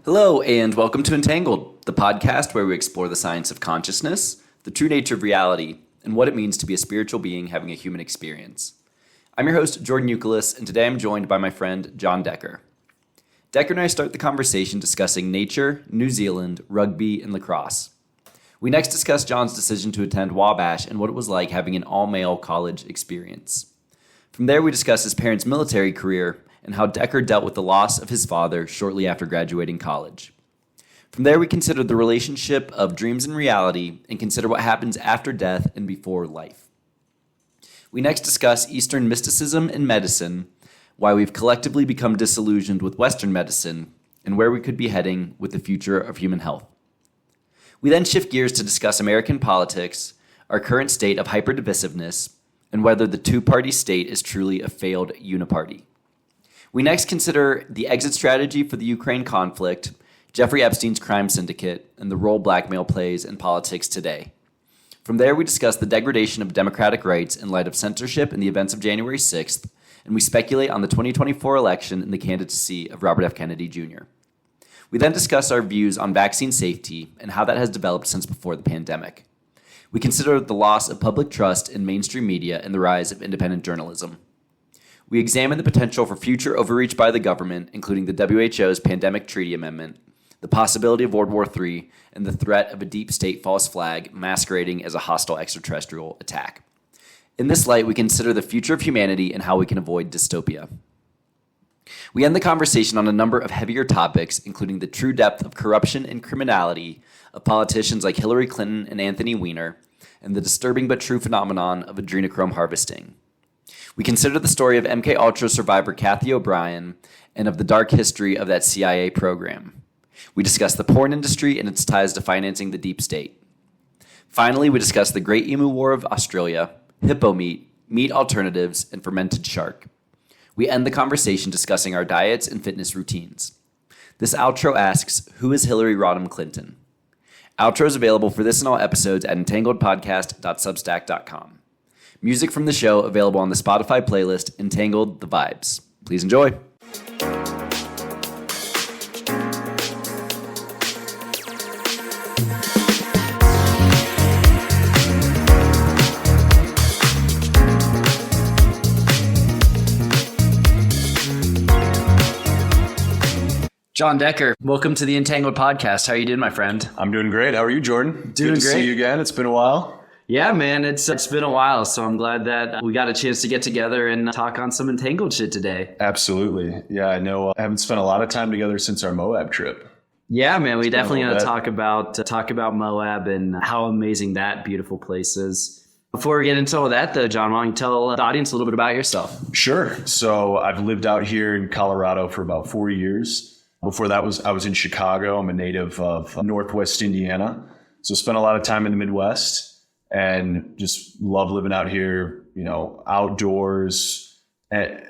Hello, and welcome to Entangled, the podcast where we explore the science of consciousness, the true nature of reality, and what it means to be a spiritual being having a human experience. I'm your host, Jordan Youkilis, and today I'm joined by my friend, John Decker. Decker and I start the conversation discussing nature, New Zealand, rugby, and lacrosse. We next discuss John's decision to attend Wabash and what it was like having an all-male college experience. From there, we discuss his parents' military career and how Decker dealt with the loss of his father shortly after graduating college. From there, we consider the relationship of dreams and reality and consider what happens after death and before life. We next discuss Eastern mysticism and medicine, why we've collectively become disillusioned with Western medicine, and where we could be heading with the future of human health. We then shift gears to discuss American politics, our current state of hyper-divisiveness, and whether the two-party state is truly a failed uniparty. We next consider the exit strategy for the Ukraine conflict, Jeffrey Epstein's crime syndicate, and the role blackmail plays in politics today. From there, we discuss the degradation of democratic rights in light of censorship and the events of January 6th, and we speculate on the 2024 election and the candidacy of Robert F. Kennedy Jr. We then discuss our views on vaccine safety and how that has developed since before the pandemic. We consider the loss of public trust in mainstream media and the rise of independent journalism. We examine the potential for future overreach by the government, including the WHO's Pandemic Treaty Amendment, the possibility of World War III, and the threat of a deep state false flag masquerading as a hostile extraterrestrial attack. In this light, we consider the future of humanity and how we can avoid dystopia. We end the conversation on a number of heavier topics, including the true depth of corruption and criminality of politicians like Hillary Clinton and Anthony Weiner, and the disturbing but true phenomenon of adrenochrome harvesting. We consider the story of MKUltra survivor Kathy O'Brien and of the dark history of that CIA program. We discuss the porn industry and its ties to financing the deep state. Finally, we discuss the Great Emu War of Australia, hippo meat, meat alternatives, and fermented shark. We end the conversation discussing our diets and fitness routines. This outro asks, who is Hillary Rodham Clinton? Outro is available for this and all episodes at entangledpodcast.substack.com. Music from the show available on the Spotify playlist Entangled the Vibes. Please enjoy. John Decker, welcome to the Entangled podcast. How are you doing, my friend? I'm doing great. How are you, Jordan? Doing Good to great. see you again. It's been a while. Yeah, man, it's been a while, so I'm glad that we got a chance to get together and talk on some Entangled shit today. Absolutely. Yeah, I know. I haven't spent a lot of time together since our Moab trip. Yeah, man, we definitely going to talk about Moab and how amazing that beautiful place is. Before we get into all that, though, John, why don't you tell the audience a little bit about yourself? Sure. So I've lived out here in Colorado for about 4 years. Before that, I was in Chicago. I'm a native of Northwest Indiana, so spent a lot of time in the Midwest. And just love living out here, outdoors. And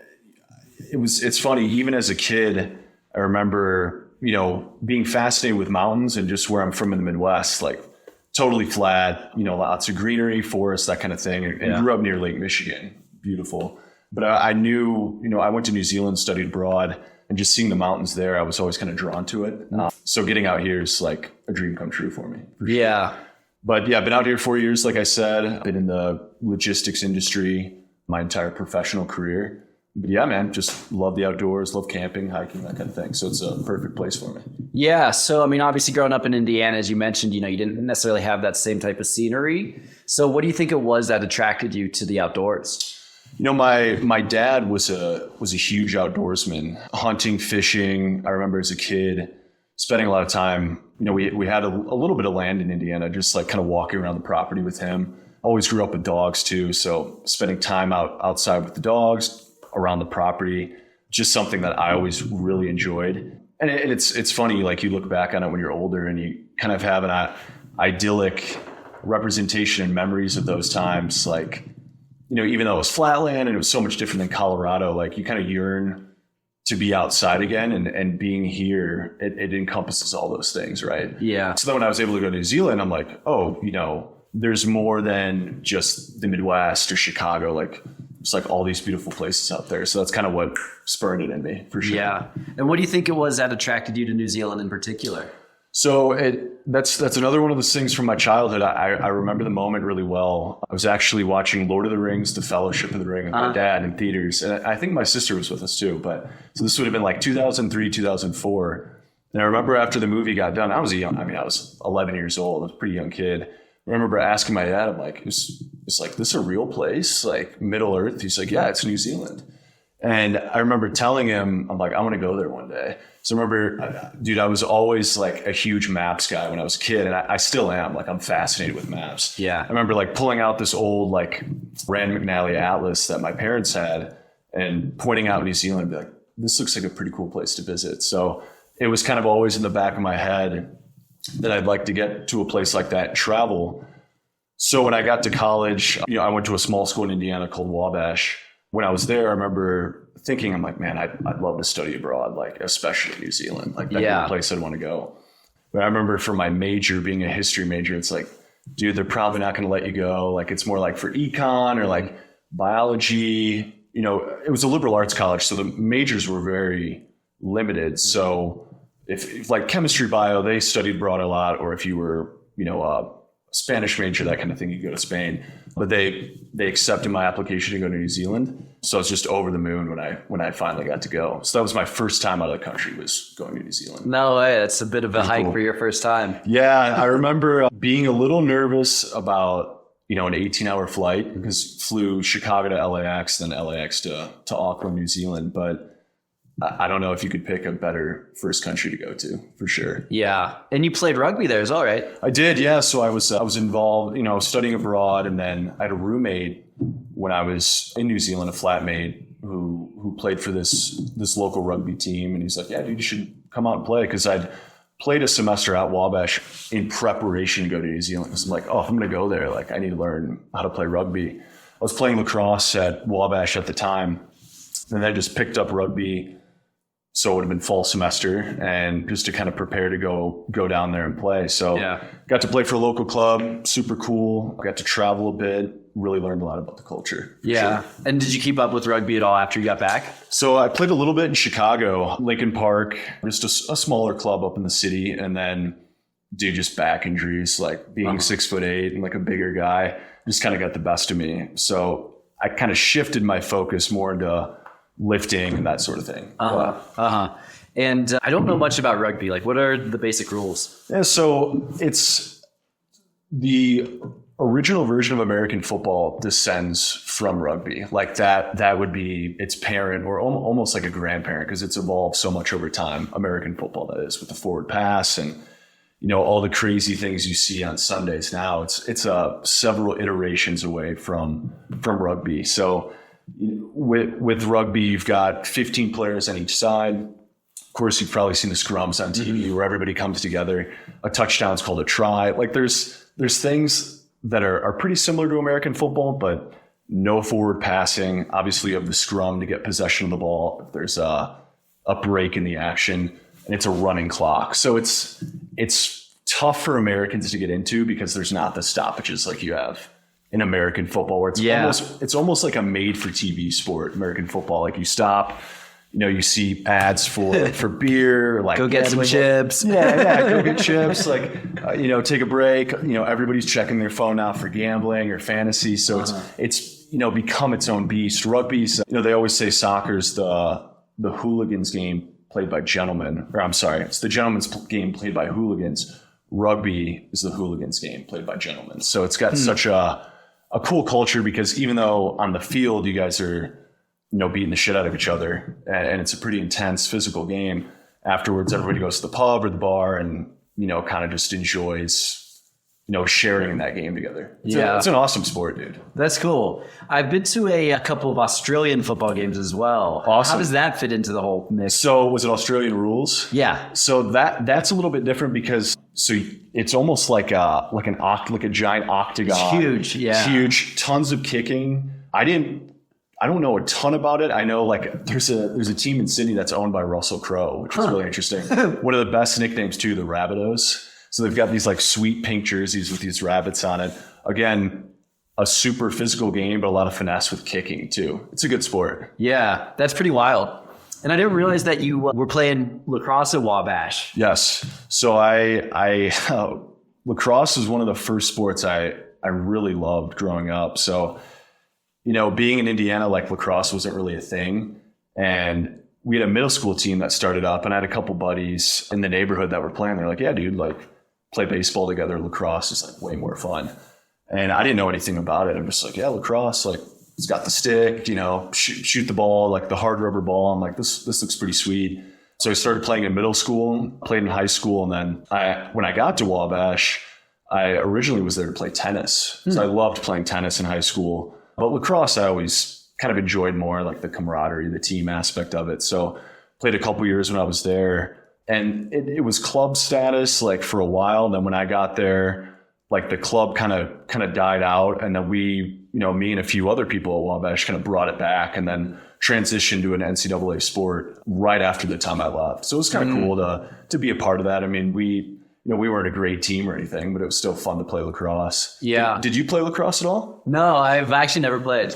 it's funny, even as a kid, I remember, being fascinated with mountains and just where I'm from in the Midwest, like totally flat, lots of greenery, forests, that kind of thing. And grew up near Lake Michigan. Beautiful. But I knew, I went to New Zealand, studied abroad, and just seeing the mountains there, I was always kind of drawn to it. So getting out here is like a dream come true for me. For sure. Yeah. But yeah, I've been out here 4 years, like I said. I've been in the logistics industry my entire professional career. But yeah, man, just love the outdoors, love camping, hiking, that kind of thing. So it's a perfect place for me. Yeah. So, obviously growing up in Indiana, as you mentioned, you didn't necessarily have that same type of scenery. So what do you think it was that attracted you to the outdoors? My dad was a huge outdoorsman, hunting, fishing. I remember as a kid spending a lot of time, we had a little bit of land in Indiana, just like kind of walking around the property with him. Always grew up with dogs too. So spending time outside with the dogs around the property, just something that I always really enjoyed. And it's funny, like you look back on it when you're older and you kind of have an idyllic representation and memories of those times. Like, even though it was flatland and it was so much different than Colorado, like you kind of yearn to be outside again, and being here, it encompasses all those things, right? Yeah. So then when I was able to go to New Zealand, I'm like, there's more than just the Midwest or Chicago. Like just like all these beautiful places out there. So that's kind of what spurred it in me, for sure. Yeah. And what do you think it was that attracted you to New Zealand in particular? So that's another one of those things from my childhood. I remember the moment really well. I was actually watching Lord of the Rings, The Fellowship of the Ring with my dad in theaters. And I think my sister was with us too. But so this would have been like 2003, 2004. And I remember after the movie got done, I was 11 years old. I was a pretty young kid. I remember asking my dad, I'm like, is like this a real place? Like Middle Earth? He's like, yeah, it's New Zealand. And I remember telling him, I'm like, I want to go there one day. So I remember, dude, I was always like a huge maps guy when I was a kid. And I still am. Like, I'm fascinated with maps. Yeah. I remember like pulling out this old like Rand McNally atlas that my parents had and pointing out New Zealand and be like, this looks like a pretty cool place to visit. So it was kind of always in the back of my head that I'd like to get to a place like that and travel. So when I got to college, I went to a small school in Indiana called Wabash. When I was there, I remember thinking, I'm like, man, I'd love to study abroad, like especially New Zealand. Like that'd be the place I'd want to go. But I remember for my major, being a history major, it's like, dude, they're probably not going to let you go. Like it's more like for econ or like biology. It was a liberal arts college, so the majors were very limited. So if like chemistry, bio, they studied abroad a lot, or if you were, a Spanish major, that kind of thing, you go to Spain. But they accepted my application to go to New Zealand. So I was just over the moon when I finally got to go. So that was my first time out of the country, was going to New Zealand. No way. That's a bit of a hike for your first time. Yeah. I remember being a little nervous about, an 18-hour flight, because flew Chicago to LAX, then LAX to Auckland, New Zealand. But I don't know if you could pick a better first country to go to, for sure. Yeah. And you played rugby there as well, right? I did, yeah. So I was involved, studying abroad, and then I had a roommate when I was in New Zealand, a flatmate who played for this local rugby team. And he's like, yeah, dude, you should come out and play. Because I'd played a semester at Wabash in preparation to go to New Zealand. Because I'm like, oh, if I'm going to go there, like I need to learn how to play rugby. I was playing lacrosse at Wabash at the time. And then I just picked up rugby. So it would have been fall semester, and just to kind of prepare to go down there and play. So got to play for a local club, super cool. Got to travel a bit, really learned a lot about the culture. Yeah. Sure. And did you keep up with rugby at all after you got back? So I played a little bit in Chicago, Lincoln Park, just a smaller club up in the city. And then just back injuries, like being 6'8" and like a bigger guy, just kind of got the best of me. So I kind of shifted my focus more into lifting and that sort of thing. And I don't know much about rugby. Like, what are the basic rules? Yeah, so it's the original version of American football descends from rugby. Like that would be its parent, or almost like a grandparent, because it's evolved so much over time. American football, that is, with the forward pass and all the crazy things you see on Sundays now. It's several iterations away from rugby. So with rugby, you've got 15 players on each side. Of course, you've probably seen the scrums on TV where everybody comes together. A touchdown is called a try. Like there's things that are pretty similar to American football, but no forward passing. Obviously, you have the scrum to get possession of the ball. If there's a break in the action, and it's a running clock. So it's tough for Americans to get into because there's not the stoppages like you have in American football, where it's almost like a made for TV sport, American football. Like you stop, you see ads for beer, like go get some chips. Yeah, go get chips. Like, take a break. Everybody's checking their phone now for gambling or fantasy. So it's become its own beast. Rugby's, they always say soccer's the hooligans game played by gentlemen, or I'm sorry, it's the gentleman's game played by hooligans. Rugby is the hooligans game played by gentlemen. So it's got such a cool culture, because even though on the field you guys are, beating the shit out of each other, and it's a pretty intense physical game, afterwards everybody goes to the pub or the bar and, kind of just enjoys, sharing in that game together. It's an awesome sport, dude. That's cool. I've been to a couple of Australian football games as well. Awesome. How does that fit into the whole mix? So was it Australian rules? Yeah. So that's a little bit different, because it's almost like a giant octagon. It's huge. Yeah. Huge. Tons of kicking. I don't know a ton about it. I know there's a team in Sydney that's owned by Russell Crowe, which is really interesting. One of the best nicknames too, the Rabbitohs. So they've got these like sweet pink jerseys with these rabbits on it. Again, a super physical game, but a lot of finesse with kicking too. It's a good sport. Yeah, that's pretty wild. And I didn't realize that you were playing lacrosse at Wabash. Yes. So I lacrosse was one of the first sports I really loved growing up. So, being in Indiana, like lacrosse wasn't really a thing. And we had a middle school team that started up, and I had a couple buddies in the neighborhood that were playing. They're like, yeah, dude, like play baseball together. Lacrosse is like way more fun. And I didn't know anything about it. I'm just like, yeah, lacrosse, like it's got the stick, shoot the ball, like the hard rubber ball. I'm like, this looks pretty sweet. So I started playing in middle school, played in high school. And then when I got to Wabash, I originally was there to play tennis. So I loved playing tennis in high school. But lacrosse, I always kind of enjoyed more like the camaraderie, the team aspect of it. So played a couple years when I was there. And it was club status like for a while. And then when I got there, like the club kind of died out, and then we, me and a few other people at Wabash kind of brought it back, and then transitioned to an NCAA sport right after the time I left. So it was kind of cool to be a part of that. I mean, we weren't a great team or anything, but it was still fun to play lacrosse. Yeah. Did you play lacrosse at all? No, I've actually never played.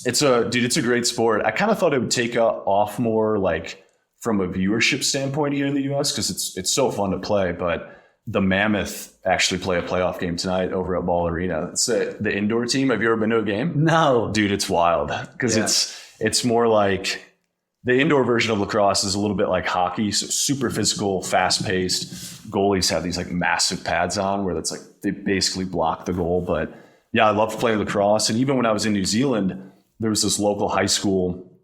It's a great sport. I kind of thought it would take off more like from a viewership standpoint here in the US, because it's so fun to play, but the Mammoth actually play a playoff game tonight over at Ball Arena. It's the indoor team. Have you ever been to a game? No. Dude, it's wild because it's more like the indoor version of lacrosse is a little bit like hockey. So super physical, fast paced. Goalies have these like massive pads on where that's like they basically block the goal. But yeah, I loved playing lacrosse. And even when I was in New Zealand, there was this local high school,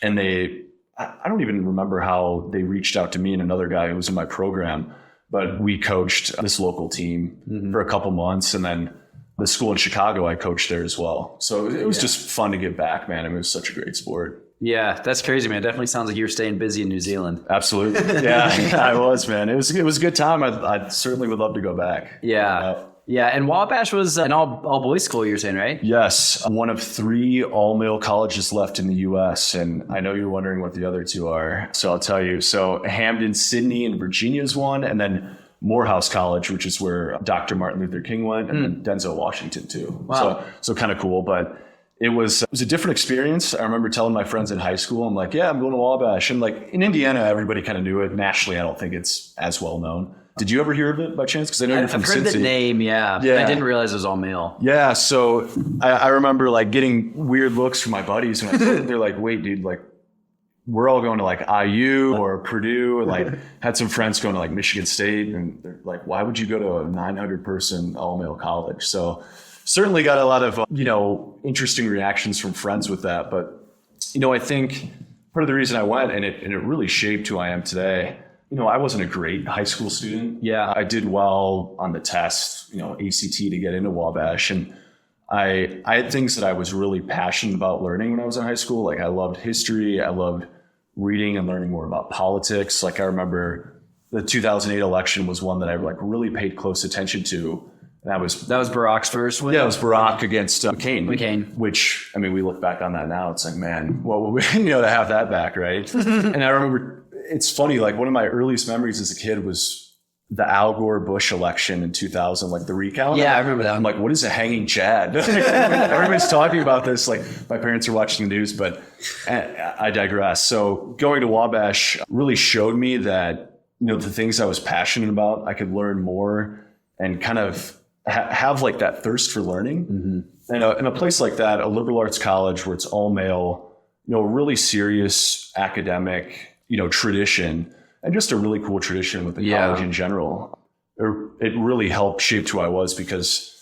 and I don't even remember how they reached out to me and another guy who was in my program. But we coached this local team for a couple months, and then the school in Chicago, I coached there as well. So it was just fun to give back, man. I mean, it was such a great sport. Yeah, that's crazy, man. It definitely sounds like you were staying busy in New Zealand. Absolutely. Yeah, I was, man. It was a good time. I certainly would love to go back. Yeah. Yeah, and Wabash was an all-boys school, you're saying, right? Yes, one of 3 all-male colleges left in the U.S., and I know you're wondering what the other 2 are, so I'll tell you. So Hamden, Sydney, and Virginia is one, and then Morehouse College, which is where Dr. Martin Luther King went, and then Denzel Washington too. Wow. So kind of cool, but it was a different experience. I remember telling my friends in high school, I'm like, yeah, I'm going to Wabash. And like in Indiana, everybody kind of knew it. Nationally, I don't think it's as well known. Did you ever hear of it by chance? Because I know you're from Cincy. I've heard the name, yeah. I didn't realize it was all male. Yeah, so I remember like getting weird looks from my buddies when I told them. They're like, wait, dude, like we're all going to like IU or Purdue, or like had some friends going to like Michigan State, and they're like, why would you go to a 900 person all male college? So certainly got a lot of, interesting reactions from friends with that. But, I think part of the reason I went, and it really shaped who I am today. I wasn't a great high school student. Yeah. I did well on the test, ACT to get into Wabash. And I had things that I was really passionate about learning when I was in high school. Like I loved history. I loved reading and learning more about politics. Like I remember the 2008 election was one that I like really paid close attention to. And that was Barack's first win? Yeah, it was Barack against McCain. Which, I mean, we look back on that now. It's like, man, what would we, to have that back, right? And I remember, it's funny, like one of my earliest memories as a kid was the Al Gore Bush election in 2000, like the recount. Yeah, I remember that. I'm like, what is a hanging Chad? Everybody's talking about this. Like my parents are watching the news, but I digress. So going to Wabash really showed me that, the things I was passionate about, I could learn more and kind of have like that thirst for learning. And in a place like that, a liberal arts college where it's all male, really serious academic, tradition, and just a really cool tradition with the college in general. It really helped shape who I was because,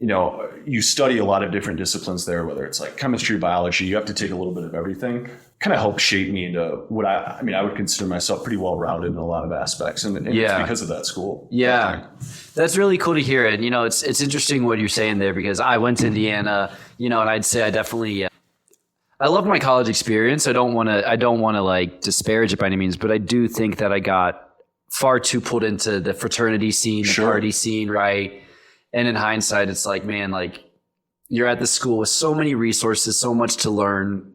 you study a lot of different disciplines there, whether it's like chemistry, biology, you have to take a little bit of everything. Kind of helped shape me into what I would consider myself pretty well-rounded in a lot of aspects. And it's because of that school. Yeah. That's really cool to hear. And, it's interesting what you're saying there because I went to Indiana, and I'd say I definitely, I love my college experience. I don't want to like disparage it by any means, but I do think that I got far too pulled into the fraternity scene, the party scene, right? And in hindsight, it's like, man, like you're at the school with so many resources, so much to learn.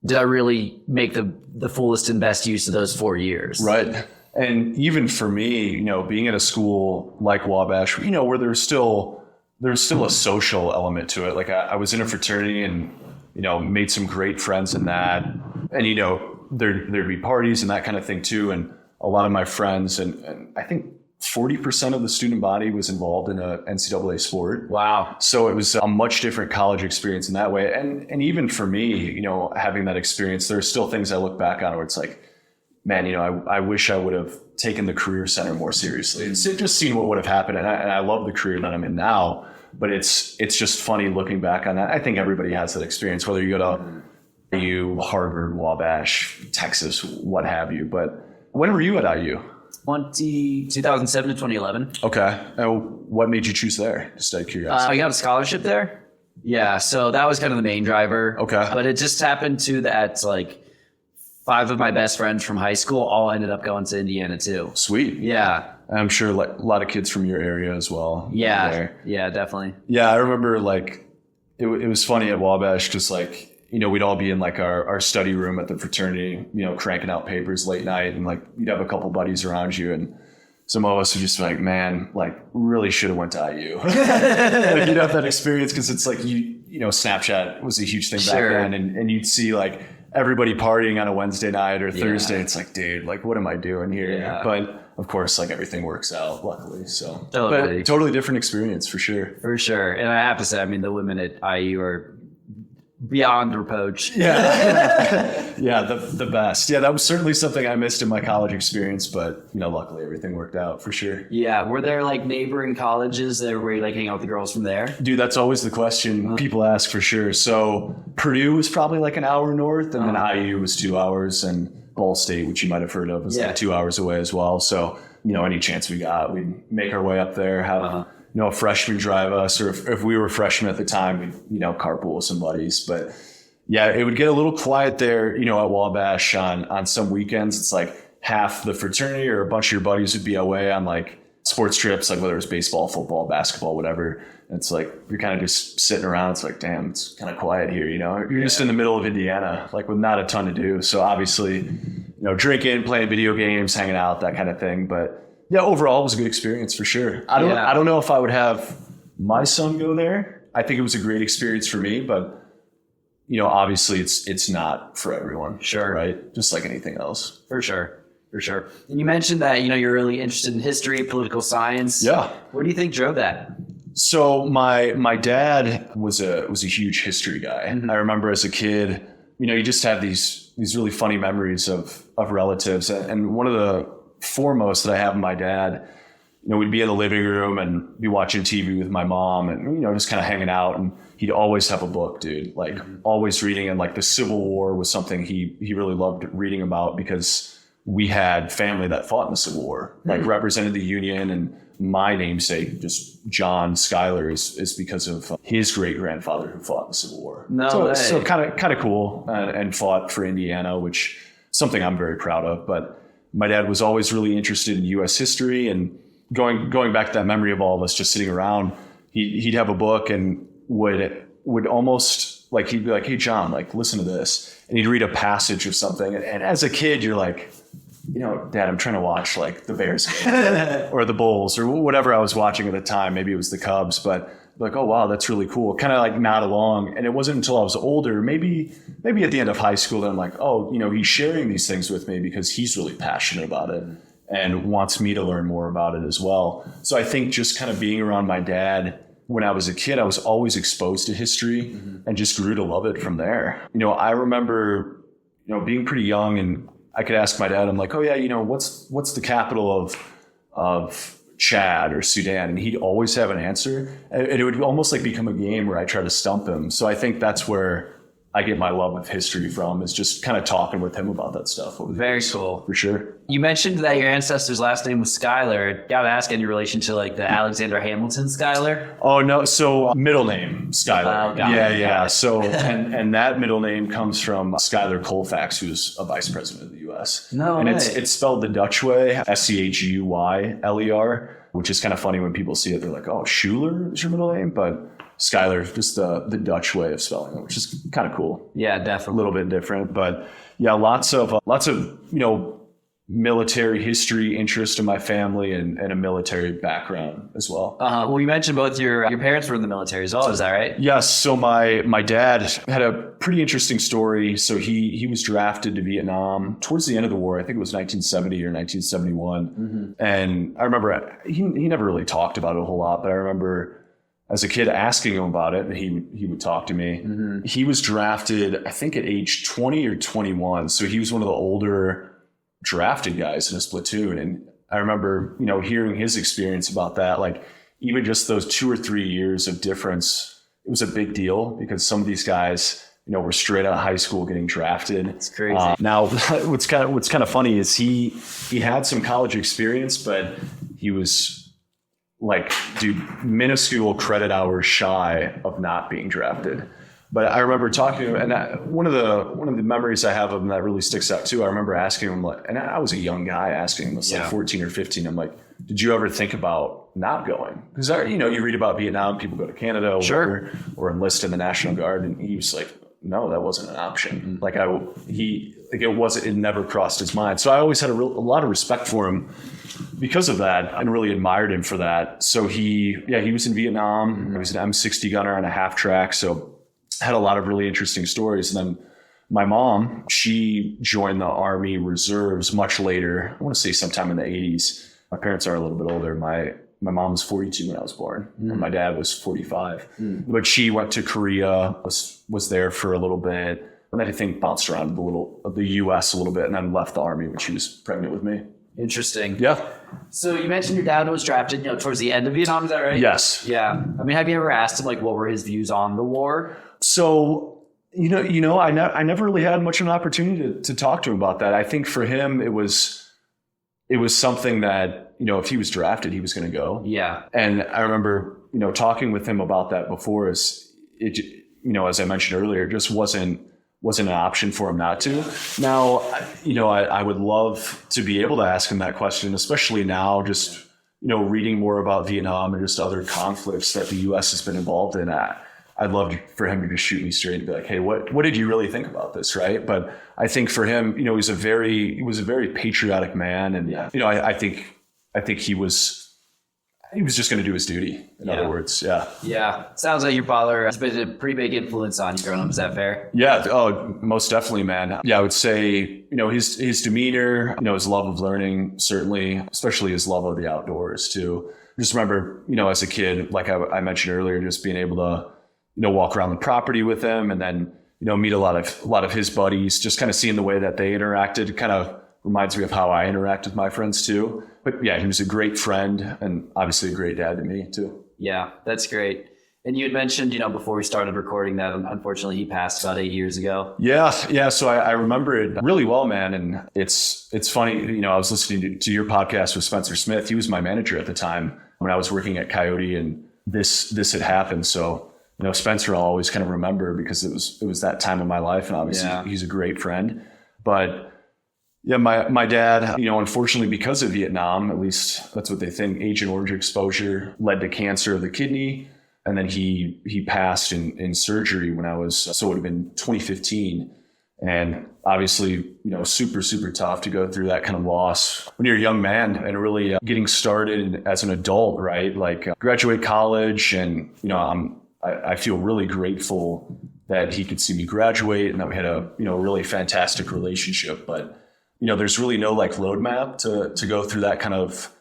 Did I really make the fullest and best use of those 4 years? Right. And even for me, being at a school like Wabash, where there's still there's still a social element to it. Like I was in a fraternity and, made some great friends in that. And, there'd be parties and that kind of thing too. And a lot of my friends, and I think 40% of the student body was involved in a NCAA sport. Wow. So it was a much different college experience in that way. And even for me, having that experience, there are still things I look back on where it's like, man, I wish I would have taken the career center more seriously. It's just seeing what would have happened. And I love the career that I'm in now, but it's just funny looking back on that. I think everybody has that experience, whether you go to IU, Harvard, Wabash, Texas, what have you. But when were you at IU? 2007 to 2011. Okay. What made you choose there? Just out of curiosity. I got a scholarship there. Yeah. So that was kind of the main driver. Okay. But it just happened to that, like, 5 of my best friends from high school all ended up going to Indiana too. Sweet. Yeah. I'm sure like a lot of kids from your area as well. Yeah. There. Yeah, definitely. Yeah. I remember like, it was funny at Wabash because like, we'd all be in like our study room at the fraternity, cranking out papers late night, and like you'd have a couple buddies around you, and some of us would just be like, man, like really should have went to IU. Like, you'd have that experience because it's like, Snapchat was a huge thing back then, and you'd see like everybody partying on a Wednesday night or Thursday. It's like, dude, like what am I doing here? Yeah. But of course, like everything works out, luckily. So Totally. But totally different experience for sure. For sure. And I have to say, I mean, the women at IU are beyond reproach. Yeah. Yeah, the best. Yeah, that was certainly something I missed in my college experience, but luckily everything worked out for sure. Yeah. Were there like neighboring colleges that were like hanging out with the girls from there? Dude, that's always the question people ask for sure. So Purdue was probably like an hour north, and then IU was 2 hours, and Ball State, which you might have heard of, was like 2 hours away as well. So, any chance we got, we'd make our way up there, have a freshman drive us, or if we were freshmen at the time, we'd, carpool with some buddies. But yeah, it would get a little quiet there, at Wabash on some weekends. It's like half the fraternity or a bunch of your buddies would be away on like sports trips, like whether it was baseball, football, basketball, whatever. And it's like, you're kind of just sitting around. It's like, damn, it's kind of quiet here, You're just in the middle of Indiana, like with not a ton to do. So obviously, drinking, playing video games, hanging out, that kind of thing. But yeah, overall, it was a good experience for sure. I don't know if I would have my son go there. I think it was a great experience for me, but obviously it's not for everyone. Sure. Right? Just like anything else. For sure. And you mentioned that, you're really interested in history, political science. Yeah. What do you think drove that? So my dad was a huge history guy. Mm-hmm. I remember as a kid, you just have these really funny memories of relatives. And one of the foremost that I have in my dad, we'd be in the living room and be watching TV with my mom and, just kind of hanging out. And he'd always have a book, dude, like always reading. And like the Civil War was something he really loved reading about because we had family that fought in the Civil War, like represented the Union. And my namesake, just John Schuyler, is because of his great grandfather who fought in the Civil War. So kind of cool and fought for Indiana, which is something I'm very proud of. But my dad was always really interested in U.S. history, and going back to that memory of all of us just sitting around, he'd have a book and would almost like, he'd be like, hey, John, like, listen to this. And he'd read a passage of something. And as a kid, you're like, Dad, I'm trying to watch like the Bears game or the Bulls or whatever I was watching at the time. Maybe it was the Cubs, but like, oh, wow, that's really cool. Kind of like nod along. And it wasn't until I was older, maybe at the end of high school, that I'm like, oh, he's sharing these things with me because he's really passionate about it and wants me to learn more about it as well. So I think just kind of being around my dad when I was a kid, I was always exposed to history and just grew to love it from there. I remember, being pretty young, and I could ask my dad, I'm like, oh yeah, what's the capital of Chad or Sudan? And he'd always have an answer. And it would almost like become a game where I try to stump him. So I think that's where I get my love of history from, is just kind of talking with him about that stuff. Very cool. For sure. You mentioned that your ancestor's last name was Schuyler. Gotta ask, any relation to like the Alexander Hamilton Schuyler? Oh no, so middle name Schuyler. Yeah. So and that middle name comes from Schuyler Colfax, who's a vice president of the U.S. And it's spelled the Dutch way, Schuyler, which is kind of funny when people see it. They're like, oh, Schuler is your middle name, but Schuyler, just the Dutch way of spelling it, which is kind of cool. Yeah, definitely. A little bit different, but yeah, lots of military history interest in my family and a military background as well. Well, you mentioned both your parents were in the military as well. Is that right? Yes. So my dad had a pretty interesting story. So he was drafted to Vietnam towards the end of the war. I think it was 1970 or 1971. Mm-hmm. And I remember he never really talked about it a whole lot, but I remember as a kid asking him about it, and he would talk to me. Mm-hmm. He was drafted, I think at age 20 or 21. So he was one of the older drafted guys in his platoon. And I remember, hearing his experience about that, like even just those 2 or 3 years of difference, it was a big deal because some of these guys, were straight out of high school getting drafted. It's crazy. Now what's kind of funny is he had some college experience, but he was like, minuscule credit hours shy of not being drafted. But I remember talking to him, and one of the memories I have of him that really sticks out too. I remember asking him, and I was a young guy asking him, like 14 or 15. I'm like, did you ever think about not going? Because you read about Vietnam, people go to Canada or enlist in the National Guard, and he was like, no, that wasn't an option. Mm-hmm. It never crossed his mind. So I always had a lot of respect for him because of that, and really admired him for that. So he was in Vietnam. Mm-hmm. He was an M60 gunner on a half track. So had a lot of really interesting stories. And then my mom, she joined the Army Reserves much later. I want to say sometime in the 80s. My parents are a little bit older. My mom was 42 when I was born, and my dad was 45. But she went to Korea, was there for a little bit, and then I think bounced around the U.S. a little bit, and then left the Army when she was pregnant with me. Interesting. Yeah. So you mentioned your dad was drafted, towards the end of Vietnam. Is that right? Yes. Yeah. I mean, have you ever asked him, like, what were his views on the war? So, I never really had much of an opportunity to talk to him about that. I think for him, it was something that, if he was drafted, he was going to go. Yeah. And I remember, talking with him about that before, as I mentioned earlier, just wasn't an option for him not to. Now, I would love to be able to ask him that question, especially now, just, reading more about Vietnam and just other conflicts that the U.S. has been involved in. I'd love for him to just shoot me straight and be like, hey, what did you really think about this? Right. But I think for him, he was a very patriotic man. And, I think he was just going to do his duty, in other words. Yeah. Yeah. Sounds like your father has been a pretty big influence on you growing up. Is that fair? Yeah. Oh, most definitely, man. Yeah. I would say, his demeanor, his love of learning, certainly, especially his love of the outdoors too. Just remember, as a kid, like I mentioned earlier, just being able to, walk around the property with him, and then, meet a lot of his buddies, just kind of seeing the way that they interacted kind of reminds me of how I interact with my friends too. But yeah, he was a great friend and obviously a great dad to me too. Yeah, that's great. And you had mentioned, before we started recording that unfortunately he passed about 8 years ago. Yeah. So I remember it really well, man. And it's funny, I was listening to your podcast with Spencer Smith. He was my manager at the time when I was working at Coyote, and this had happened. So, Spencer I'll always kind of remember because it was that time of my life, and obviously he's a great friend. But yeah, my dad, unfortunately because of Vietnam, at least that's what they think, Agent Orange exposure led to cancer of the kidney. And then he passed in surgery so it would have been 2015. And obviously, super, super tough to go through that kind of loss when you're a young man and really getting started as an adult, right? Like graduate college. And, I feel really grateful that he could see me graduate and that we had a, really fantastic relationship. But, there's really no like roadmap to go through that kind of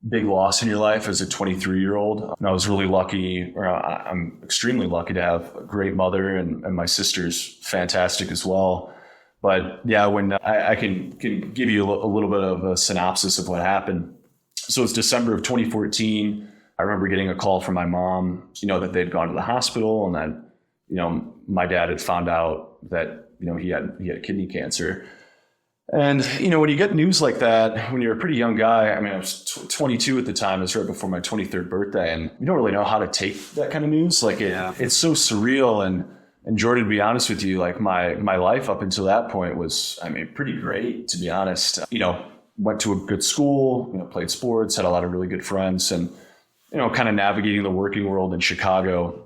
big loss in your life as a 23-year-old. And I was really lucky, or I'm extremely lucky to have a great mother, and my sister's fantastic as well. But yeah, when I can give you a little bit of a synopsis of what happened. So it's December of 2014. I remember getting a call from my mom, that they'd gone to the hospital, and that, my dad had found out that, he had kidney cancer. And, when you get news like that, when you're a pretty young guy, I mean, I was 22 at the time, it was right before my 23rd birthday, and you don't really know how to take that kind of news. Like it's so surreal. And Jordan, to be honest with you, like my life up until that point was, pretty great, to be honest. Went to a good school, played sports, had a lot of really good friends, and, kind of navigating the working world in Chicago,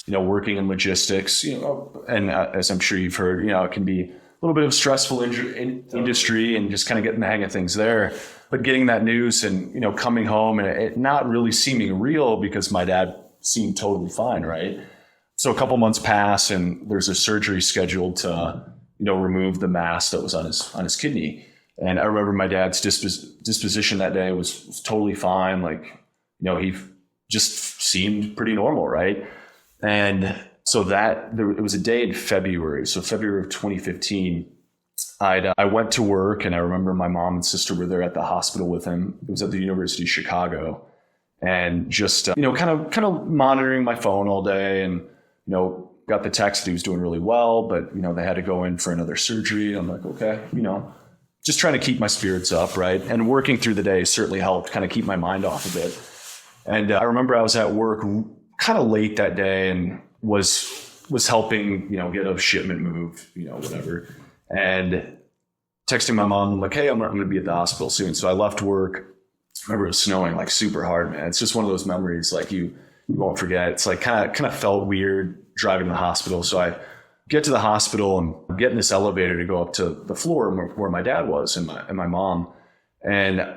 working in logistics, and as I'm sure you've heard, it can be little bit of stressful industry and just kind of getting the hang of things there. But getting that news and, you know, coming home and it not really seeming real because my dad seemed totally fine, right? So a couple months pass and there's a surgery scheduled to, you know, remove the mass that was on his kidney. And I remember my dad's disposition that day was totally fine. Like, you know, he just seemed pretty normal, right? And so it was a day in February. So February of 2015, I went to work and I remember my mom and sister were there at the hospital with him. It was at the University of Chicago, and just, you know, kind of monitoring my phone all day, and, you know, got the text that he was doing really well, but, you know, they had to go in for another surgery. I'm like, okay, you know, just trying to keep my spirits up. Right. And working through the day certainly helped kind of keep my mind off of it. And I remember I was at work kind of late that day and was helping, you know, get a shipment moved, you know, whatever. And texting my mom, like, hey, I'm going to be at the hospital soon. So I left work. I remember it was snowing like super hard, man. It's just one of those memories like you won't forget. It's like kind of felt weird driving to the hospital. So I get to the hospital and get in this elevator to go up to the floor where my dad was and my mom. And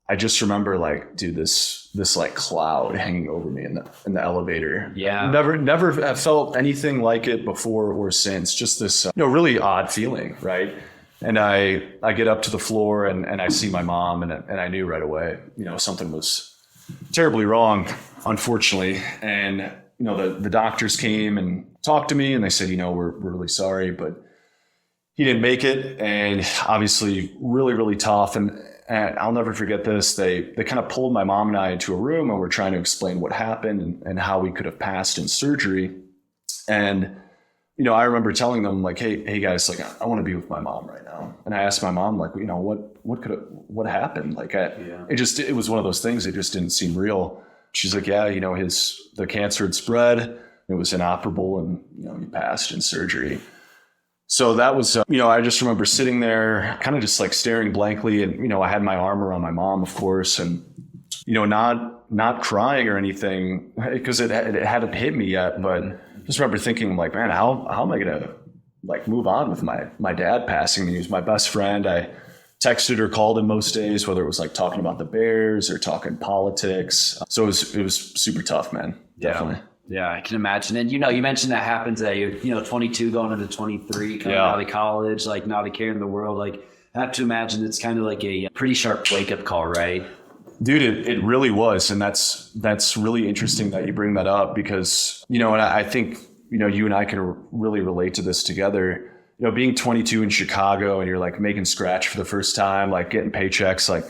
I just remember like, dude, this like cloud hanging over me in the elevator. Yeah. Never have felt anything like it before or since. Just this, you know, really odd feeling. Right. And I get up to the floor and I see my mom and I knew right away, you know, something was terribly wrong, unfortunately. And, you know, the doctors came and talked to me and they said, you know, we're really sorry, but he didn't make it. And obviously really, really tough. And I'll never forget this. They kind of pulled my mom and I into a room and were trying to explain what happened and how we could have passed in surgery. And, you know, I remember telling them like, hey guys, like I want to be with my mom right now. And I asked my mom, like, you know, what happened? Like, it was one of those things. It just didn't seem real. She's like, yeah, you know, the cancer had spread. It was inoperable and, you know, he passed in surgery. So that was, you know, I just remember sitting there kind of just like staring blankly. And, you know, I had my arm around my mom, of course, and, you know, not crying or anything because it hadn't hit me yet. But just remember thinking like, man, how am I going to like move on with my dad passing? He was my best friend. I texted or called him most days, whether it was like talking about the Bears or talking politics. So it was super tough, man. Definitely. Yeah, I can imagine. And, you know, you mentioned that happens at you're, you know, 22 going into 23, coming out of college, like not a care in the world. Like I have to imagine it's kind of like a pretty sharp wake up call, right? Dude, it really was. And that's really interesting that you bring that up because, you know, and I think, you know, you and I can really relate to this together. You know, being 22 in Chicago and you're like making scratch for the first time, like getting paychecks, like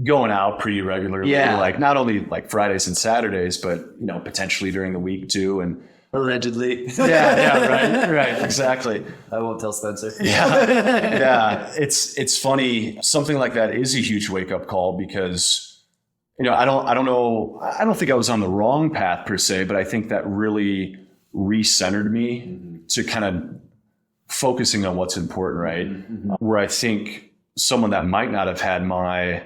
going out pretty regularly, like not only like Fridays and Saturdays, but, you know, potentially during the week too. And allegedly. Right. Exactly. I won't tell Spencer. Yeah. It's funny. Something like that is a huge wake up call because, you know, I don't know. I don't think I was on the wrong path per se, but I think that really recentered me to kind of focusing on what's important, right? Mm-hmm. Where I think someone that might not have had my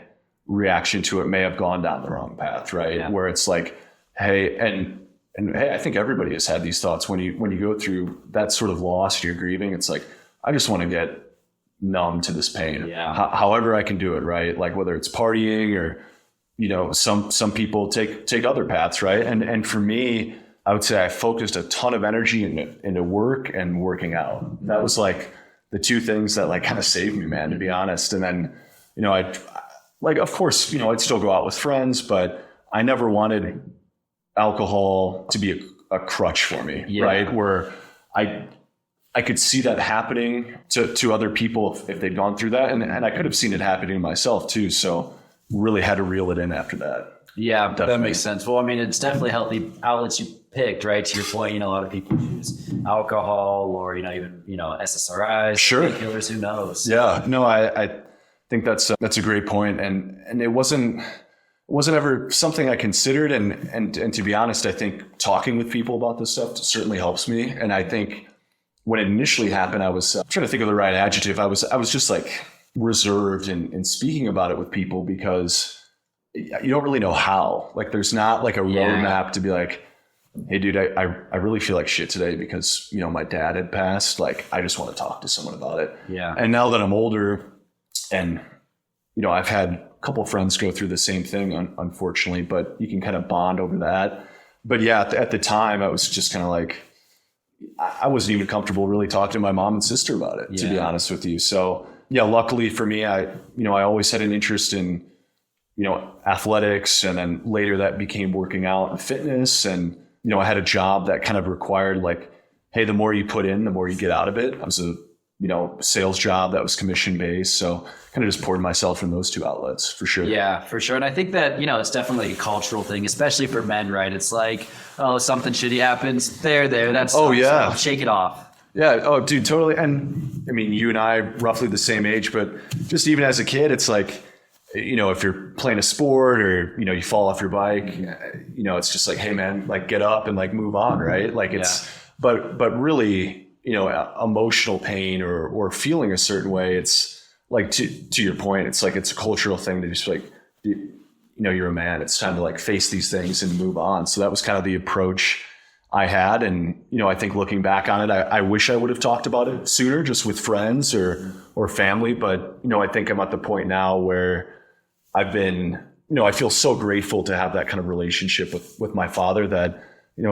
reaction to it may have gone down the wrong path, right? Yeah. Where it's like, hey, and hey, I think everybody has had these thoughts when you go through that sort of loss, you're grieving. It's like, I just want to get numb to this pain. Yeah. However I can do it, right? Like whether it's partying or, you know, some people take other paths, right? And for me, I would say I focused a ton of energy into work and working out. That was like the two things that like kind of saved me, man, to be honest. And then, you know, of course, you know, I'd still go out with friends, but I never wanted alcohol to be a crutch for me, right? Where I could see that happening to other people if they'd gone through that. And I could have seen it happening to myself too. So really had to reel it in after that. Yeah, definitely. That makes sense. Well, I mean, it's definitely healthy outlets you picked, right? To your point, you know, a lot of people use alcohol or, you know, even, you know, SSRIs, painkillers, who knows? Yeah, no, I think that's a great point. And it wasn't ever something I considered. And to be honest, I think talking with people about this stuff certainly helps me. And I think when it initially happened, I was trying to think of the right adjective. I was just like reserved in speaking about it with people because you don't really know how. Like there's not like a roadmap to be like, hey dude, I really feel like shit today because, my dad had passed. Like, I just want to talk to someone about it. Yeah. And now that I'm older and, I've had a couple of friends go through the same thing, unfortunately, but you can kind of bond over that. But yeah, at the time I was just kind of like, I wasn't even comfortable really talking to my mom and sister about it, to be honest with you. So yeah, luckily for me, I always had an interest in, athletics, and then later that became working out and fitness. And, I had a job that kind of required like, hey, the more you put in, the more you get out of it. I was a, sales job that was commission based. So kind of just poured myself in those two outlets for sure. Yeah, for sure. And I think that, it's definitely a cultural thing, especially for men, right? It's like, oh, something shitty happens. There. That's, yeah. Shake it off. Yeah. Oh, dude, totally. And I mean, you and I roughly the same age, but just even as a kid, it's like, if you're playing a sport or, you fall off your bike, it's just like, hey man, like get up and like move on. Right. Like it's, but really, emotional pain or feeling a certain way. It's like, to your point, it's like, it's a cultural thing to just like, you're a man, it's time to like face these things and move on. So that was kind of the approach I had. And, I think looking back on it, I wish I would have talked about it sooner, just with friends or family. But, I think I'm at the point now where I've been, I feel so grateful to have that kind of relationship with my father that,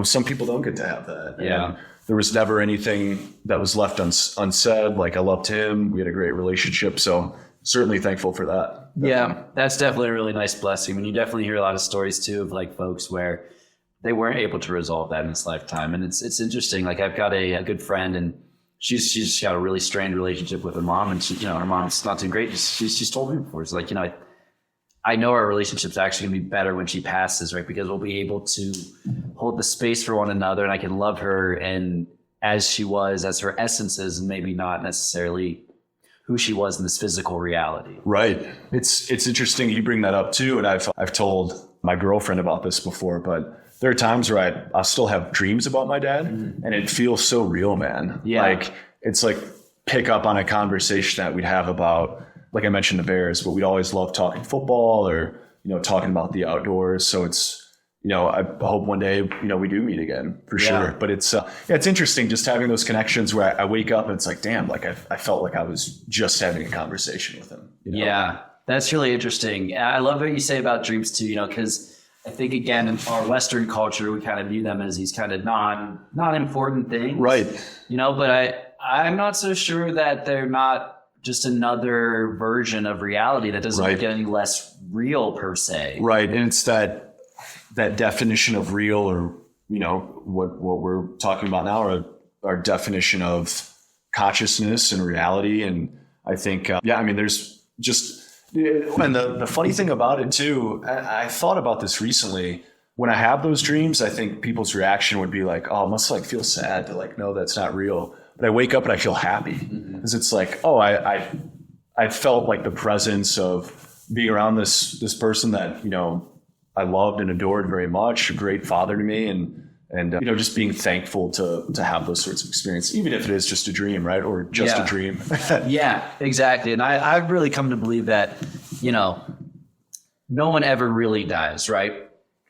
some people don't get to have that. Yeah. And there was never anything that was left unsaid. Like, I loved him. We had a great relationship. So certainly thankful for that. Yeah, that's definitely a really nice blessing. I mean, you definitely hear a lot of stories too of like folks where they weren't able to resolve that in this lifetime. And it's interesting. Like, I've got a good friend, and she's got a really strained relationship with her mom, and she, her mom's not too great. She's told me before, it's like, I know our relationship's actually gonna be better when she passes, right? Because we'll be able to hold the space for one another, and I can love her and as she was, as her essence is, and maybe not necessarily who she was in this physical reality. Right. It's interesting you bring that up too. And I've told my girlfriend about this before, but there are times where I still have dreams about my dad, and it feels so real, man. Yeah. Like, it's like pick up on a conversation that we'd have about, like I mentioned the Bears, but we'd always love talking football or, talking about the outdoors. So it's, I hope one day, we do meet again for sure. But it's interesting just having those connections where I wake up and it's like, damn, like I felt like I was just having a conversation with him. Yeah, that's really interesting. I love what you say about dreams too, because I think, again, in our Western culture, we kind of view them as these kind of not important things. Right. But I'm not so sure that they're not just another version of reality that doesn't get any less real per se. Right. And it's that definition of real, or, what we're talking about now, or our definition of consciousness and reality. And I think, there's just, and the funny thing about it too, I thought about this recently. When I have those dreams, I think people's reaction would be like, oh, it must like feel sad to like, no, that's not real. But I wake up and I feel happy because it's like, oh, I felt like the presence of being around this person that, I loved and adored very much, a great father to me. And just being thankful to have those sorts of experiences, even if it is just a dream, right? Or just a dream. Yeah, exactly. And I've really come to believe that, no one ever really dies, right?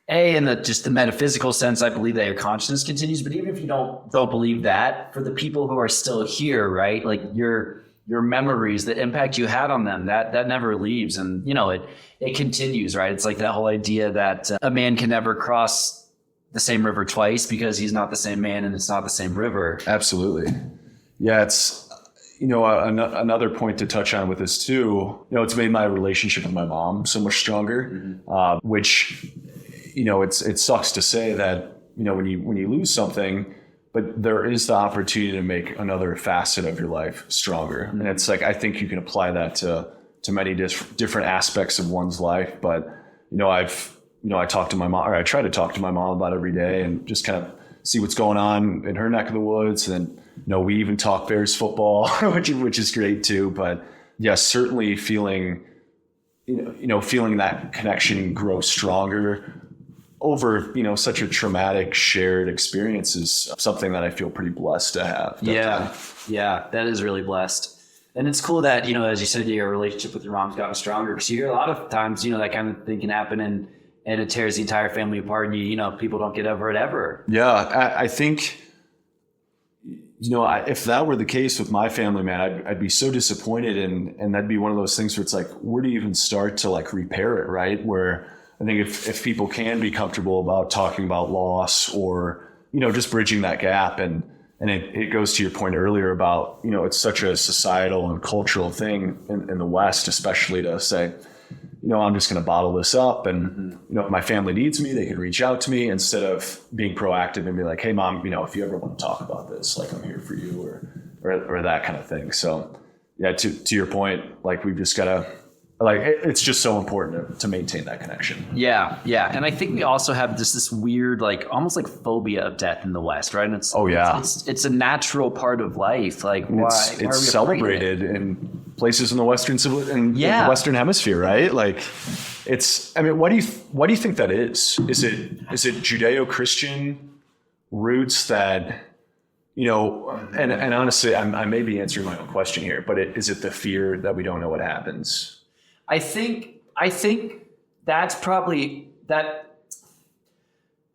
In the metaphysical sense, I believe that your consciousness continues. But even if you don't believe that, for the people who are still here, right? Like your memories, the impact you had on them, that never leaves. And, it continues, right? It's like that whole idea that a man can never cross the same river twice because he's not the same man and it's not the same river. Absolutely. Yeah, it's, another point to touch on with this too, it's made my relationship with my mom so much stronger, which, it sucks to say that, when you lose something, but there is the opportunity to make another facet of your life stronger. And it's like, I think you can apply that to many different aspects of one's life. But, I talk to my mom, or I try to talk to my mom about every day and just kind of see what's going on in her neck of the woods. And, we even talk Bears football, which is great too. But yeah, certainly feeling that connection grow stronger over, such a traumatic shared experience is something that I feel pretty blessed to have. Yeah, that is really blessed. And it's cool that, as you said, your relationship with your mom's gotten stronger, because you hear a lot of times, that kind of thing can happen and it tears the entire family apart, and people don't get over it ever. Yeah, I think, if that were the case with my family, man, I'd be so disappointed, and that'd be one of those things where it's like, where do you even start to like repair it, right? Where I think if people can be comfortable about talking about loss or, just bridging that gap, and it goes to your point earlier about, it's such a societal and cultural thing in the West, especially to say, I'm just going to bottle this up, and, if my family needs me, they can reach out to me, instead of being proactive and be like, hey mom, if you ever want to talk about this, like I'm here for you, or that kind of thing. So yeah, to your point, like we've just got to, like, it's just so important to maintain that connection. Yeah. Yeah. And I think we also have this weird, like almost like phobia of death in the West, right? And it's a natural part of life. Like why it's celebrated in places in the Western the Western Hemisphere, right? Like what do you think that is? Is it Judeo-Christian roots that, and honestly, I may be answering my own question here, but is it the fear that we don't know what happens? I think that's probably that.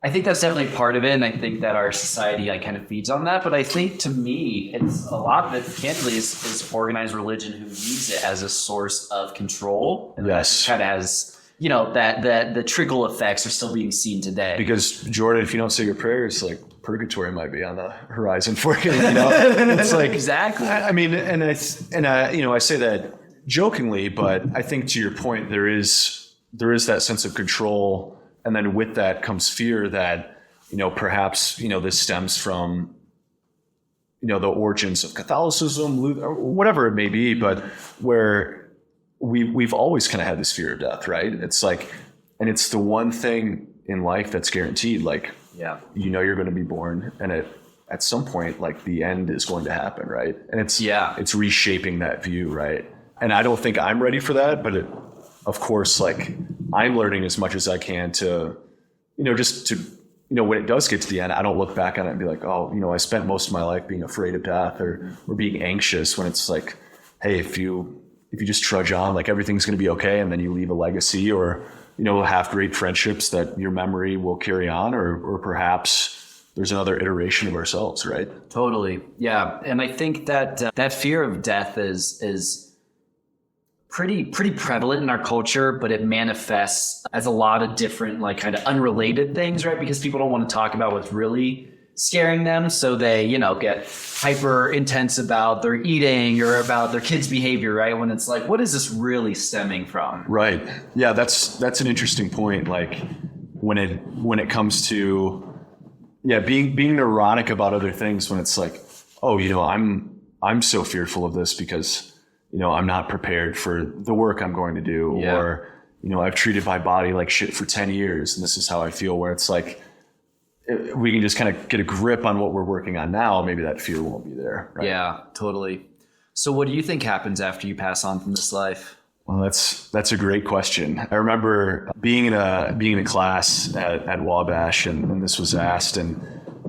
I think that's definitely part of it, and I think that our society kind of feeds on that. But I think, to me, it's a lot of it, candidly, is organized religion who use it as a source of control. And yes, kind of has that the trickle effects are still being seen today. Because Jordan, if you don't say your prayers, like purgatory might be on the horizon for you. It's like exactly. I mean, and I say that jokingly, but I think to your point, there is that sense of control, and then with that comes fear that perhaps this stems from the origins of Catholicism, or whatever it may be, but where we've always kind of had this fear of death, right? It's like, and it's the one thing in life that's guaranteed. Like, you're going to be born, and at some point, like the end is going to happen, right? And it's reshaping that view, right? And I don't think I'm ready for that, but of course, like I'm learning as much as I can to, just to, when it does get to the end, I don't look back on it and be like, oh, I spent most of my life being afraid of death or being anxious, when it's like, hey, if you just trudge on, like everything's going to be okay. And then you leave a legacy, or, have great friendships that your memory will carry on, or perhaps there's another iteration of ourselves, right? Totally. Yeah. And I think that that fear of death is pretty prevalent in our culture, but it manifests as a lot of different, like kind of unrelated things, right? Because people don't want to talk about what's really scaring them. So they, get hyper intense about their eating or about their kids' behavior, right? When it's like, what is this really stemming from? Right. Yeah. That's an interesting point. Like when it comes to, being neurotic about other things, when it's like, oh, I'm so fearful of this because I'm not prepared for the work I'm going to do, or, I've treated my body like shit for 10 years and this is how I feel, where it's like, we can just kind of get a grip on what we're working on now. Maybe that fear won't be there. Right? Yeah, totally. So what do you think happens after you pass on from this life? Well, that's a great question. I remember being in a class at Wabash, and this was asked, and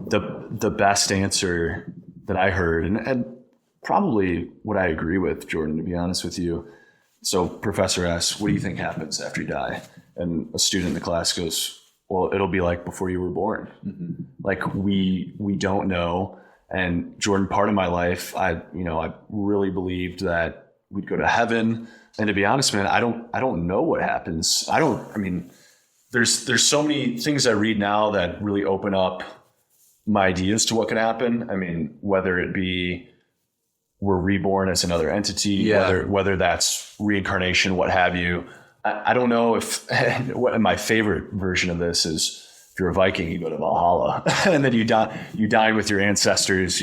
the best answer that I heard, and probably what I agree with, Jordan, to be honest with you. So professor asks, what do you think happens after you die? And a student in the class goes, well, it'll be like before you were born. Mm-hmm. Like we don't know. And Jordan, part of my life, I really believed that we'd go to heaven. And to be honest, man, I don't know what happens. There's so many things I read now that really open up my ideas to what could happen. I mean, whether it be we're reborn as another entity, whether that's reincarnation, what have you. I don't know if my favorite version of this is, if you're a Viking, you go to Valhalla and then you dine with your ancestors.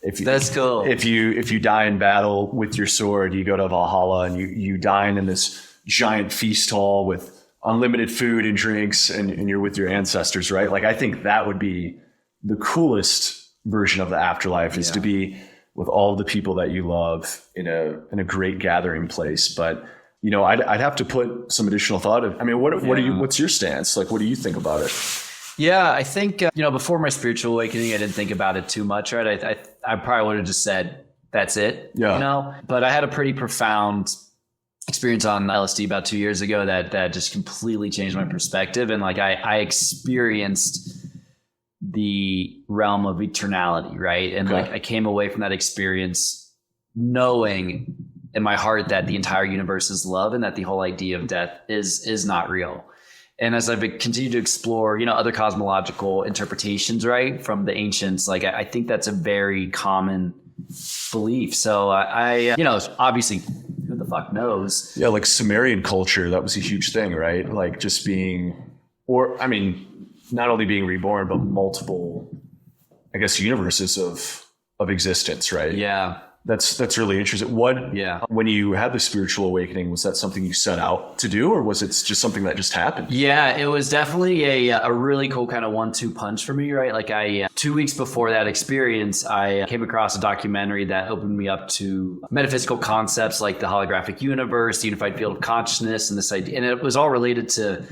That's cool. If you die in battle with your sword, you go to Valhalla and you dine in this giant feast hall with unlimited food and drinks, and you're with your ancestors, right? Like, I think that would be the coolest version of the afterlife, is to be with all the people that you love in a great gathering place. But I'd have to put some additional thought. What's your stance? Like, what do you think about it? Yeah, I think, before my spiritual awakening, I didn't think about it too much, right? I probably would have just said, that's it, but I had a pretty profound experience on LSD about 2 years ago that just completely changed my perspective. And like I experienced the realm of eternality, right? And like I came away from that experience knowing in my heart that the entire universe is love and that the whole idea of death is not real. And as I've continued to explore, other cosmological interpretations, right, from the ancients, like I think that's a very common belief. So I obviously, who the fuck knows? Yeah, like Sumerian culture, that was a huge thing, right? Like just not only being reborn, but multiple, I guess, universes of existence, right? Yeah. That's really interesting. When you had the spiritual awakening, was that something you set out to do, or was it just something that just happened? Yeah, it was definitely a really cool kind of 1-2 punch for me, right? Like 2 weeks before that experience, I came across a documentary that opened me up to metaphysical concepts like the holographic universe, the unified field of consciousness, and this idea. And it was all related to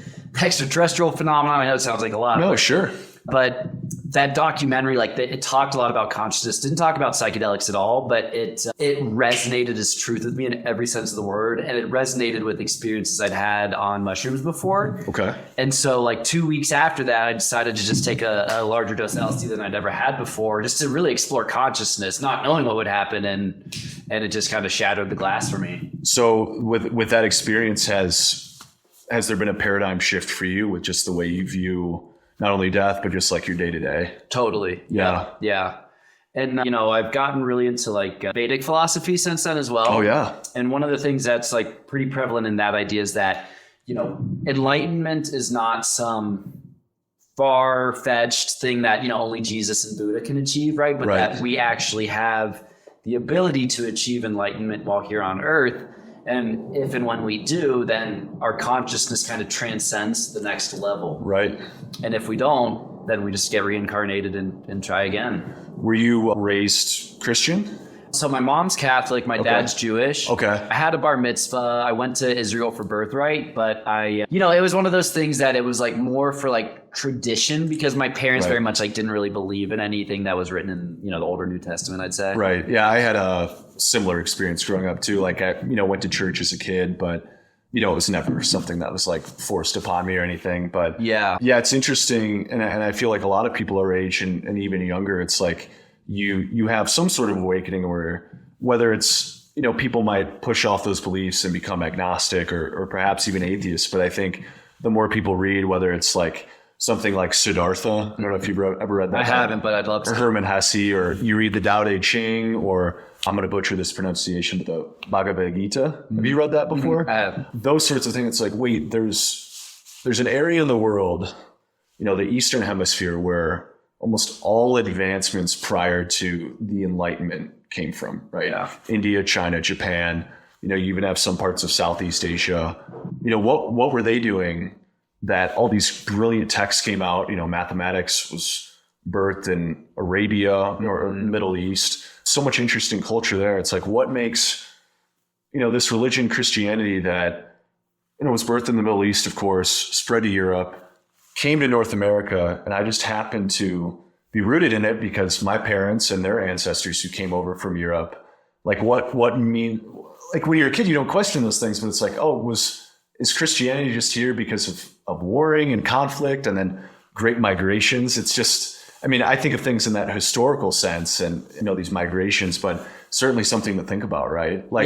extraterrestrial phenomena. I know it sounds like a lot. No, sure. But that documentary, it talked a lot about consciousness, didn't talk about psychedelics at all, but it resonated as truth with me in every sense of the word. And it resonated with experiences I'd had on mushrooms before. Okay. And so 2 weeks after that, I decided to just take a larger dose of LSD than I'd ever had before, just to really explore consciousness, not knowing what would happen. And it just kind of shattered the glass for me. So with that experience, has there been a paradigm shift for you with just the way you view not only death, but just like your day to day? Totally. Yeah. And, I've gotten really into Vedic philosophy since then as well. Oh, yeah. And one of the things that's pretty prevalent in that idea is that, enlightenment is not some far-fetched thing that, only Jesus and Buddha can achieve, right? But that we actually have the ability to achieve enlightenment while here on earth. And if and when we do, then our consciousness kind of transcends the next level. Right. And if we don't, then we just get reincarnated and try again. Were you raised Christian? So my mom's Catholic, my dad's Jewish. Okay. I had a bar mitzvah. I went to Israel for birthright, but it was one of those things that it was more for tradition, because my parents very much didn't really believe in anything that was written in, the Old or New Testament, I'd say. Right. Yeah. I had a similar experience growing up too. I, went to church as a kid, but it was never something that was forced upon me or anything. But yeah, it's interesting. And I feel like a lot of people our age and even younger, it's you have some sort of awakening whether it's, people might push off those beliefs and become agnostic or perhaps even atheists. But I think the more people read, whether it's something like Siddhartha, I don't know if you've ever read that. I haven't, but I'd love to. Or Herman Hesse, or you read the Tao Te Ching, or I'm going to butcher this pronunciation, but the Bhagavad Gita. Have you read that before? I have. Those sorts of things. It's wait, there's an area in the world, the Eastern Hemisphere, where almost all advancements prior to the Enlightenment came from, right? Yeah. India, China, Japan, you even have some parts of Southeast Asia. What were they doing that all these brilliant texts came out? Mathematics was birthed in Arabia or Middle East. So much interesting culture there. It's what makes, this religion, Christianity, that, was birthed in the Middle East, of course, spread to Europe, came to North America, and I just happened to be rooted in it because my parents and their ancestors who came over from Europe, when you're a kid, you don't question those things, but it's is Christianity just here because of warring and conflict and then great migrations? It's just, I think of things in that historical sense and, these migrations, but certainly something to think about, right? Why,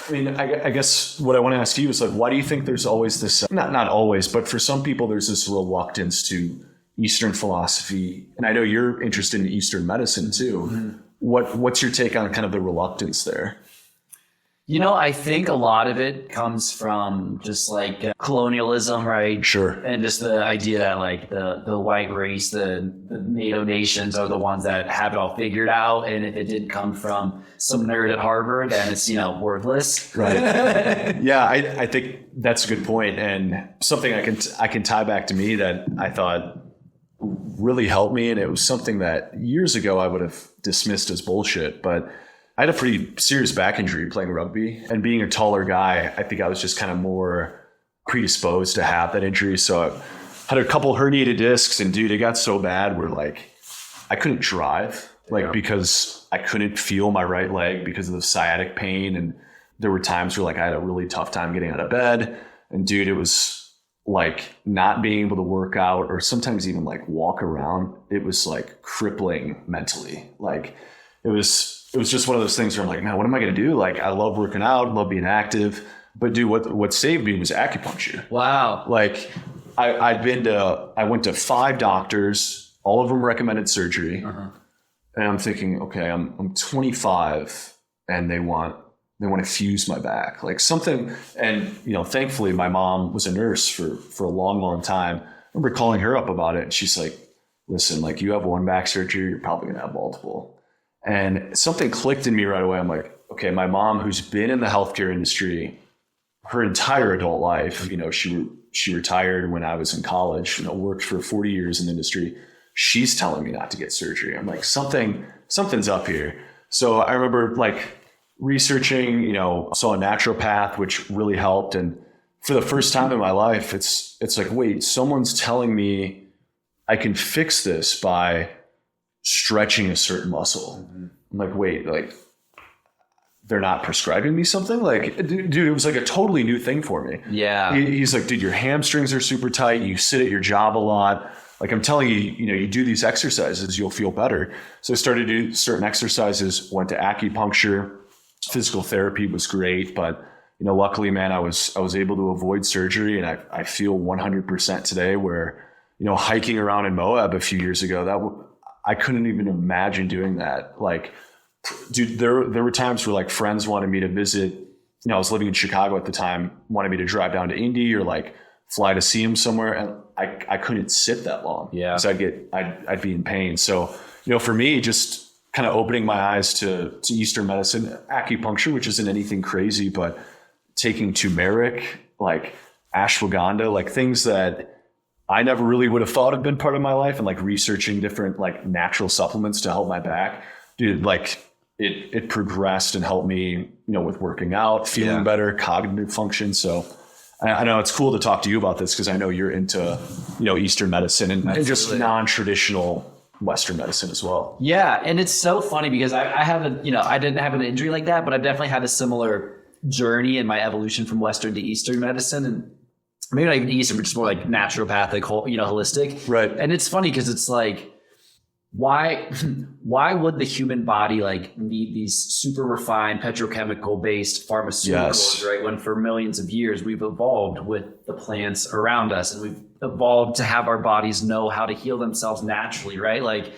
I guess what I want to ask you is why do you think there's always this, not always, but for some people, there's this reluctance to Eastern philosophy. And I know you're interested in Eastern medicine too. Mm-hmm. What's your take on kind of the reluctance there? I think a lot of it comes from just colonialism, right? Sure. And just the idea that the white race, the NATO nations are the ones that have it all figured out. And if it did come from some nerd at Harvard, then it's, worthless. Right. Yeah, I think that's a good point. And something I can tie back to me that I thought really helped me. And it was something that years ago I would have dismissed as bullshit, but I had a pretty serious back injury playing rugby, and being a taller guy, I think I was just kind of more predisposed to have that injury. So I had a couple herniated discs, and dude, it got so bad where I couldn't drive because I couldn't feel my right leg because of the sciatic pain. And there were times where like I had a really tough time getting out of bed, and dude, it was like not being able to work out or sometimes even like walk around. It was like crippling mentally. Like it was just one of those things where I'm like, man, what am I going to do? Like I love working out, love being active, but dude, what saved me was acupuncture. Wow. Like I went to 5 doctors, all of them recommended surgery. Uh-huh. And I'm thinking, okay, I'm 25 and they want to fuse my back, like something. And, thankfully my mom was a nurse for a long, long time. I remember calling her up about it. And she's like, listen, like you have one back surgery, you're probably going to have multiple. And something clicked in me right away. I'm like, okay, my mom, who's been in the healthcare industry her entire adult life, she retired when I was in college, worked for 40 years in the industry. She's telling me not to get surgery. I'm like, something's up here. So I remember like researching, saw a naturopath, which really helped. And for the first time in my life, it's like, wait, someone's telling me I can fix this by stretching a certain muscle. Mm-hmm. I'm like, wait, like they're not prescribing me something? Like, dude, it was like a totally new thing for me. Yeah. He's like, dude, your hamstrings are super tight. You sit at your job a lot. Like I'm telling you, you do these exercises, you'll feel better. So I started to do certain exercises, went to acupuncture, physical therapy was great. But, luckily, man, I was able to avoid surgery, and I feel 100% today where, hiking around in Moab a few years ago, I couldn't even imagine doing that. Like, dude, there were times where like friends wanted me to visit, I was living in Chicago at the time, wanted me to drive down to Indy or like fly to see him somewhere. And I couldn't sit that long. Yeah. Because I'd be in pain. So, for me, just kind of opening my eyes to Eastern medicine, acupuncture, which isn't anything crazy, but taking turmeric, like ashwagandha, like things that I never really would have thought have been part of my life, and like researching different like natural supplements to help my back, dude, like it progressed and helped me, with working out, feeling better, cognitive function. So I know it's cool to talk to you about this because I know you're into, Eastern medicine and just non-traditional Western medicine as well. Yeah. And it's so funny because I haven't, I didn't have an injury like that, but I've definitely had a similar journey in my evolution from Western to Eastern medicine. And maybe not even Eastern, but just more like naturopathic, holistic. Right. And it's funny because it's like, why would the human body like need these super refined petrochemical based pharmaceuticals, right? When for millions of years we've evolved with the plants around us, and we've evolved to have our bodies know how to heal themselves naturally, right? Like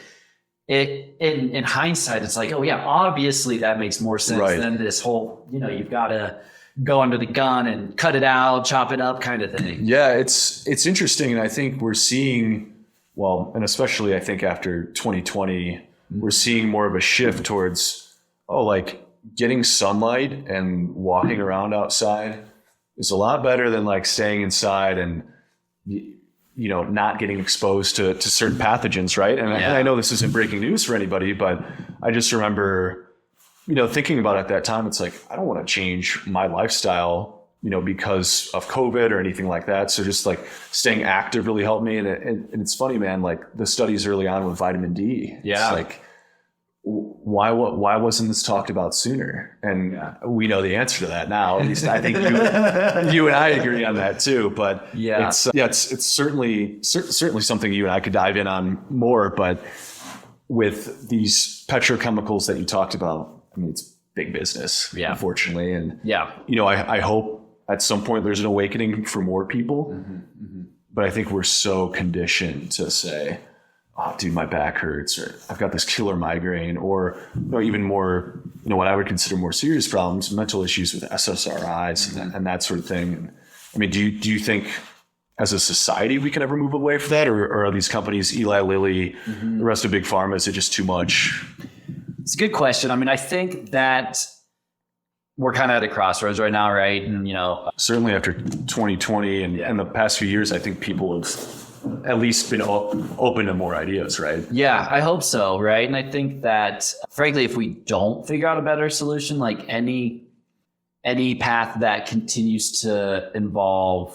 in hindsight, it's like, oh yeah, obviously that makes more sense than this whole, you've got to go under the gun and cut it out, chop it up kind of thing. Yeah, it's interesting. And I think we're seeing, well, and especially I think after 2020, we're seeing more of a shift towards, like getting sunlight and walking around outside is a lot better than like staying inside and, not getting exposed to certain pathogens, right? And I know this isn't breaking news for anybody, but I just remember, thinking about it at that time, it's like, I don't want to change my lifestyle, because of COVID or anything like that. So just like staying active really helped me. And it's funny, man, like the studies early on with vitamin D, it's like, why wasn't this talked about sooner? And we know the answer to that now. At least I think you and I agree on that too. But it's certainly something you and I could dive in on more. But with these petrochemicals that you talked about, I mean, it's big business, unfortunately. And I hope at some point there's an awakening for more people. Mm-hmm, mm-hmm. But I think we're so conditioned to say, oh, dude, my back hurts, or I've got this killer migraine, or even more, what I would consider more serious problems, mental issues with SSRIs and that sort of thing. And, I mean, do you think as a society we can ever move away from that, or are these companies, Eli Lilly, the rest of Big Pharma, is it just too much? It's a good question. I mean, I think that we're kind of at a crossroads right now, right? And, certainly after 2020 and the past few years, I think people have at least been open to more ideas, right? Yeah, I hope so, right? And I think that, frankly, if we don't figure out a better solution, like any path that continues to involve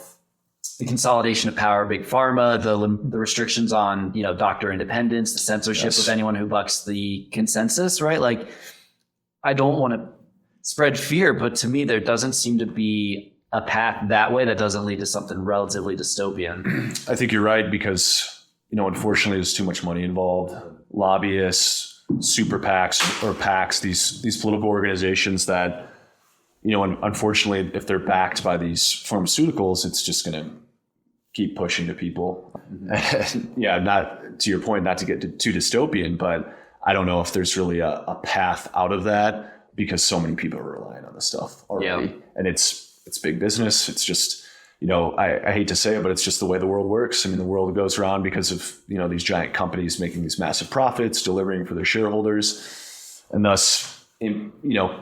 the consolidation of power, big pharma, the restrictions on, doctor independence, the censorship of anyone who bucks the consensus, right? Like, I don't want to spread fear. But to me, there doesn't seem to be a path that way that doesn't lead to something relatively dystopian. I think you're right because, unfortunately, there's too much money involved. Lobbyists, super PACs or PACs, these political organizations that, unfortunately, if they're backed by these pharmaceuticals, it's just going to keep pushing to people. Mm-hmm. Yeah, not to your point, not to get too dystopian, but I don't know if there's really a path out of that because so many people are relying on this stuff already. Yeah. And it's big business. It's just, I hate to say it, but it's just the way the world works. I mean, the world goes around because of, these giant companies making these massive profits, delivering for their shareholders, and thus,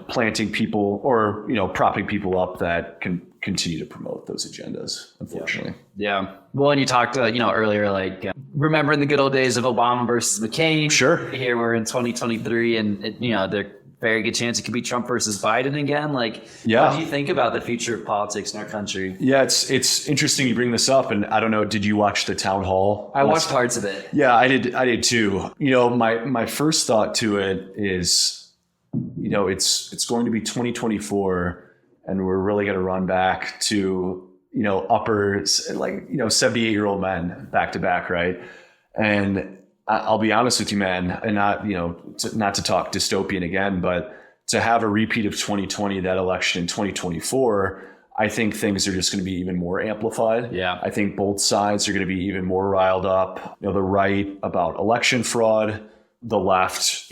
planting people or, propping people up that can continue to promote those agendas, unfortunately. Yeah. Well, and you talked, earlier, like remembering the good old days of Obama versus McCain. Sure. Here we're in 2023 and, there's very good chance it could be Trump versus Biden again. Like, yeah. What do you think about the future of politics in our country? Yeah, it's interesting you bring this up. And I don't know, did you watch the town hall? I watched parts of it. Yeah, I did too. My first thought to it is, it's going to be 2024 and we're really going to run back to, upper, 78-year-old men back to back. Right. And I'll be honest with you, man, and not to talk dystopian again, but to have a repeat of 2020, that election in 2024, I think things are just going to be even more amplified. Yeah. I think both sides are going to be even more riled up. The right about election fraud, the left,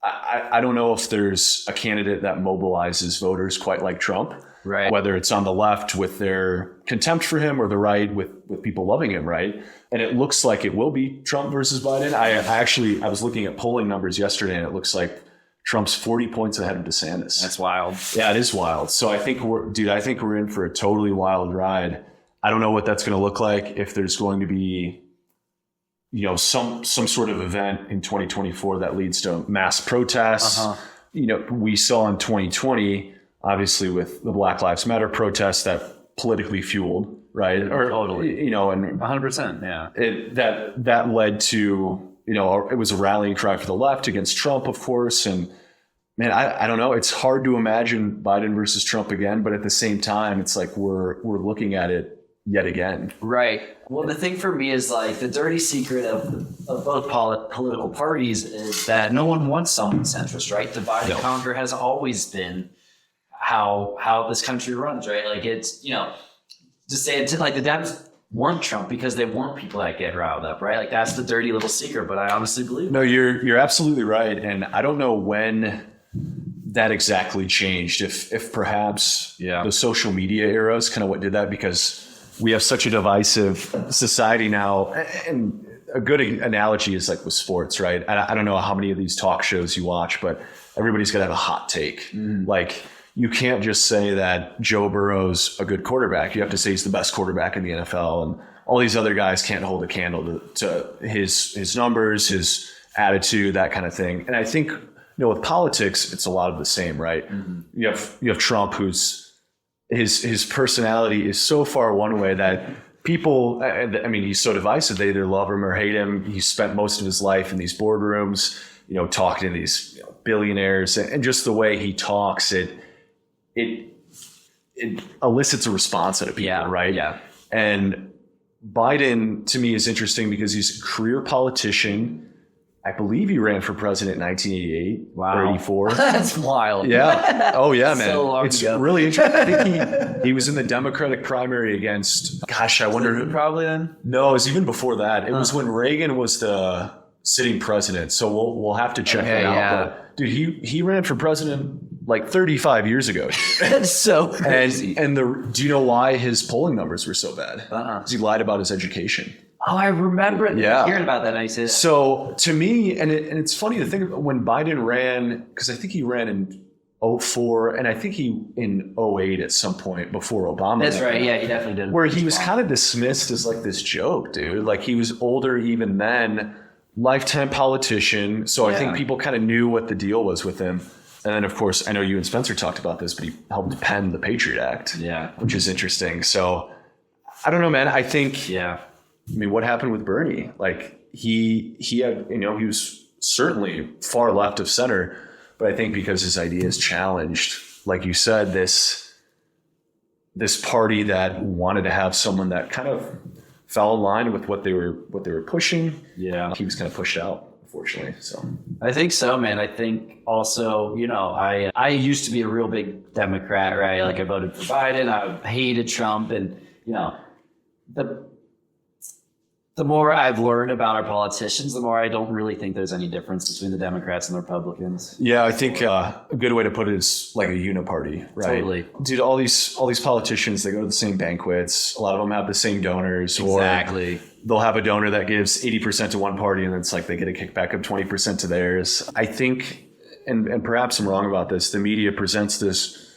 I don't know if there's a candidate that mobilizes voters quite like Trump. Right. Whether it's on the left with their contempt for him or the right with people loving him, right? And it looks like it will be Trump versus Biden. I was looking at polling numbers yesterday and it looks like Trump's 40 points ahead of DeSantis. That's wild. Yeah, it is wild. So I think we're in for a totally wild ride. I don't know what that's going to look like, if there's going to be, some sort of event in 2024 that leads to mass protests. Uh-huh. We saw in 2020, obviously with the Black Lives Matter protests that politically fueled, right? Or totally, and 100%. Yeah. That led to, it was a rallying cry for the left against Trump, of course. And man, I don't know. It's hard to imagine Biden versus Trump again, but at the same time, it's like we're looking at it yet again. Right. Well, the thing for me is like the dirty secret of both political parties is that no one wants someone centrist, right? Divide and conquer has always been how this country runs, right? Like it's, to say it, like the Dems want Trump because they want people that get riled up, right? Like that's the dirty little secret, but I honestly believe it. No, you're absolutely right. And I don't know when that exactly changed. If perhaps the social media era is kind of what did that, because we have such a divisive society now. And a good analogy is like with sports, right? I don't know how many of these talk shows you watch, but everybody's got to have a hot take. Like you can't just say that Joe Burrow's a good quarterback. You have to say he's the best quarterback in the NFL. And all these other guys can't hold a candle to his numbers, his attitude, that kind of thing. And I think, with politics, it's a lot of the same, right? Mm-hmm. You have Trump, who's his personality is so far one way that people, he's so divisive. They either love him or hate him. He spent most of his life in these boardrooms, talking to these billionaires, and just the way he talks, it elicits a response out of people, right? Yeah. And Biden, to me, is interesting because he's a career politician. I believe he ran for president in 1988 or 84. That's wild. Yeah. Oh, yeah, man. So long it's ago. really interesting. I think he was in the Democratic primary against, I wonder who. Probably then? No, it was even before that. It was when Reagan was the sitting president. So we'll have to check it out. Yeah. But, dude, he ran for president like 35 years ago. That's so crazy. And do you know why his polling numbers were so bad? Because he lied about his education. Oh, I remember hearing about that. So to me, and it's funny to think about when Biden ran, because I think he ran in 2004 and I think he in 2008 at some point before Obama. That's right. Yeah, he definitely did. Where he was kind of dismissed as like this joke, dude. Like he was older even then, lifetime politician. So I think people kind of knew what the deal was with him. And then, of course, I know you and Spencer talked about this, but he helped pen the Patriot Act, which is interesting. So I don't know, man. I think, what happened with Bernie? Like he had, he was certainly far left of center, but But I think because his idea is challenged, like you said, this party that wanted to have someone that kind of fell in line with what they were pushing. Yeah. He was kind of pushed out, unfortunately. So I think so, man. I think also, I used to be a real big Democrat, right? Like I voted for Biden. I hated Trump. And, the more I've learned about our politicians, the more I don't really think there's any difference between the Democrats and the Republicans. yeah, I think a good way to put it is like a uniparty, right? Totally. Dude, all these politicians, they go to the same banquets. A lot of them have the same donors. Exactly. Or they'll have a donor that gives 80% to one party, and it's like they get a kickback of 20% to theirs. I think, and perhaps I'm wrong about this, the media presents this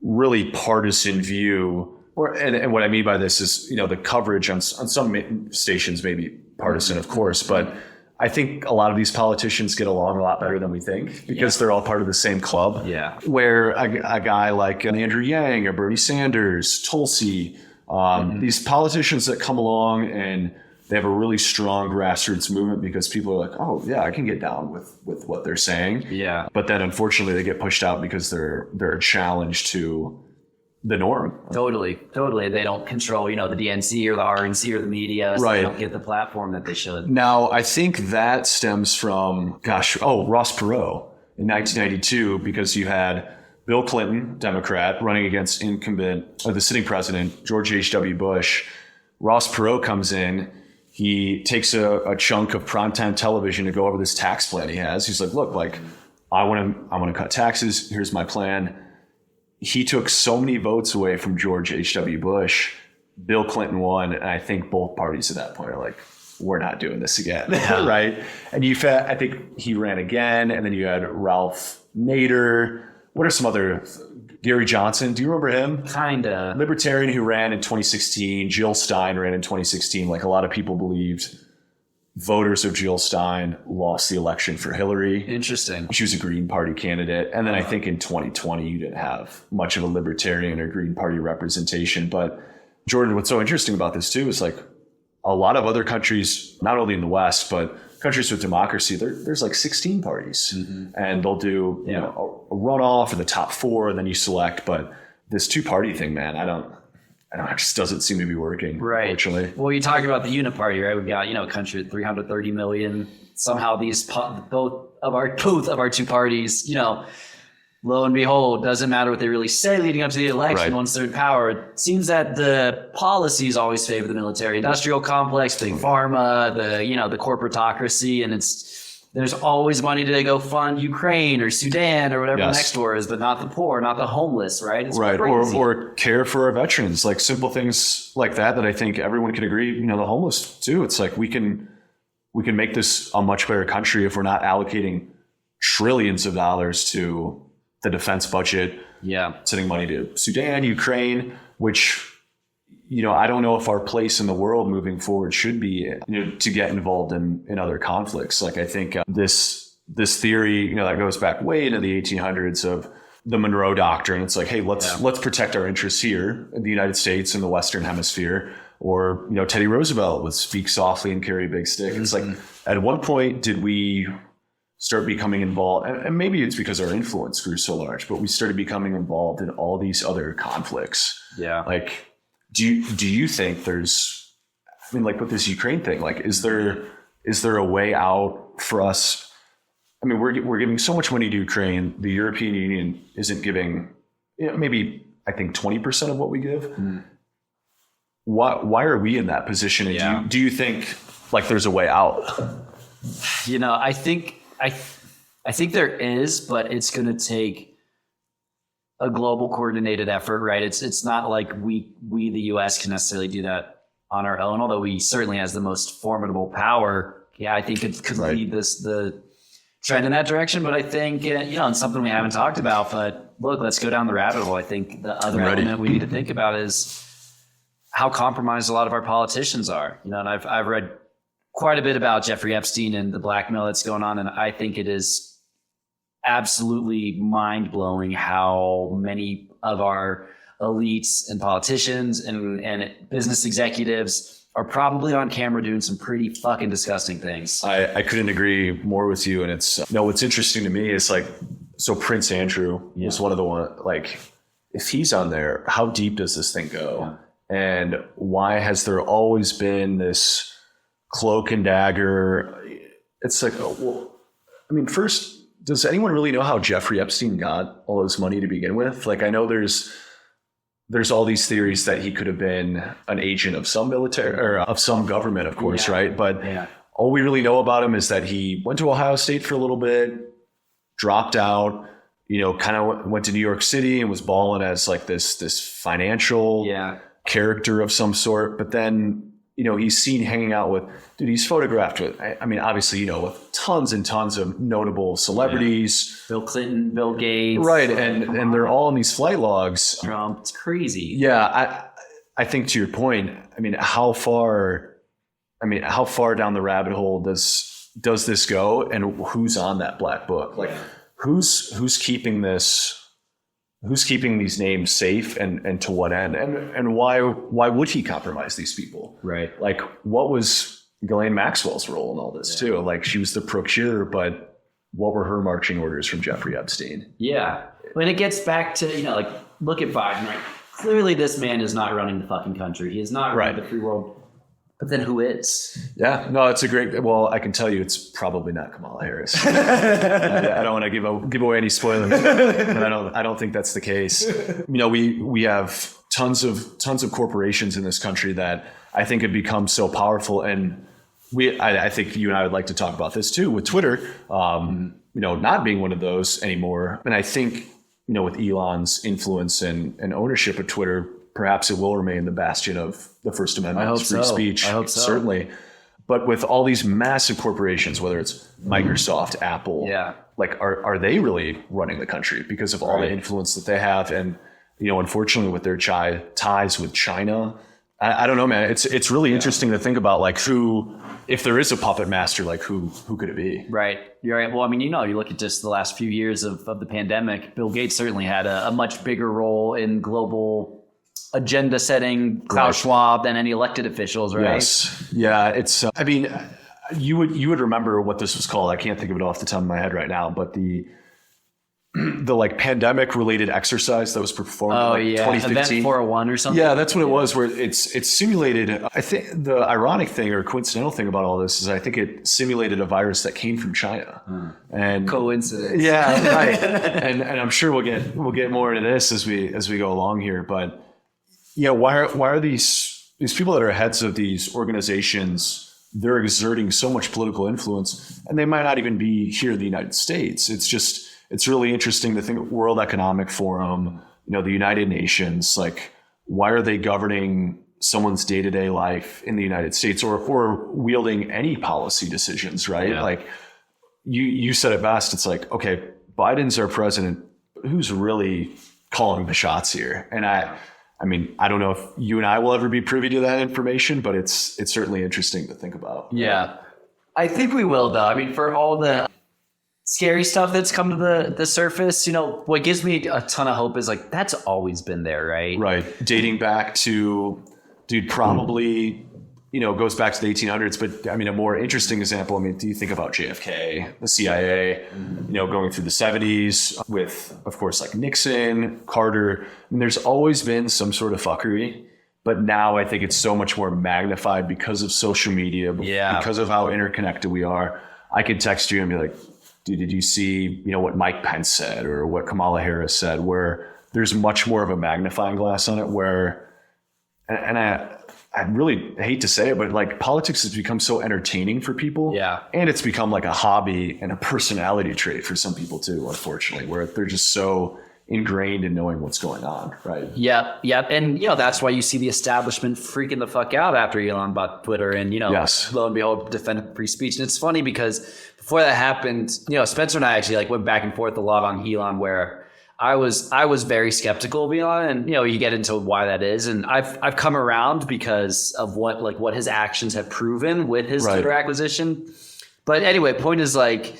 really partisan view. And what I mean by this is, the coverage on some stations may be partisan, of course, but I think a lot of these politicians get along a lot better than we think because they're all part of the same club. Yeah. Where a guy like Andrew Yang or Bernie Sanders, Tulsi, these politicians that come along and they have a really strong grassroots movement because people are like, oh yeah, I can get down with what they're saying. Yeah. But then unfortunately they get pushed out because they're a challenge to the norm. Totally. They don't control, the DNC or the RNC or the media. So Right. They don't get the platform that they should. Now, I think that stems from, Ross Perot in 1992, because you had Bill Clinton, Democrat, running against the sitting president, George H.W. Bush. Ross Perot comes in. He takes a chunk of primetime television to go over this tax plan he has. He's like, look, I want to cut taxes. Here's my plan. He took so many votes away from George H.W. Bush. Bill Clinton won, and I think both parties at that point are like, we're not doing this again, right? And I think he ran again, and then you had Ralph Nader. What are some other? Gary Johnson, do you remember him? Kinda. Libertarian who ran in 2016. Jill Stein ran in 2016. Like a lot of people believed voters of Jill Stein lost the election for Hillary. Interesting. She was a Green Party candidate. And then I think in 2020, you didn't have much of a Libertarian or Green Party representation. But Jordan, what's so interesting about this too is like a lot of other countries, not only in the West, but countries with democracy, there's like 16 parties. And they'll do a runoff in the top 4 and then you select. But this 2-party thing, man, I don't know, it just doesn't seem to be working, right. Unfortunately. Well, you talk about the Uniparty, right? We've got, a country with 330 million. Somehow both of our 2 parties, lo and behold, doesn't matter what they really say leading up to the election. Right. Once they're in power, it seems that the policies always favor the military industrial complex, big pharma, the corporatocracy, and there's always money to go fund Ukraine or Sudan or whatever the next war is, but not the poor, not the homeless, right? It's right. crazy. Or care for our veterans, like simple things like that I think everyone can agree, the homeless too. It's like we can make this a much better country if we're not allocating trillions of dollars to the defense budget, sending money to Sudan, Ukraine, which, I don't know if our place in the world moving forward should be, to get involved in other conflicts. Like I think this theory, that goes back way into the 1800s of the Monroe Doctrine. It's like, hey, let's protect our interests here in the United States and the Western Hemisphere. Or, Teddy Roosevelt would speak softly and carry a big stick. It's like, at what point did we start becoming involved, and maybe it's because our influence grew so large, but we started becoming involved in all these other conflicts. Yeah. Like, do you think there's, like with this Ukraine thing, like, is there a way out for us? I mean, we're giving so much money to Ukraine. The European Union isn't giving, maybe I think 20% of what we give. Why are we in that position? And do you think like there's a way out? I think there is, but it's going to take a global coordinated effort, right? It's not like we the U.S. can necessarily do that on our own, although we certainly has the most formidable power. Yeah, I think it could lead the trend in that direction. But I think, it's something we haven't talked about. But look, let's go down the rabbit hole. I think the other element we need to think about is how compromised a lot of our politicians are. And I've read quite a bit about Jeffrey Epstein and the blackmail that's going on. And I think it is absolutely mind-blowing how many of our elites and politicians and business executives are probably on camera doing some pretty fucking disgusting things. I couldn't agree more with you. And it's what's interesting to me is like so Prince Andrew was one of the one, like, if he's on there, how deep does this thing go? And why has there always been this cloak and dagger? It's like, well, I mean, first, does anyone really know how Jeffrey Epstein got all his money to begin with? Like, I know there's all these theories that he could have been an agent of some military or of some government, of course, right? But all we really know about him is that he went to Ohio State for a little bit, dropped out, kind of went to New York City and was balling as like this financial character of some sort. But then, he's seen hanging out with, he's photographed with, I mean, obviously, with tons and tons of notable celebrities. Bill Clinton, Bill Gates. Right. And they're all in these flight logs. Trump. It's crazy. Yeah. I think to your point, I mean, how far down the rabbit hole does this go, and who's on that black book? Like, who's keeping this? Who's keeping these names safe, and to what end? And why would he compromise these people? Right. Like, what was Ghislaine Maxwell's role in all this too? Like, she was the procurer, but what were her marching orders from Jeffrey Epstein? Yeah. When it gets back to, like, look at Biden, right? Clearly this man is not running the fucking country. He is not running the free world. But then who is? Yeah, no, it's well, I can tell you it's probably not Kamala Harris. I don't want to give away any spoilers, but I don't think that's the case. We have tons of corporations in this country that I think have become so powerful, and I think you and I would like to talk about this too with Twitter, not being one of those anymore. And I think, with Elon's influence and ownership of Twitter, perhaps it will remain the bastion of the First Amendment, free speech. I hope so. Certainly. But with all these massive corporations, whether it's Microsoft, Apple, like, are they really running the country because of all the influence that they have? And, unfortunately, with their ties with China, I don't know, man. It's really interesting to think about, like, who, if there is a puppet master, like, who could it be? Right. You're right. Well, I mean, you look at just the last few years of the pandemic, Bill Gates certainly had a much bigger role in global agenda setting, Klaus Schwab, than any elected officials, right? Yes. Yeah. It's, I mean, you would remember what this was called. I can't think of it off the top of my head right now, but the like pandemic related exercise that was performed in 2015. Event 401 or something. Yeah, that's what it was, where it's simulated. I think the ironic thing or coincidental thing about all this is I think it simulated a virus that came from China. And coincidence. Yeah, right. and I'm sure we'll get more into this as we go along here, but why are these people that are heads of these organizations, they're exerting so much political influence, and they might not even be here in the United States. It's really interesting to think World Economic Forum, the United Nations, like, why are they governing someone's day-to-day life in the United States or wielding any policy decisions, right? Yeah. Like, you said it best. It's like, okay, Biden's our president. Who's really calling the shots here? And I mean, I don't know if you and I will ever be privy to that information, but it's certainly interesting to think about. Yeah. I think we will, though. I mean, for all the scary stuff that's come to the surface, what gives me a ton of hope is, like, that's always been there, right? Right. Dating back to, probably, goes back to the 1800s. But I mean, a more interesting example, do you think about JFK, the CIA, going through the 70s with, of course, like Nixon, Carter. And there's always been some sort of fuckery. But now I think it's so much more magnified because of social media, because of how interconnected we are. I could text you and be like, dude, did you see, what Mike Pence said or what Kamala Harris said, where there's much more of a magnifying glass on it, where, and I really hate to say it, but like politics has become so entertaining for people. Yeah. And it's become like a hobby and a personality trait for some people too, unfortunately, where they're just so ingrained in knowing what's going on. Right. Yeah. Yeah. And, that's why you see the establishment freaking the fuck out after Elon bought Twitter and, lo and behold, defended free speech. And it's funny because before that happened, Spencer and I actually like went back and forth a lot on Elon, where I was very skeptical of Elon, and you get into why that is, and I've come around because of what his actions have proven with his Twitter acquisition. But anyway, point is, like,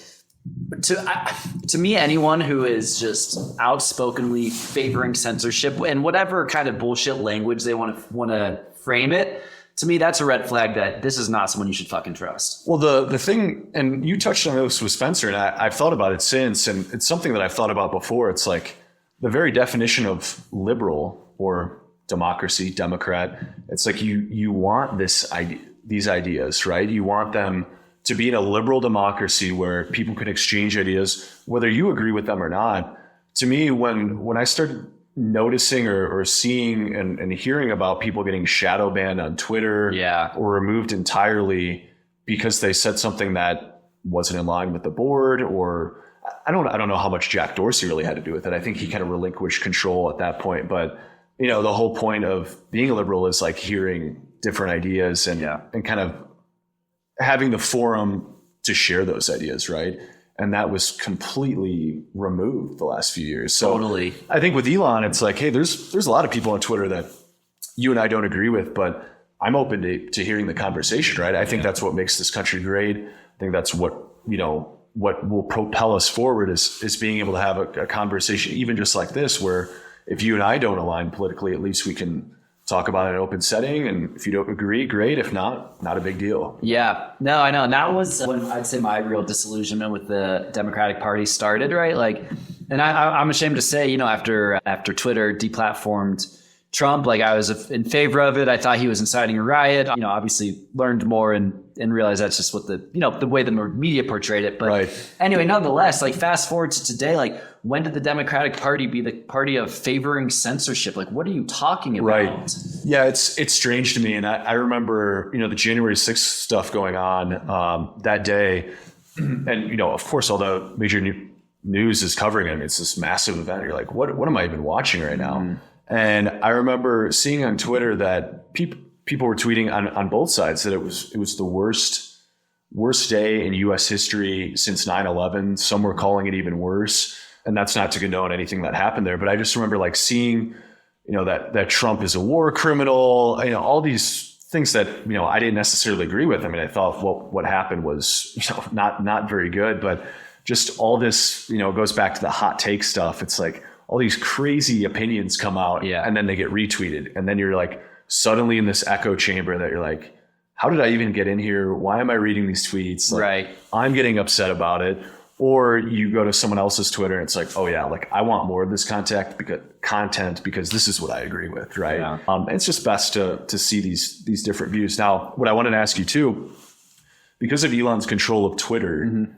to me, anyone who is just outspokenly favoring censorship and whatever kind of bullshit language they want to frame it, to me, that's a red flag that this is not someone you should fucking trust. Well, the thing, and you touched on this with Spencer, and I've thought about it since, and it's something that I've thought about before. It's like the very definition of liberal or democracy, Democrat. It's like you want these ideas, right? You want them to be in a liberal democracy where people can exchange ideas, whether you agree with them or not. To me, when I started noticing or seeing and hearing about people getting shadow banned on Twitter or removed entirely because they said something that wasn't in line with the board, or I don't know how much Jack Dorsey really had to do with it. I think he kind of relinquished control at that point. But the whole point of being a liberal is like hearing different ideas and kind of having the forum to share those ideas, right? And that was completely removed the last few years. So totally. I think with Elon, it's like, hey, there's a lot of people on Twitter that you and I don't agree with, but I'm open to hearing the conversation, right? I think that's what makes this country great. I think that's what will propel us forward is being able to have a conversation, even just like this, where if you and I don't align politically, at least we can talk about it in an open setting. And if you don't agree, great. If not a big deal. Yeah, no, I know. And that was when I'd say my real disillusionment with the Democratic Party started, right? Like, and I'm ashamed to say, after Twitter deplatformed Trump, like I was in favor of it. I thought he was inciting a riot. Obviously learned more and realized that's just what the way the media portrayed it. But anyway, nonetheless, like fast forward to today, like when did the Democratic Party be the party of favoring censorship? Like, what are you talking about? Right. Yeah, it's strange to me. And I remember, the January 6th stuff going on that day. And, of course, all the major news is covering it. I mean, it's this massive event. You're like, what am I even watching right now? Mm-hmm. And I remember seeing on Twitter that people were tweeting on both sides that it was the worst day in U.S. history since 9/11. Some were calling it even worse. And that's not to condone anything that happened there. But I just remember like seeing, that Trump is a war criminal, all these things that, I didn't necessarily agree with. I mean, I thought what happened was, not very good. But just all this, goes back to the hot take stuff. It's like, all these crazy opinions come out and then they get retweeted. And then you're like suddenly in this echo chamber that you're like, how did I even get in here? Why am I reading these tweets? Like, right. I'm getting upset about it. Or you go to someone else's Twitter and it's like, oh yeah, like I want more of this content because this is what I agree with. Right. Yeah. It's just best to see these different views. Now, what I wanted to ask you too, because of Elon's control of Twitter,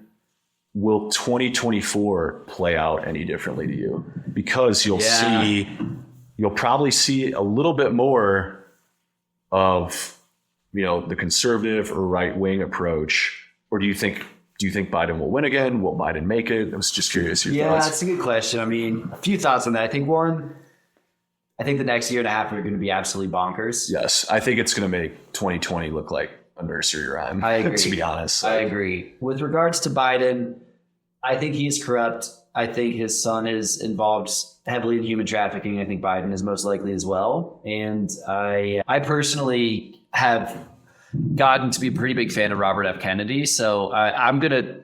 will 2024 play out any differently to you? Because you'll probably see a little bit more of, the conservative or right wing approach. Or do you think Biden will win again? Will Biden make it? I was just curious your thoughts. Yeah, that's a good question. I mean, a few thoughts on that. I think, Warren, the next year and a half are going to be absolutely bonkers. Yes, I think it's going to make 2020 look like a nursery rhyme. I agree. To be honest. I agree. With regards to Biden, I think he's corrupt. I think his son is involved heavily in human trafficking. I think Biden is most likely as well. And I personally have gotten to be a pretty big fan of Robert F. Kennedy. So I'm going to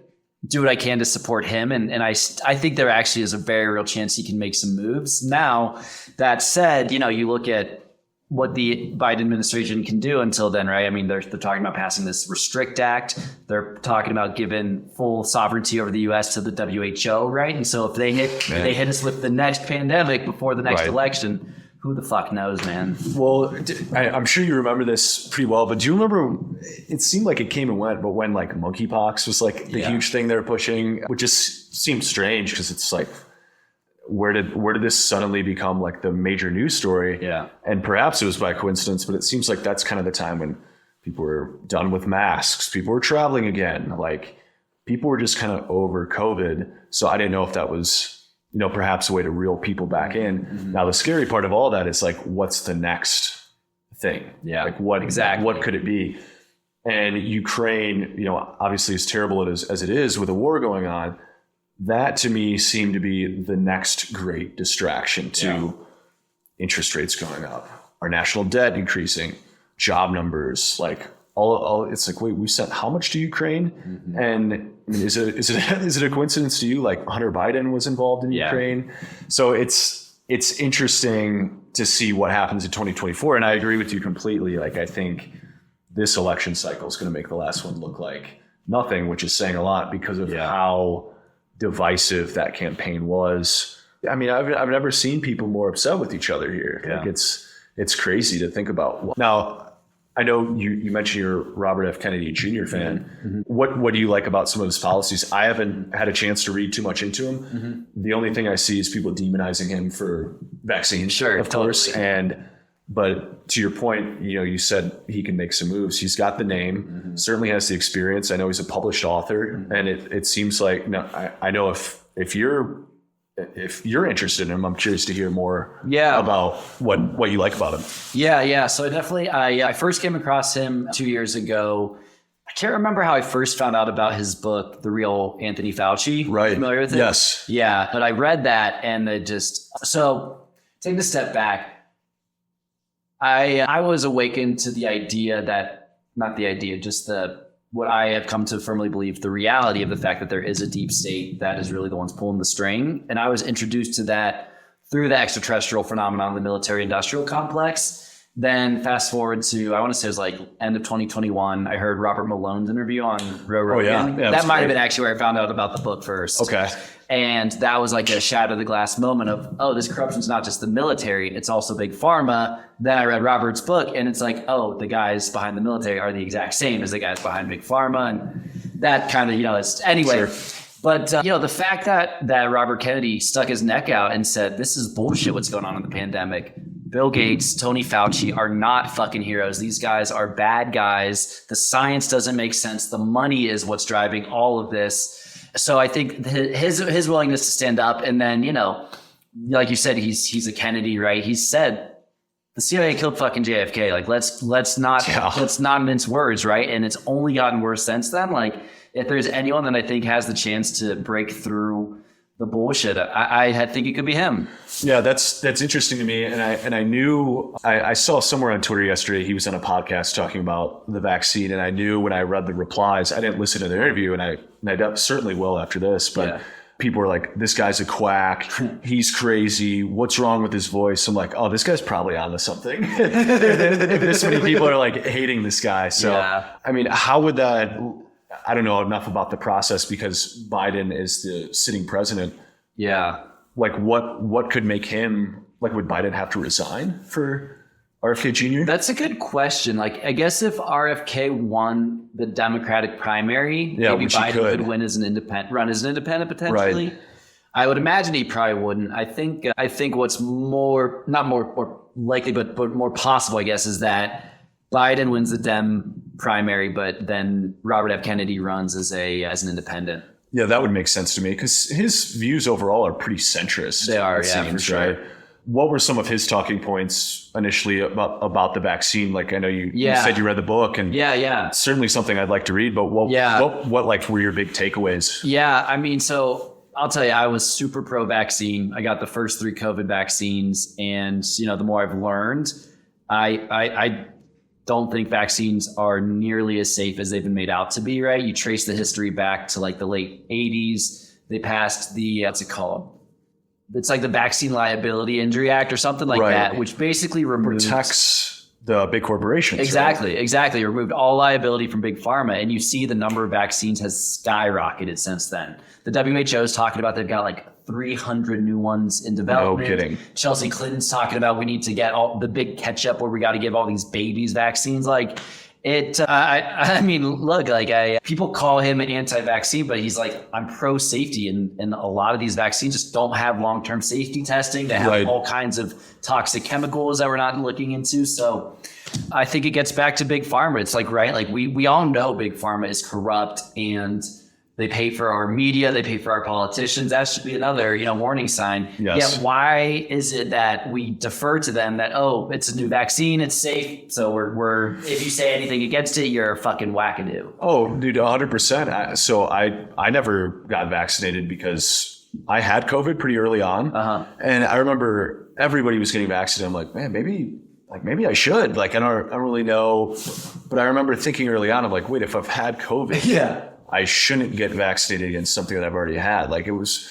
do what I can to support him. And I think there actually is a very real chance he can make some moves. Now, that said, you look at what the Biden administration can do until then, right? I mean, they're talking about passing this Restrict Act. They're talking about giving full sovereignty over the U.S. to the WHO, right? And so if they hit us with the next pandemic before the next election, who the fuck knows, man? Well, I'm sure you remember this pretty well, but do you remember, it seemed like it came and went, but when like monkeypox was like the huge thing they were pushing, which just seemed strange because it's like, where did this suddenly become like the major news story? Yeah. And perhaps it was by coincidence, but it seems like that's kind of the time when people were done with masks. People were traveling again. Like people were just kind of over COVID. So I didn't know if that was, perhaps a way to reel people back in. Mm-hmm. Now, the scary part of all that is like, what's the next thing? Yeah. Like what could it be? And Ukraine, obviously as terrible as it is with a war going on, that to me seemed to be the next great distraction to interest rates going up, our national debt increasing, job numbers, like all it's like, wait, we sent how much to Ukraine? Mm-hmm. And I mean, is it a coincidence to you? Like Hunter Biden was involved in Ukraine. So it's interesting to see what happens in 2024. And I agree with you completely. Like, I think this election cycle is going to make the last one look like nothing, which is saying a lot because of how divisive that campaign was. I mean, I've never seen people more upset with each other here. Yeah. Like it's crazy to think about. Now, I know you mentioned you're a Robert F. Kennedy Jr. fan. Mm-hmm. What do you like about some of his policies? I haven't had a chance to read too much into him. Mm-hmm. The only thing I see is people demonizing him for vaccines, sure, of course. But to your point, you said he can make some moves. He's got the name, certainly has the experience. I know he's a published author, and it seems like I know if you're interested in him, I'm curious to hear more about what you like about him. Yeah. So I first came across him 2 years ago. I can't remember how I first found out about his book, The Real Anthony Fauci. Right. Familiar with it? Yes. Yeah. But I read that and so taking a step back, I was awakened to the idea what I have come to firmly believe, the reality of the fact that there is a deep state that is really the ones pulling the string. And I was introduced to that through the extraterrestrial phenomenon of the military industrial complex. Then fast forward to, I want to say it was like end of 2021, I heard Robert Malone's interview on Rogan. That might have been actually where I found out about the book first. Okay. And that was like a shatter the glass moment of, this corruption's not just the military, it's also big pharma. Then I read Robert's book and it's like, the guys behind the military are the exact same as the guys behind big pharma. And that kind of, anyway. Sure. But, the fact that Robert Kennedy stuck his neck out and said, this is bullshit what's going on in the pandemic. Bill Gates, Tony Fauci are not fucking heroes. These guys are bad guys. The science doesn't make sense. The money is what's driving all of this. So I think his willingness to stand up, and then, like you said, he's a Kennedy, right? He said the CIA killed fucking JFK. Like, let's not mince words, right? And it's only gotten worse since then. Like, if there's anyone that I think has the chance to break through the bullshit, I think it could be him. Yeah, that's interesting to me. And I knew I saw somewhere on Twitter yesterday he was on a podcast talking about the vaccine, and I knew when I read the replies, I didn't listen to the interview, and I certainly will after this, but people were like, this guy's a quack, he's crazy, what's wrong with his voice? I'm like, oh, this guy's probably onto something. If this many people are like hating this guy. So I mean, how would that, I don't know enough about the process because Biden is the sitting president. Yeah. Like what could make him, like, would Biden have to resign for RFK Jr.? That's a good question. Like, I guess if RFK won the Democratic primary, maybe Biden could win as an independent potentially. Right. I would imagine he probably wouldn't. I think what's not more likely, but more possible, I guess, is that Biden wins the Dem primary, but then Robert F. Kennedy runs as an independent. Yeah, that would make sense to me because his views overall are pretty centrist. They are, for sure. Right? What were some of his talking points initially about the vaccine? Like, I know you said you read the book, and it's certainly something I'd like to read. But what like were your big takeaways? Yeah, I mean, so I'll tell you, I was super pro-vaccine. I got the first 3 COVID vaccines, and the more I've learned, I don't think vaccines are nearly as safe as they've been made out to be, right? You trace the history back to like the late 80s. They passed the, what's it called? It's like the Vaccine Liability Injury Act or something like that, which basically protects the big corporations. Exactly. Removed all liability from big pharma. And you see the number of vaccines has skyrocketed since then. The WHO is talking about they've got like 300 new ones in development. No kidding. Chelsea Clinton's talking about we need to get all the big catch up where we got to give all these babies vaccines. Like it, I mean, look, like people call him an anti-vaccine, but he's like, I'm pro safety. And a lot of these vaccines just don't have long-term safety testing. They have all kinds of toxic chemicals that we're not looking into. So I think it gets back to big pharma. It's like, right. Like we all know big pharma is corrupt and they pay for our media. They pay for our politicians. That should be another, warning sign. Yes. Yeah. Why is it that we defer to them that, it's a new vaccine, it's safe, so we're if you say anything against it, you're a fucking wackadoo. Oh, dude, 100%. So I never got vaccinated because I had COVID pretty early on, and I remember everybody was getting vaccinated. I'm like, man, maybe I should. Like, I don't really know, but I remember thinking early on, I'm like, wait, if I've had COVID, I shouldn't get vaccinated against something that I've already had. Like, it was,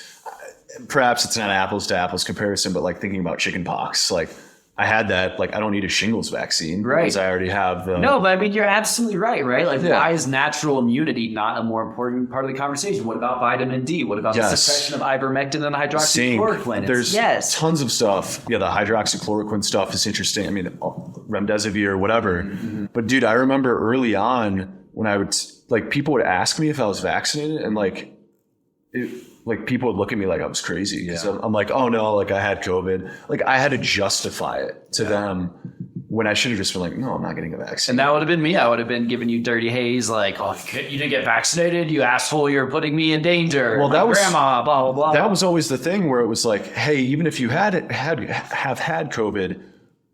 perhaps it's not an apples to apples comparison, but like thinking about chicken pox, like I had that, like, I don't need a shingles vaccine because I already have the... No, but I mean, you're absolutely right? Like, why is natural immunity not a more important part of the conversation? What about vitamin D? What about the suppression of ivermectin and hydroxychloroquine? There's tons of stuff. Yeah, the hydroxychloroquine stuff is interesting. I mean, remdesivir, whatever. Mm-hmm. But dude, I remember early on when I would, like, people would ask me if I was vaccinated, and like people would look at me like I was crazy because I'm like, oh no, like I had COVID. Like I had to justify it to them when I should have just been like, no, I'm not getting a vaccine. And that would have been me. I would have been giving you dirty haze, like, oh, you didn't get vaccinated, you asshole, you're putting me in danger. Well, that was grandma, blah, blah, blah. That was always the thing where it was like, hey, even if you have had COVID,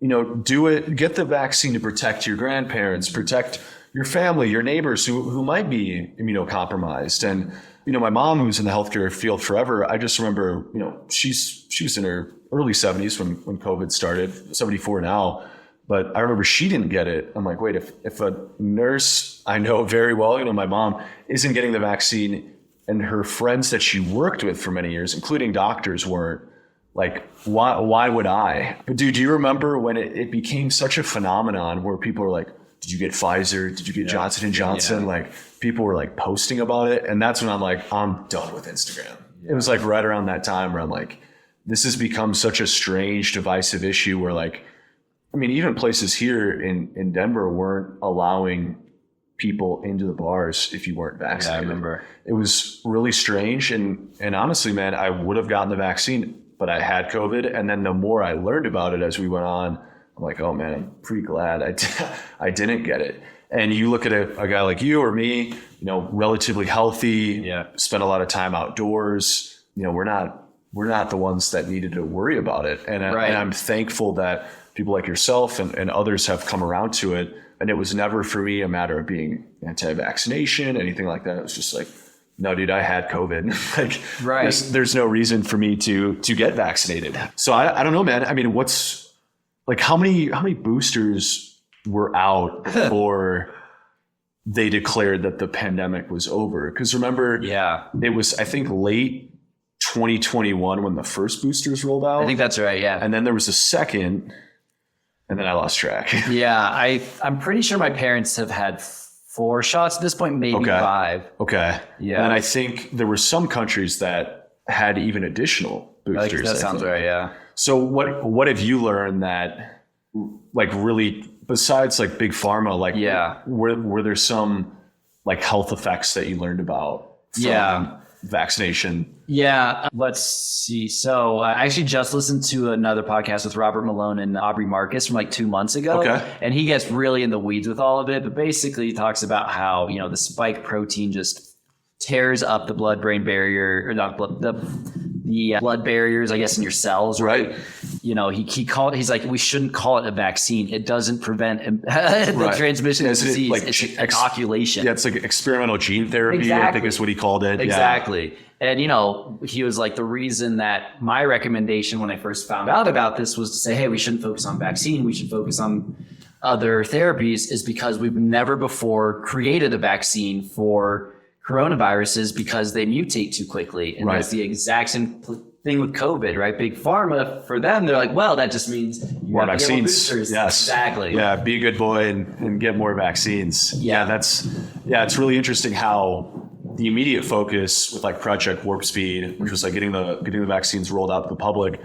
you know, do it, get the vaccine to protect your grandparents, protect your family, your neighbors who might be immunocompromised. And you know, my mom, who's in the healthcare field forever, I just remember, you know, she was in her early 70s when COVID started, 74 now. But I remember she didn't get it. I'm like, wait, if a nurse I know very well, you know, my mom isn't getting the vaccine and her friends that she worked with for many years, including doctors, weren't, like, why would I? But dude, do you remember when it became such a phenomenon where people were like, did you get Pfizer? Did you get Johnson & Johnson? Like people were like posting about it. And that's when I'm like, I'm done with Instagram. It was like right around that time where I'm like, this has become such a strange, divisive issue where, like, I mean, even places here in Denver weren't allowing people into the bars if you weren't vaccinated. Yeah, I remember. It was really strange. And honestly, man, I would have gotten the vaccine, but I had COVID. And then the more I learned about it as we went on, I'm like, oh man, I'm pretty glad I didn't get it. And you look at a guy like you or me, you know, relatively healthy, spend a lot of time outdoors. You know, we're not the ones that needed to worry about it. And I'm thankful that people like yourself and others have come around to it. And it was never for me a matter of being anti-vaccination, anything like that. It was just like, no, dude, I had COVID. Like, there's no reason for me to get vaccinated. So I don't know, man. I mean, how many boosters were out before they declared that the pandemic was over? Because remember, it was, I think, late 2021 when the first boosters rolled out. I think that's right, yeah. And then there was a second, and then I lost track. Yeah, I'm pretty sure my parents have had 4 shots at this point, maybe 5. Okay. Yeah. And I think there were some countries that had even additional boosters. That sounds right, yeah. So what have you learned that, like, really, besides like big pharma, like, were there some like health effects that you learned about from vaccination? Yeah, let's see. So I actually just listened to another podcast with Robert Malone and Aubrey Marcus from like 2 months ago. Okay. And he gets really in the weeds with all of it, but basically he talks about how, you know, the spike protein just tears up the blood-brain barrier, or not the blood barriers, I guess, in your cells, right? You know, he's like, we shouldn't call it a vaccine. It doesn't prevent the transmission of disease. Like, it's inoculation. Yeah, it's like experimental gene therapy, I think is what he called it. Exactly. Yeah. And, you know, he was like, the reason that my recommendation when I first found out about this was to say, hey, we shouldn't focus on vaccine. We should focus on other therapies, is because we've never before created a vaccine for coronaviruses because they mutate too quickly. And that's the exact same thing with COVID, right? Big pharma, for them, they're like, well, that just means more vaccines. Yes, exactly. Yeah, be a good boy and get more vaccines. Yeah, it's really interesting how the immediate focus with like Project Warp Speed, which was like getting the vaccines rolled out to the public.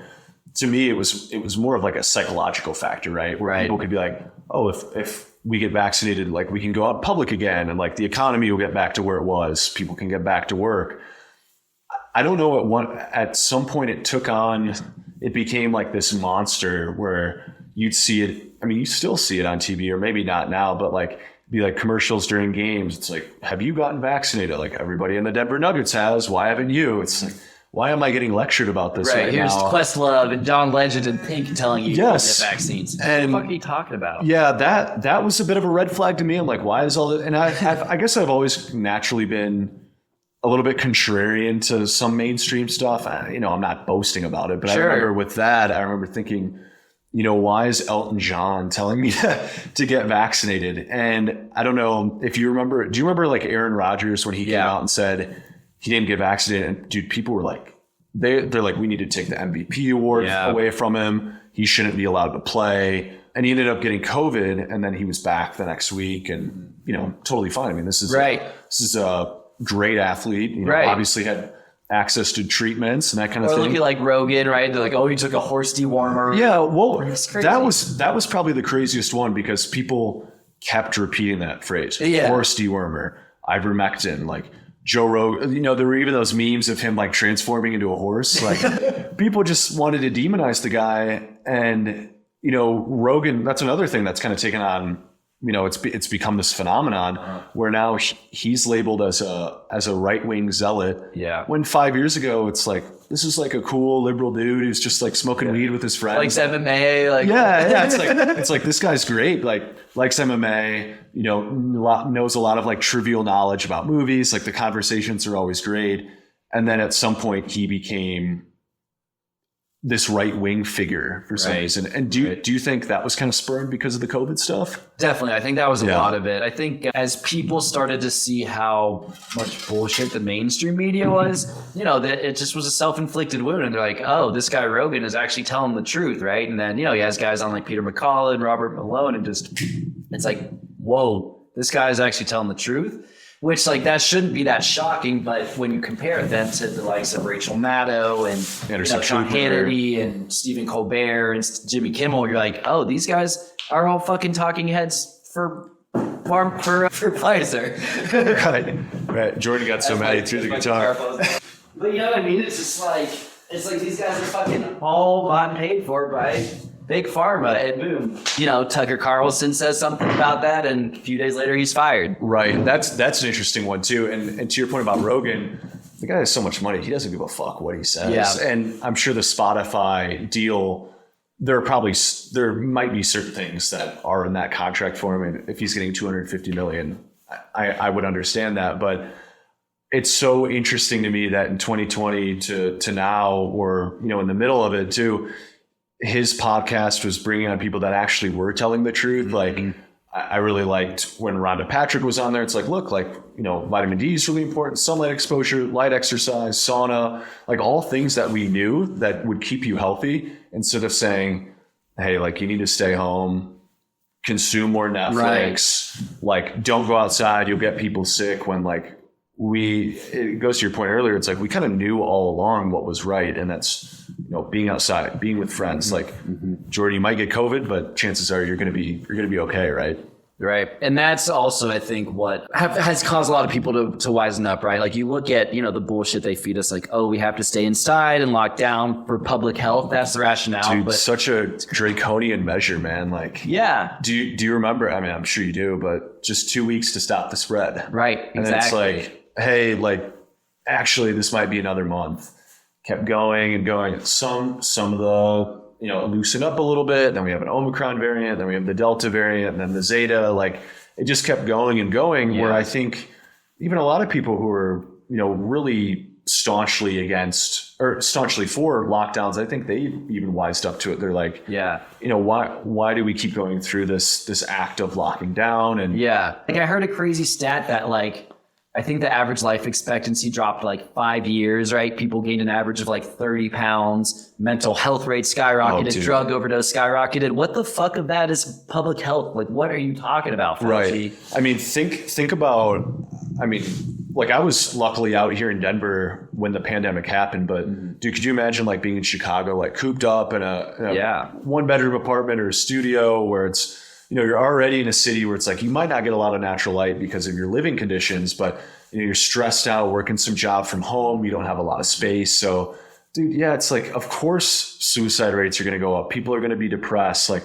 To me, it was more of like a psychological factor, right? Where people could be like, oh, if we get vaccinated, like we can go out public again, and like the economy will get back to where it was. People can get back to work. I don't know at some point it became like this monster where you'd see it. I mean, you still see it on TV, or maybe not now, but like be like commercials during games. It's like, have you gotten vaccinated? Like, everybody in the Denver Nuggets has. Why haven't you? It's like, why am I getting lectured about this right here's now? Questlove and John Legend and Pink telling you to get vaccines. And what the fuck are you talking about? Yeah, that was a bit of a red flag to me. I'm like, why is all this? And I guess I've always naturally been a little bit contrarian to some mainstream stuff. I'm not boasting about it, but I remember with that, I remember thinking, you know, why is Elton John telling me to get vaccinated? And I don't know if you remember, do you remember like Aaron Rodgers when he came out and said he didn't get vaccinated? And dude, people were like, they're like, we need to take the MVP award away from him. he shouldn't be allowed to play. And he ended up getting COVID, and then he was back the next week, and totally fine. I mean, this is a great athlete. Obviously had access to treatments and that kind of thing. Or look at like Rogan, right? They're like, oh, he took a horse dewormer. Yeah, well, that was probably the craziest one because people kept repeating that phrase. Yeah. Horse dewormer, ivermectin, like Joe Rogan. There were even those memes of him like transforming into a horse. Like people just wanted to demonize the guy, and Rogan. That's another thing that's kind of taken on. It's become this phenomenon where now he's labeled as a right-wing zealot. Yeah. When 5 years ago, it's like, this is like a cool liberal dude who's just like smoking weed with his friends. Likes MMA. Like It's like this guy's great. Like likes MMA, knows a lot of like trivial knowledge about movies. Like the conversations are always great. And then at some point he became this right-wing figure for some reason. And do you think that was kind of spurred because of the COVID stuff? Definitely. I think that was a lot of it. I think as people started to see how much bullshit the mainstream media was, that it just was a self-inflicted wound. And they're like, oh, this guy Rogan is actually telling the truth, right? And then, he has guys on like Peter McCullough and Robert Malone, and it's like, whoa, this guy is actually telling the truth. Which, like, that shouldn't be that shocking, but when you compare them to the likes of Rachel Maddow and Sean Hannity and Stephen Colbert and Jimmy Kimmel, you're like, oh, these guys are all fucking talking heads for Pfizer. Right. Jordan got so mad he threw the guitar. But you know what I mean? It's like these guys are fucking all bought and paid for by Big Pharma, and boom. Tucker Carlson says something about that, and a few days later he's fired. Right. That's an interesting one too. And to your point about Rogan, the guy has so much money, he doesn't give a fuck what he says. Yeah. And I'm sure the Spotify deal, there might be certain things that are in that contract for him. And if he's getting $250 million, I would understand that. But it's so interesting to me that in 2020 to now, or in the middle of it too, his podcast was bringing on people that actually were telling the truth. Like I really liked when Rhonda Patrick was on there. It's like, look, like, vitamin D is really important. Sunlight exposure, light exercise, sauna, like all things that we knew that would keep you healthy, instead of saying, hey, like you need to stay home, consume more Netflix, like don't go outside. You'll get people sick. When like it goes to your point earlier. It's like, we kind of knew all along what was right. And that's, being outside, being with friends. Like Jordan, you might get COVID, but chances are you're going to be okay. Right. Right. And that's also, I think, what has caused a lot of people to wisen up, right? Like you look at, the bullshit they feed us, like, oh, we have to stay inside and lock down for public health. That's the rationale. Dude, such a draconian measure, man. Like, yeah. Do you remember? I mean, I'm sure you do, but just 2 weeks to stop the spread. Right. And exactly. then it's like, hey, like, actually, this might be another month. Kept going and going. Some of the, loosen up a little bit. Then we have an Omicron variant. Then we have the Delta variant. And then the Zeta. Like, it just kept going and going. Yeah. Where I think even a lot of people who are, really staunchly for lockdowns, I think they even wised up to it. They're like, yeah, why do we keep going through this act of locking down? And yeah, like I heard a crazy stat that like, I think the average life expectancy dropped like 5 years, right? People gained an average of like 30 pounds. Mental health rates skyrocketed. Drug overdose skyrocketed. What the fuck of that is public health? Like, what are you talking about, Fauci? Right. I mean, think about, like I was luckily out here in Denver when the pandemic happened, but dude, could you imagine like being in Chicago, like cooped up in a 1-bedroom apartment or a studio where it's, you're already in a city where it's like you might not get a lot of natural light because of your living conditions, but you're stressed out working some job from home. You don't have a lot of space. So, dude, yeah, it's like, of course, suicide rates are going to go up. People are going to be depressed. Like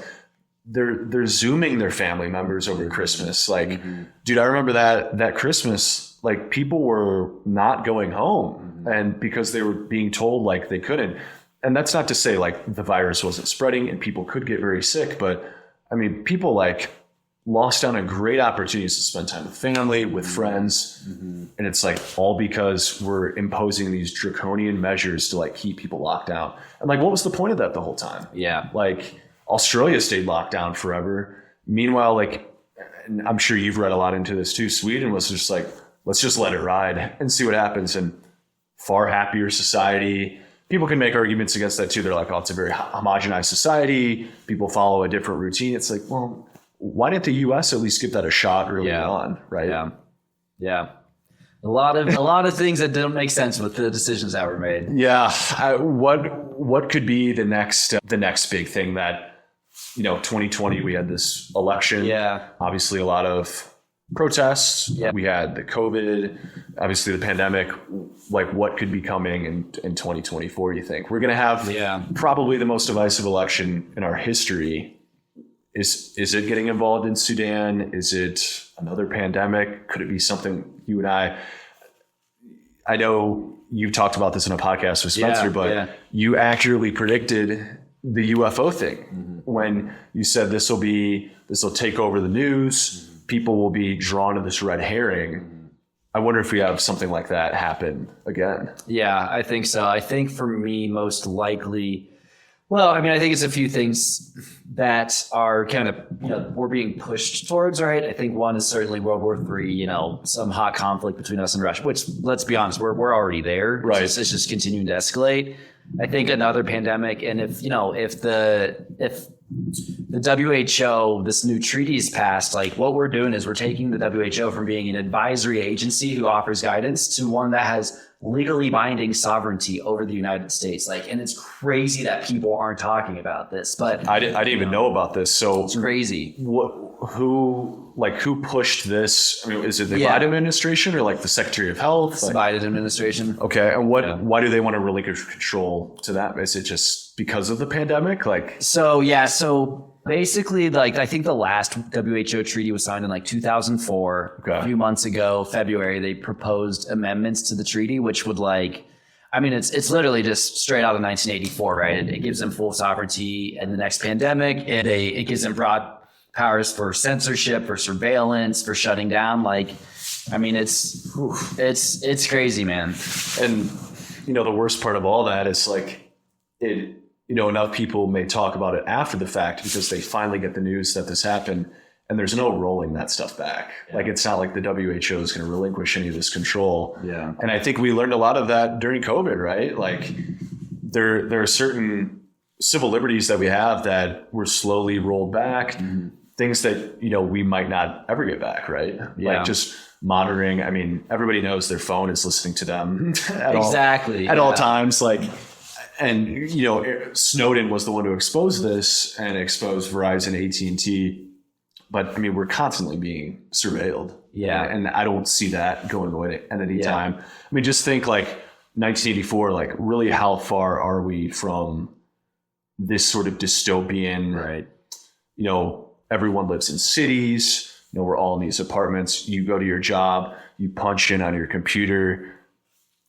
they're Zooming their family members over Christmas. Like, dude, I remember that Christmas, like people were not going home and because they were being told like they couldn't. And that's not to say like the virus wasn't spreading and people could get very sick, but I mean, people like lost out on great opportunities to spend time with family, with friends. And it's like all because we're imposing these draconian measures to like keep people locked down. And like, what was the point of that the whole time? Yeah. Like Australia stayed locked down forever. Meanwhile, like, and I'm sure you've read a lot into this too. Sweden was just like, let's just let it ride and see what happens. And far happier society, people can make arguments against that too. They're like, oh, it's a very homogenized society. People follow a different routine. It's like, well, why didn't the U.S. at least give that a shot early on, right? Yeah. A lot of things that don't make sense with the decisions that were made. Yeah. What could be the next big thing that, 2020, we had this election. Yeah. Obviously a lot of protests. Yeah. We had the COVID, obviously the pandemic. Like, what could be coming in 2024, you think? We're going to have probably the most divisive election in our history. Is it getting involved in Sudan? Is it another pandemic? Could it be something you and I know you talked about this in a podcast with Spencer, but you accurately predicted the UFO thing when you said this will take over the news. People will be drawn to this red herring. I wonder if we have something like that happen again. Yeah, I think so. I think for me, most likely, I think it's a few things that are kind of, we're being pushed towards, right? I think one is certainly World War III, some hot conflict between us and Russia, which, let's be honest, we're already there. Right. It's just continuing to escalate. I think another pandemic, and if the WHO, this new treaty is passed, like what we're doing is we're taking the WHO from being an advisory agency who offers guidance to one that has legally binding sovereignty over the United States. And it's crazy that people aren't talking about this, but I didn't even know about this. So it's crazy. Who pushed this? I mean, is it the Biden administration or the Secretary of Health? It's the Biden administration. Okay. And why do they want to relinquish control to that? Is it just because of the pandemic? So basically, I think the last WHO treaty was signed in 2004. Okay. A few months ago, February, they proposed amendments to the treaty, which would it's literally just straight out of 1984, right? It gives them full sovereignty in the next pandemic. It gives them broad powers for censorship, for surveillance, for shutting down. It's crazy, man. And the worst part of all that is enough people may talk about it after the fact because they finally get the news that this happened, and there's no rolling that stuff back. It's not like the WHO is going to relinquish any of this control. Yeah. And I think we learned a lot of that during COVID, right? There are certain civil liberties that we have that were slowly rolled back. Mm-hmm. Things that, we might not ever get back, right? Yeah. Just monitoring. I mean, everybody knows their phone is listening to them at all times. And Snowden was the one to expose this and expose Verizon, AT&T. But I mean, we're constantly being surveilled. Yeah. And I don't see that going away at any time. I mean, just think 1984, really how far are we from this sort of dystopian, right? Everyone lives in cities, we're all in these apartments. You go to your job, you punch in on your computer,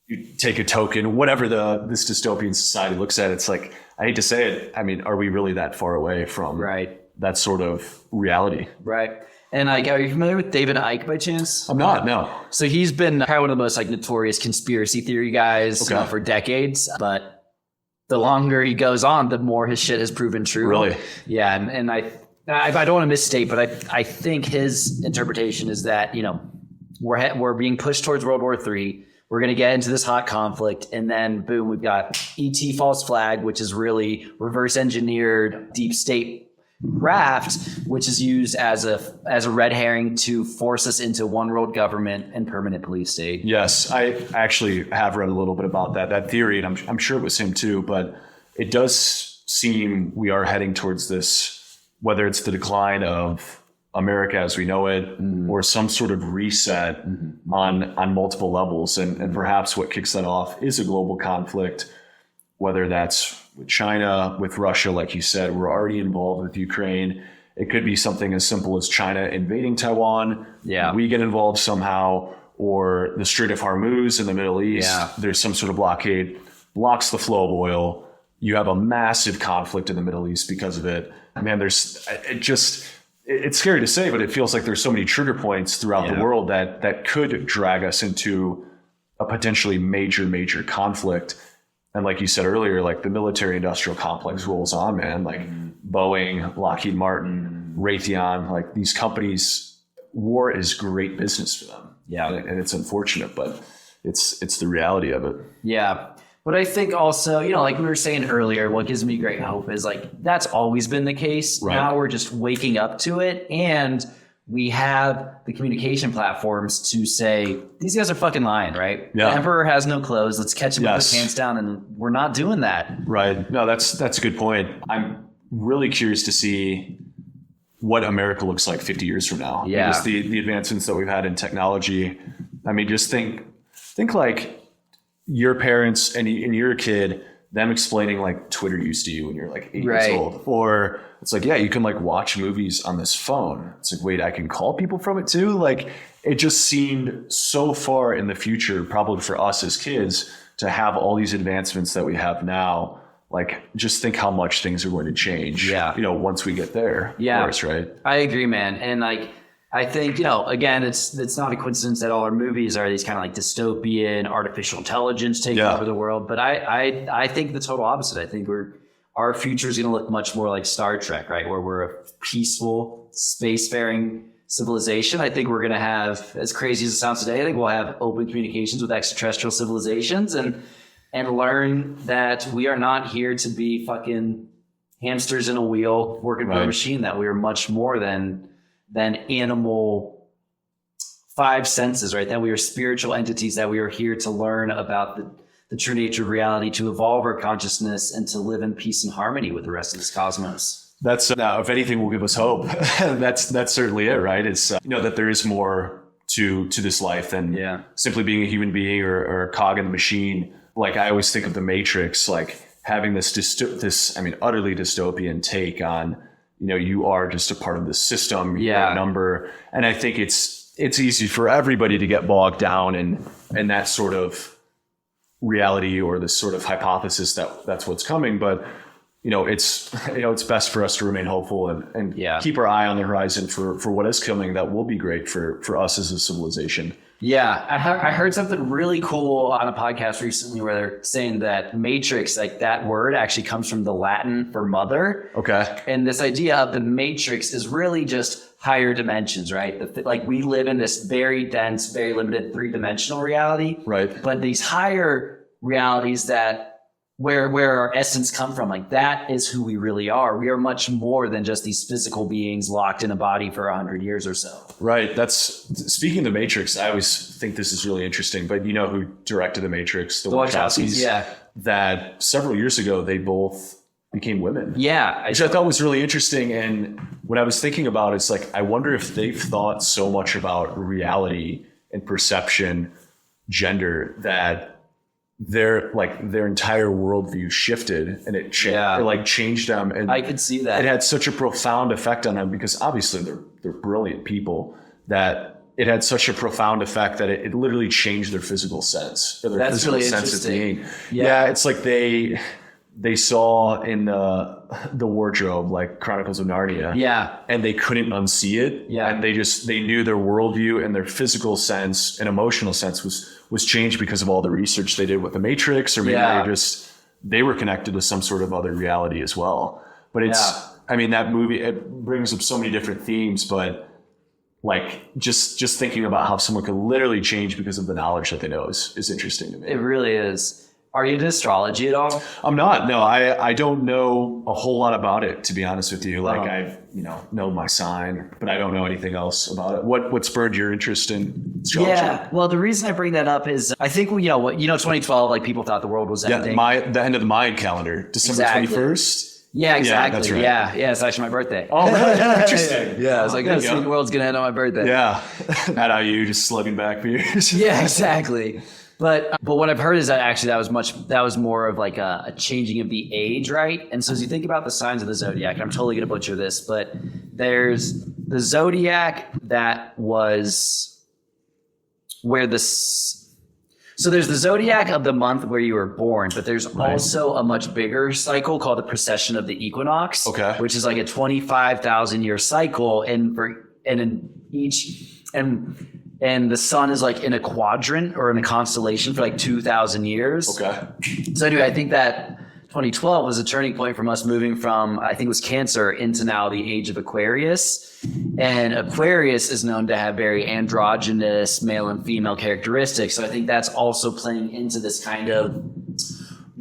you take a token, whatever this dystopian society looks at. It's I hate to say it. I mean, are we really that far away from that sort of reality? Right. And are you familiar with David Icke by chance? I'm not, no. So he's been probably one of the most notorious conspiracy theory guys for decades, but the longer he goes on, the more his shit has proven true. Really? Yeah. And I don't want to misstate, but I think his interpretation is that, we're being pushed towards World War III. We're going to get into this hot conflict, and then boom, we've got ET false flag, which is really reverse engineered deep state craft, which is used as a red herring to force us into one world government and permanent police state. Yes, I actually have read a little bit about that theory, and I'm sure it was him too. But it does seem we are heading towards this. Whether it's the decline of America as we know it, or some sort of reset on multiple levels. And perhaps what kicks that off is a global conflict, whether that's with China, with Russia, like you said, we're already involved with Ukraine. It could be something as simple as China invading Taiwan. Yeah. We get involved somehow, or the Strait of Hormuz in the Middle East. Yeah. There's some sort of blockade, blocks the flow of oil. You have a massive conflict in the Middle East because of it. Man, it's scary to say, but it feels like there's so many trigger points throughout the world that could drag us into a potentially major conflict. And like you said earlier, the military industrial complex rolls on, man. Boeing, Lockheed Martin, Raytheon, these companies, war is great business for them. Yeah. And it's unfortunate, but it's the reality of it. Yeah. But I think also, like we were saying earlier, what gives me great hope is like that's always been the case. Right. Now we're just waking up to it, and we have the communication platforms to say these guys are fucking lying, right? Yeah. The emperor has no clothes. Let's catch him with Yes. his pants down, and we're not doing that. Right. No, that's a good point. I'm really curious to see what America looks like 50 years from now. Yeah. Because the advancements that we've had in technology. I mean, just think like your parents and you're a kid, them explaining like Twitter used to you when you're like 8 years Right. old. Or it's like, yeah, you can like watch movies on this phone. It's like, wait, I can call people from it too? Like it just seemed so far in the future, probably for us as kids, to have all these advancements that we have now. Like just think how much things are going to change. Yeah. Once we get there. Yeah. Of course, right? I agree, man. And like, I think, again, it's not a coincidence that all our movies are these kind of like dystopian, artificial intelligence taking over the world. But I think the total opposite. I think our future is going to look much more like Star Trek, right? Where we're a peaceful, spacefaring civilization. I think we're going to have, as crazy as it sounds today, I think we'll have open communications with extraterrestrial civilizations and learn that we are not here to be fucking hamsters in a wheel working for a machine, that we are much more than animal five senses, right? That we are spiritual entities, that we are here to learn about the true nature of reality, to evolve our consciousness, and to live in peace and harmony with the rest of this cosmos. That's if anything will give us hope. that's certainly it, right? It's that there is more to this life than simply being a human being or a cog in the machine. Like I always think of the Matrix, like having this utterly dystopian take on, you are just a part of the system, you're a number. And I think it's easy for everybody to get bogged down in that sort of reality or this sort of hypothesis that that's what's coming. But, it's best for us to remain hopeful and keep our eye on the horizon for what is coming that will be great for us as a civilization. Yeah, I heard something really cool on a podcast recently where they're saying that matrix, like that word actually comes from the Latin for mother. Okay. And this idea of the matrix is really just higher dimensions, right? Like we live in this very dense, very limited three-dimensional reality. Right. But these higher realities that where our essence come from, like that is who we really are. We are much more than just these physical beings locked in a body for 100 years or so. Right. Speaking of the Matrix, I always think this is really interesting, but you know who directed the Matrix? The Wachowskis. Yeah. That several years ago, they both became women. Yeah. Which I thought was really interesting. And what I was thinking about, it's like, I wonder if they've thought so much about reality and perception, gender, that their entire worldview shifted and it changed them. And I could see that. It had such a profound effect on them because obviously they're brilliant people, that it had such a profound effect that it literally changed their physical sense or their That's physical really sense of being. Yeah. It's like they saw in the wardrobe, like Chronicles of Narnia. Yeah. And they couldn't unsee it. Yeah. And they knew their worldview and their physical sense and emotional sense was changed because of all the research they did with the Matrix, or maybe they were connected to some sort of other reality as well. But that movie, it brings up so many different themes, but like just thinking about how someone could literally change because of the knowledge that they know is interesting to me. It really is. Are you into astrology at all? I'm not. No, I don't know a whole lot about it, to be honest with you. Like I know my sign, but I don't know anything else about it. What spurred your interest in astrology? Yeah. Well, the reason I bring that up is I think 2012, like people thought the world was ending. The end of the Mayan calendar, December 21st. Yeah, exactly. Yeah, that's right. Yeah, it's actually my birthday. Oh, really? Interesting. Yeah, I was like, the world's gonna end on my birthday. Yeah. Not how you just slugging back beers. Yeah, exactly. But what I've heard is that actually that was more of like a changing of the age, right? And so as you think about the signs of the zodiac, and I'm totally going to butcher this, but there's the zodiac that was where so there's the zodiac of the month where you were born, but there's also a much bigger cycle called the precession of the equinox, which is like a 25,000 year cycle, and the sun is like in a quadrant or in a constellation for like 2,000 years. Okay. So anyway, I think that 2012 was a turning point from us moving from, I think it was Cancer, into now the age of Aquarius. And Aquarius is known to have very androgynous male and female characteristics. So I think that's also playing into this kind of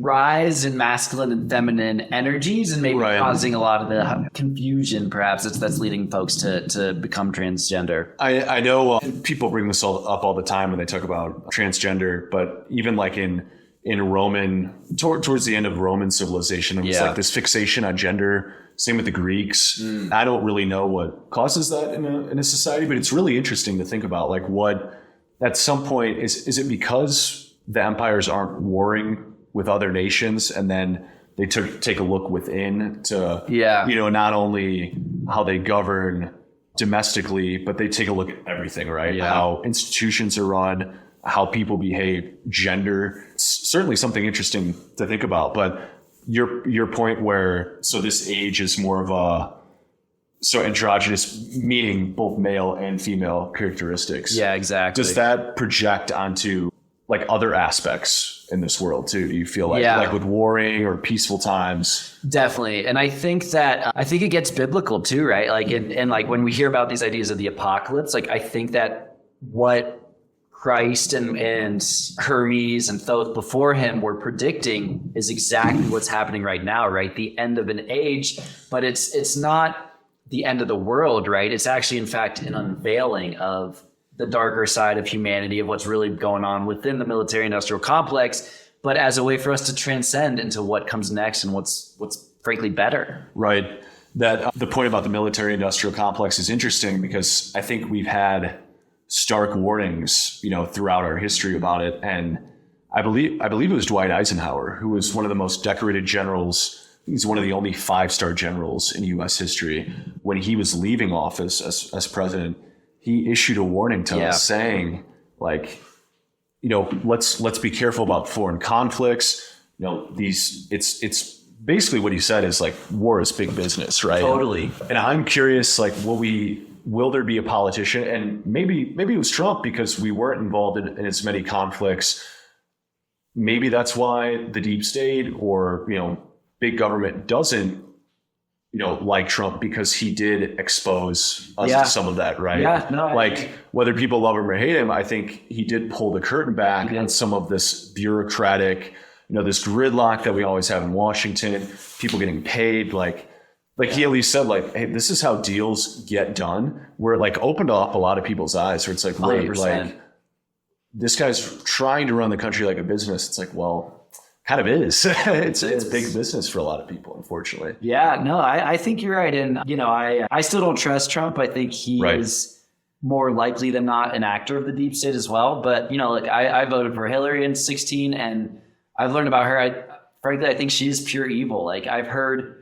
rise in masculine and feminine energies and maybe causing a lot of the confusion perhaps that's leading folks to become transgender. I know people bring this up all the time when they talk about transgender, but even like in Roman, towards the end of Roman civilization, it was like this fixation on gender. Same with the Greeks. I don't really know what causes that in a society, but it's really interesting to think about, like, what at some point is it because the empires aren't warring with other nations, and then they take a look within to, not only how they govern domestically, but they take a look at everything, right? Yeah. How institutions are run, how people behave, gender. It's certainly something interesting to think about. But your point where, so this age is more of so androgynous, meaning both male and female characteristics. Yeah, exactly. Does that project onto like other aspects in this world too? Do you feel like with warring or peaceful times? Definitely. And I think it gets biblical too, right? Like, and like when we hear about these ideas of the apocalypse, like I think that what Christ and Hermes and Thoth before him were predicting is exactly what's happening right now, right? The end of an age, but it's not the end of the world, right? It's actually, in fact, an unveiling of the darker side of humanity, of what's really going on within the military-industrial complex, but as a way for us to transcend into what comes next and what's frankly better. Right. That the point about the military-industrial complex is interesting because I think we've had stark warnings, throughout our history about it. And I believe it was Dwight Eisenhower, who was one of the most decorated generals. He's one of the only 5-star generals in U.S. history. When he was leaving office as president, he issued a warning to us saying, like, let's be careful about foreign conflicts. It's basically what he said is like, war is big business, right? Totally. And I'm curious, like, will there be a politician? And maybe it was Trump because we weren't involved in as many conflicts. Maybe that's why the deep state or, big government doesn't, like Trump, because he did expose us to some of that, right? Yeah, no, whether people love him or hate him, I think he did pull the curtain back on some of this bureaucratic, this gridlock that we always have in Washington, people getting paid, he at least said, like, hey, this is how deals get done. Where it opened up a lot of people's eyes where it's like, wait, 100%. This guy's trying to run the country like a business. It's like, well, kind of is. It's big business for a lot of people, unfortunately. Yeah, no, I think you're right. And, I still don't trust Trump. I think he is more likely than not an actor of the deep state as well. But, I voted for Hillary in 2016 and I've learned about her. Frankly, I think she's pure evil. I've heard,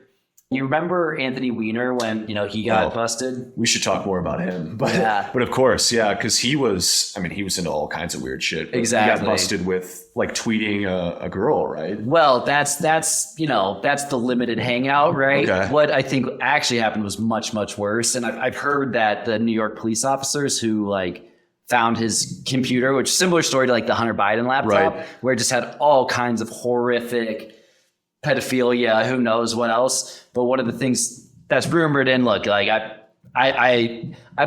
you remember Anthony Weiner when, he got busted? We should talk more about him. But of course, because he was into all kinds of weird shit. Exactly. He got busted with tweeting a girl, right? Well, that's the limited hangout, right? Okay. What I think actually happened was much, much worse. And I've heard that the New York police officers who found his computer, which is a similar story to the Hunter Biden laptop, where it just had all kinds of horrific pedophilia, who knows what else. But one of the things that's rumored, and look, I've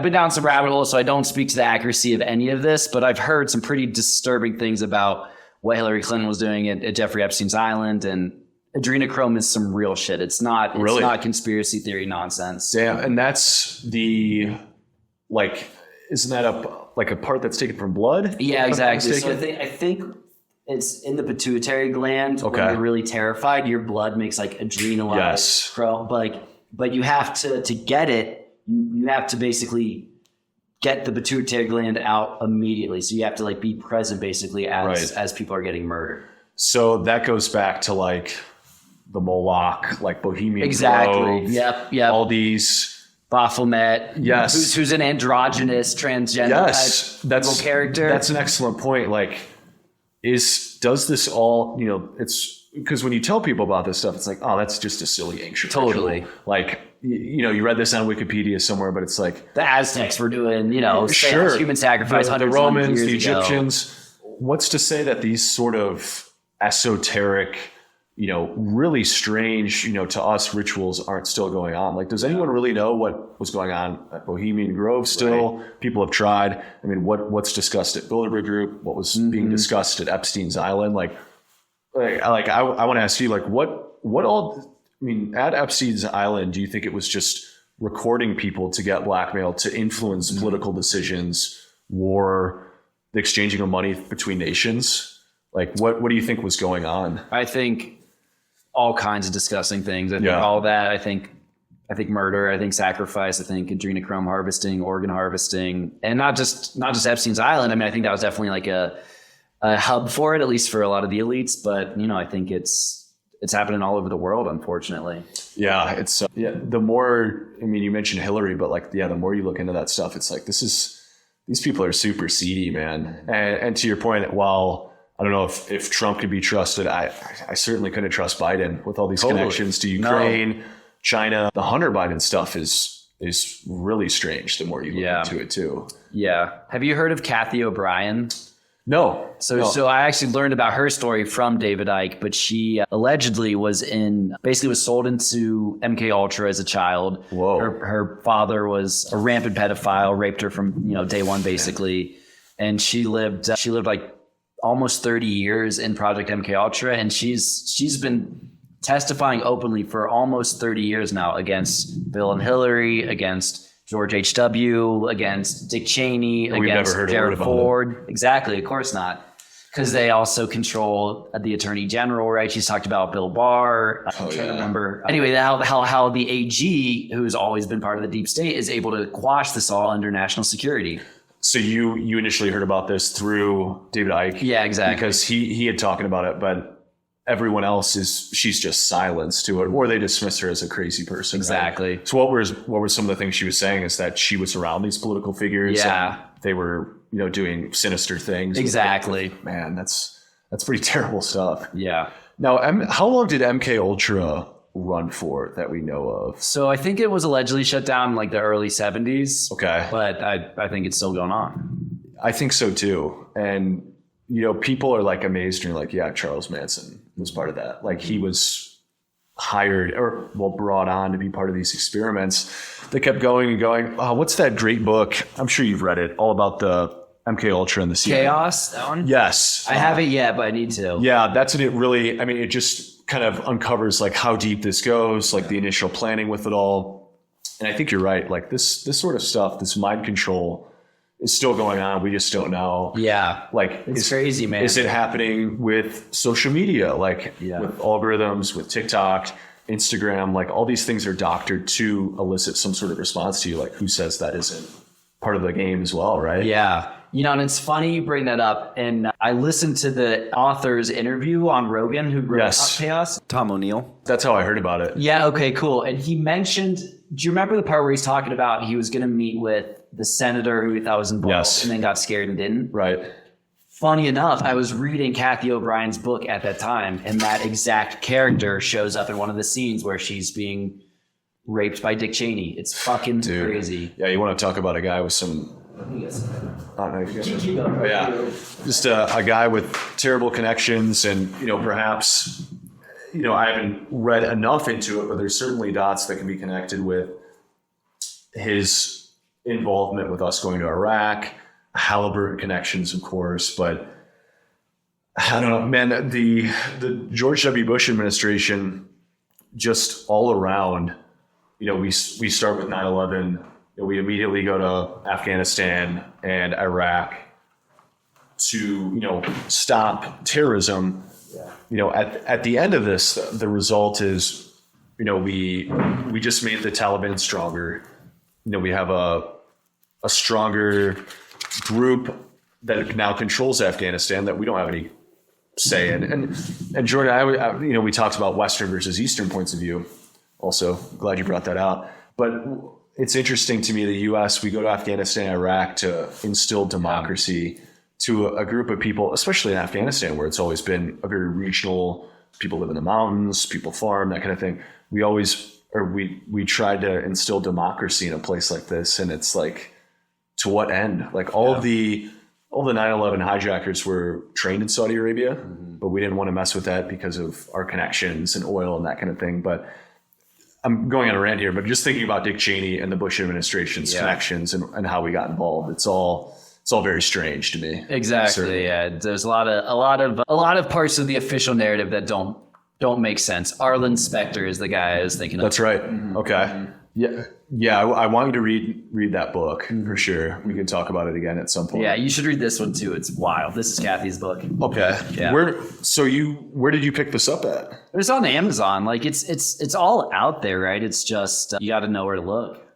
been down some rabbit holes, so I don't speak to the accuracy of any of this, but I've heard some pretty disturbing things about what Hillary Clinton was doing at Jeffrey Epstein's island, and adrenochrome is some real shit. It's not conspiracy theory nonsense. Yeah, and that's isn't that a part that's taken from blood? Yeah, exactly. So I think it's in the pituitary gland. Okay. When you're really terrified, your blood makes adrenalized crow. But you have to get it. You have to basically get the pituitary gland out immediately. So you have to be present basically as people are getting murdered. So that goes back to the Moloch, Bohemian Grove. Exactly. Yep. All these. Baphomet. Yes. Who's an androgynous transgender type character. That's an excellent point. Does this all, it's because when you tell people about this stuff, it's like, oh, that's just a silly ancient totally ritual. You read this on Wikipedia somewhere, but it's the Aztecs were doing, sure, human sacrifice, the Romans, the Egyptians. What's to say that these sort of esoteric, really strange, to us rituals aren't still going on? Does anyone really know what was going on at Bohemian Grove still? Right. People have tried. What's discussed at Bilderberg Group? What was being discussed at Epstein's Island? I want to ask you, like, what all, I mean, at Epstein's Island, do you think it was just recording people to get blackmail, to influence political decisions, war, the exchanging of money between nations? Like, what do you think was going on? I think all kinds of disgusting things. I think Yeah. all that. I think murder. I think sacrifice. I think adrenochrome harvesting, organ harvesting, and not just Epstein's Island. I mean, I think that was definitely like a hub for it, at least for a lot of the elites. But I think it's happening all over the world, unfortunately. Yeah, it's the more, I mean, you mentioned Hillary, but like, the more you look into that stuff, it's like, these people are super seedy, man. And to your point, while I don't know if Trump could be trusted, I certainly couldn't trust Biden with all these connections to Ukraine, China. The Hunter Biden stuff is really strange the more you look into it too. Yeah. Have you heard of Kathy O'Brien? No. So I actually learned about her story from David Icke, but she allegedly was sold into MK Ultra as a child. Whoa. Her father was a rampant pedophile, raped her from day one basically, and she lived like almost 30 years in Project MK Ultra, and she's been testifying openly for almost 30 years now against Bill and Hillary, against George H.W., against Dick Cheney, against Jared Ford. Exactly. Of course not. Because they also control the attorney general, right? She's talked about Bill Barr. I'm trying to remember. Anyway, how the AG, who's always been part of the deep state, is able to quash this all under national security. So you initially heard about this through David Icke? Yeah, exactly. Because he had talking about it, but everyone else she's just silenced to it, or they dismiss her as a crazy person. Exactly. Right? So what were some of the things she was saying? Is that she was around these political figures? Yeah. And they were, doing sinister things. Exactly. Man, that's pretty terrible stuff. Yeah. Now, how long did MK Ultra run for that we know of? So I think it was allegedly shut down in like the early 70s. Okay. But I think it's still going on. I think so too. And, people are like amazed and like, yeah, Charles Manson was part of that. Like, he was hired brought on to be part of these experiments. They kept going and going. Oh, what's that great book? I'm sure you've read it, all about the MK Ultra and the CIA. Chaos, that one? Yes. I haven't yet, but I need to. Yeah, that's what it really, I mean, it just kind of uncovers like how deep this goes, like the initial planning with it all. And I think you're right. Like this sort of stuff, this mind control is still going on. We just don't know. Yeah. Like, it's crazy, man. Is it happening with social media? Like with algorithms, with TikTok, Instagram, like all these things are doctored to elicit some sort of response to you. Like, who says that isn't part of the game as well, right? Yeah. And it's funny you bring that up. And I listened to the author's interview on Rogan who wrote Chaos. Tom O'Neill. That's how I heard about it. Yeah. Okay, cool. And he mentioned, do you remember the part where he's talking about he was going to meet with the senator who he thought was involved and then got scared and didn't? Right. Funny enough, I was reading Kathy O'Brien's book at that time, and that exact character shows up in one of the scenes where she's being raped by Dick Cheney. It's fucking crazy. Yeah, you want to talk about a guy with some... just a guy with terrible connections, and perhaps I haven't read enough into it, but there's certainly dots that can be connected with his involvement with us going to Iraq, Halliburton connections, of course. But I don't know, man. The George W. Bush administration, just all around, we start with 9/11. We immediately go to Afghanistan and Iraq to, stop terrorism. At the end of this, the result is, we just made the Taliban stronger. We have a stronger group that now controls Afghanistan that we don't have any say in. And Jordan, we talked about Western versus Eastern points of view. Also, glad you brought that out. But it's interesting to me, the U.S., we go to Afghanistan, Iraq to instill democracy to a group of people, especially in Afghanistan, where it's always been a very regional, people live in the mountains, people farm, that kind of thing. We tried to instill democracy in a place like this. And it's like, to what end? Like all the 9/11 hijackers were trained in Saudi Arabia, but we didn't want to mess with that because of our connections and oil and that kind of thing. But I'm going on a rant here, but just thinking about Dick Cheney and the Bush administration's connections and how we got involved, it's all it's all very strange to me. Exactly. Certainly. Yeah. There's a lot of parts of the official narrative that don't make sense. Arlen Specter is the guy I was thinking of. That's right. Okay. Yeah. I want you to read that book for sure. We can talk about it again at some point. Yeah, you should read this one too. It's wild. This is Kathy's book. Okay. Yeah. Where did you pick this up at? It's on Amazon. Like it's all out there, right? It's just you got to know where to look.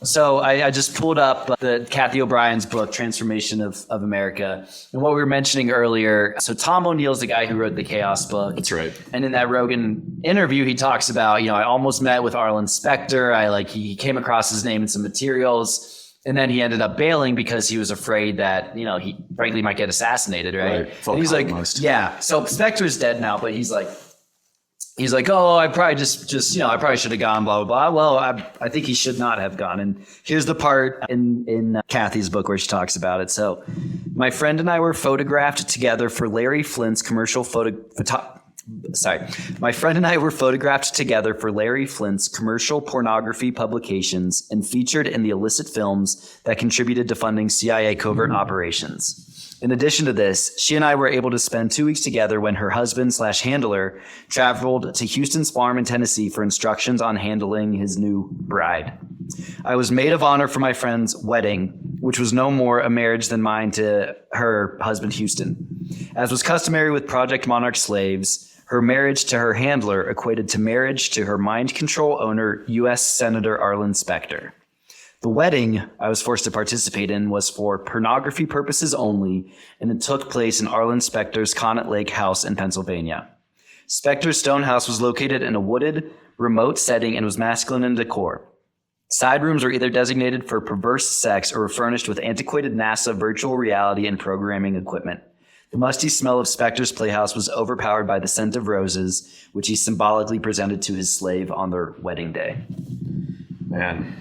So I just pulled up the Kathy O'Brien's book, Transformation of America. And what we were mentioning earlier, so Tom O'Neill's the guy who wrote the Chaos book. That's right. And in that Rogan interview, he talks about, I almost met with Arlen Specter. He came across his name in some materials. And then he ended up bailing because he was afraid that, he frankly might get assaznated, right? And he's like, yeah. So Specter's dead now, but he's like, oh, I probably just I probably should have gone, blah, blah, blah. Well, I think he should not have gone. And here's the part in Kathy's book where she talks about it. So my friend and I were photographed together for Larry Flint's commercial My friend and I were photographed together for Larry Flint's commercial pornography publications and featured in the illicit films that contributed to funding CIA covert operations. In addition to this, she and I were able to spend 2 weeks together when her husband/handler traveled to Houston's farm in Tennessee for instructions on handling his new bride. I was maid of honor for my friend's wedding, which was no more a marriage than mine to her husband, Houston. As was customary with Project Monarch slaves, her marriage to her handler equated to marriage to her mind control owner, U.S. Senator Arlen Specter. The wedding I was forced to participate in was for pornography purposes only, and it took place in Arlen Specter's Connet Lake house in Pennsylvania. Specter's stone house was located in a wooded, remote setting and was masculine in decor. Side rooms were either designated for perverse sex or were furnished with antiquated NASA virtual reality and programming equipment. The musty smell of Specter's playhouse was overpowered by the scent of roses, which he symbolically presented to his slave on their wedding day. Man.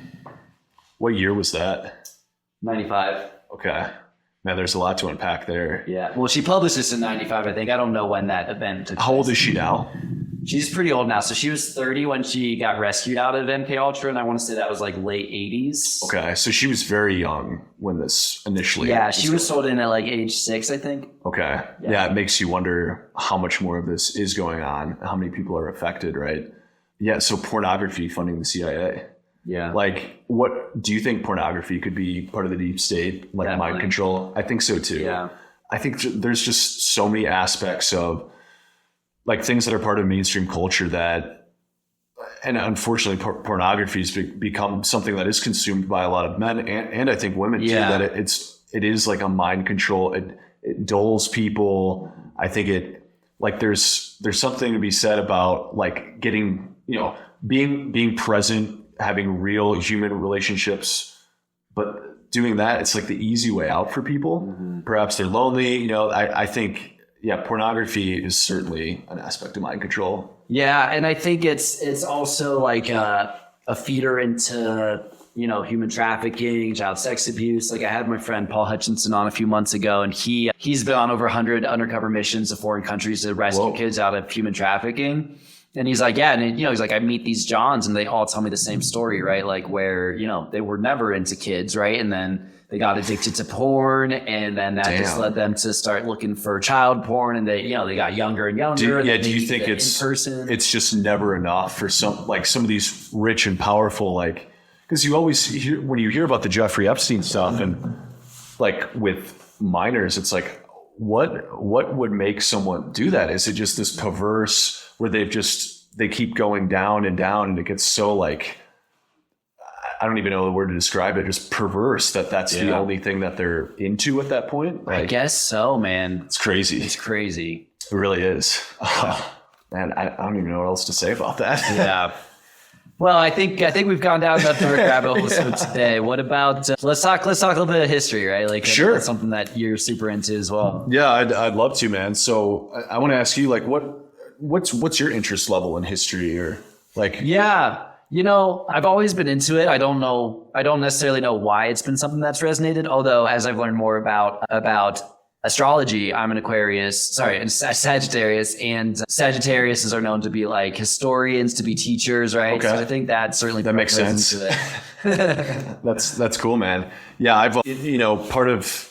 What year was that? 95. Okay. Man, there's a lot to unpack there. Yeah. Well, she published this in 95, I think. I don't know when that event took place. How old is she now? She's pretty old now. So she was 30 when she got rescued out of MK Ultra, and I want to say that was like late 80s. Okay. So she was very young when this initially... Yeah, she was sold in at like age 6, I think. Okay. Yeah, it makes you wonder how much more of this is going on, how many people are affected, right? Yeah, so pornography funding the CIA. Yeah. Like, what do you think pornography could be part of the deep state, like Definitely. mind control? I think so too. Yeah. I think there's just so many aspects of like things that are part of mainstream culture that, and unfortunately pornography has become something that is consumed by a lot of men and I think women too, that it is like a mind control. It dulls people. I think there's something to be said about like getting, being present, having real human relationships, but doing that, it's like the easy way out for people. Mm-hmm. Perhaps they're lonely. I think, pornography is certainly an aspect of mind control. Yeah. And I think it's also like a feeder into, human trafficking, child sex abuse. Like I had my friend Paul Hutchinson on a few months ago, and he's been on over 100 undercover missions to foreign countries to rescue kids out of human trafficking. And he's like, yeah. And, he's like, I meet these Johns and they all tell me the same story, right? Like where, they were never into kids, right? And then they got addicted to porn, and then that just led them to start looking for child porn, and they got younger and younger. Do you think it's just never enough for some of these rich and powerful, like, because you always hear, when you hear about the Jeffrey Epstein stuff and like with minors, it's like, what would make someone do that? Is it just this perverse where they keep going down and down, and it gets so like, I don't even know the word to describe it, just perverse that's the only thing that they're into at that point? Like, I guess so, man. It's crazy. It's crazy. It really is. Oh, man, I don't even know what else to say about that. Yeah. Well, I think we've gone down that dark rabbit hole today. What about let's talk a little bit of history, right? Like, sure, that's something that you're super into as well. Yeah, I'd love to, man. So I want to ask you, like, what's your interest level in history, or like? Yeah, I've always been into it. I don't necessarily know why it's been something that's resonated. Although, as I've learned more about astrology, I'm an Aquarius, a Sagittarius, and Sagittariuses are known to be like historians, to be teachers, right? Okay. So I think that certainly That makes sense. into it. That's cool, man. Yeah, I've part of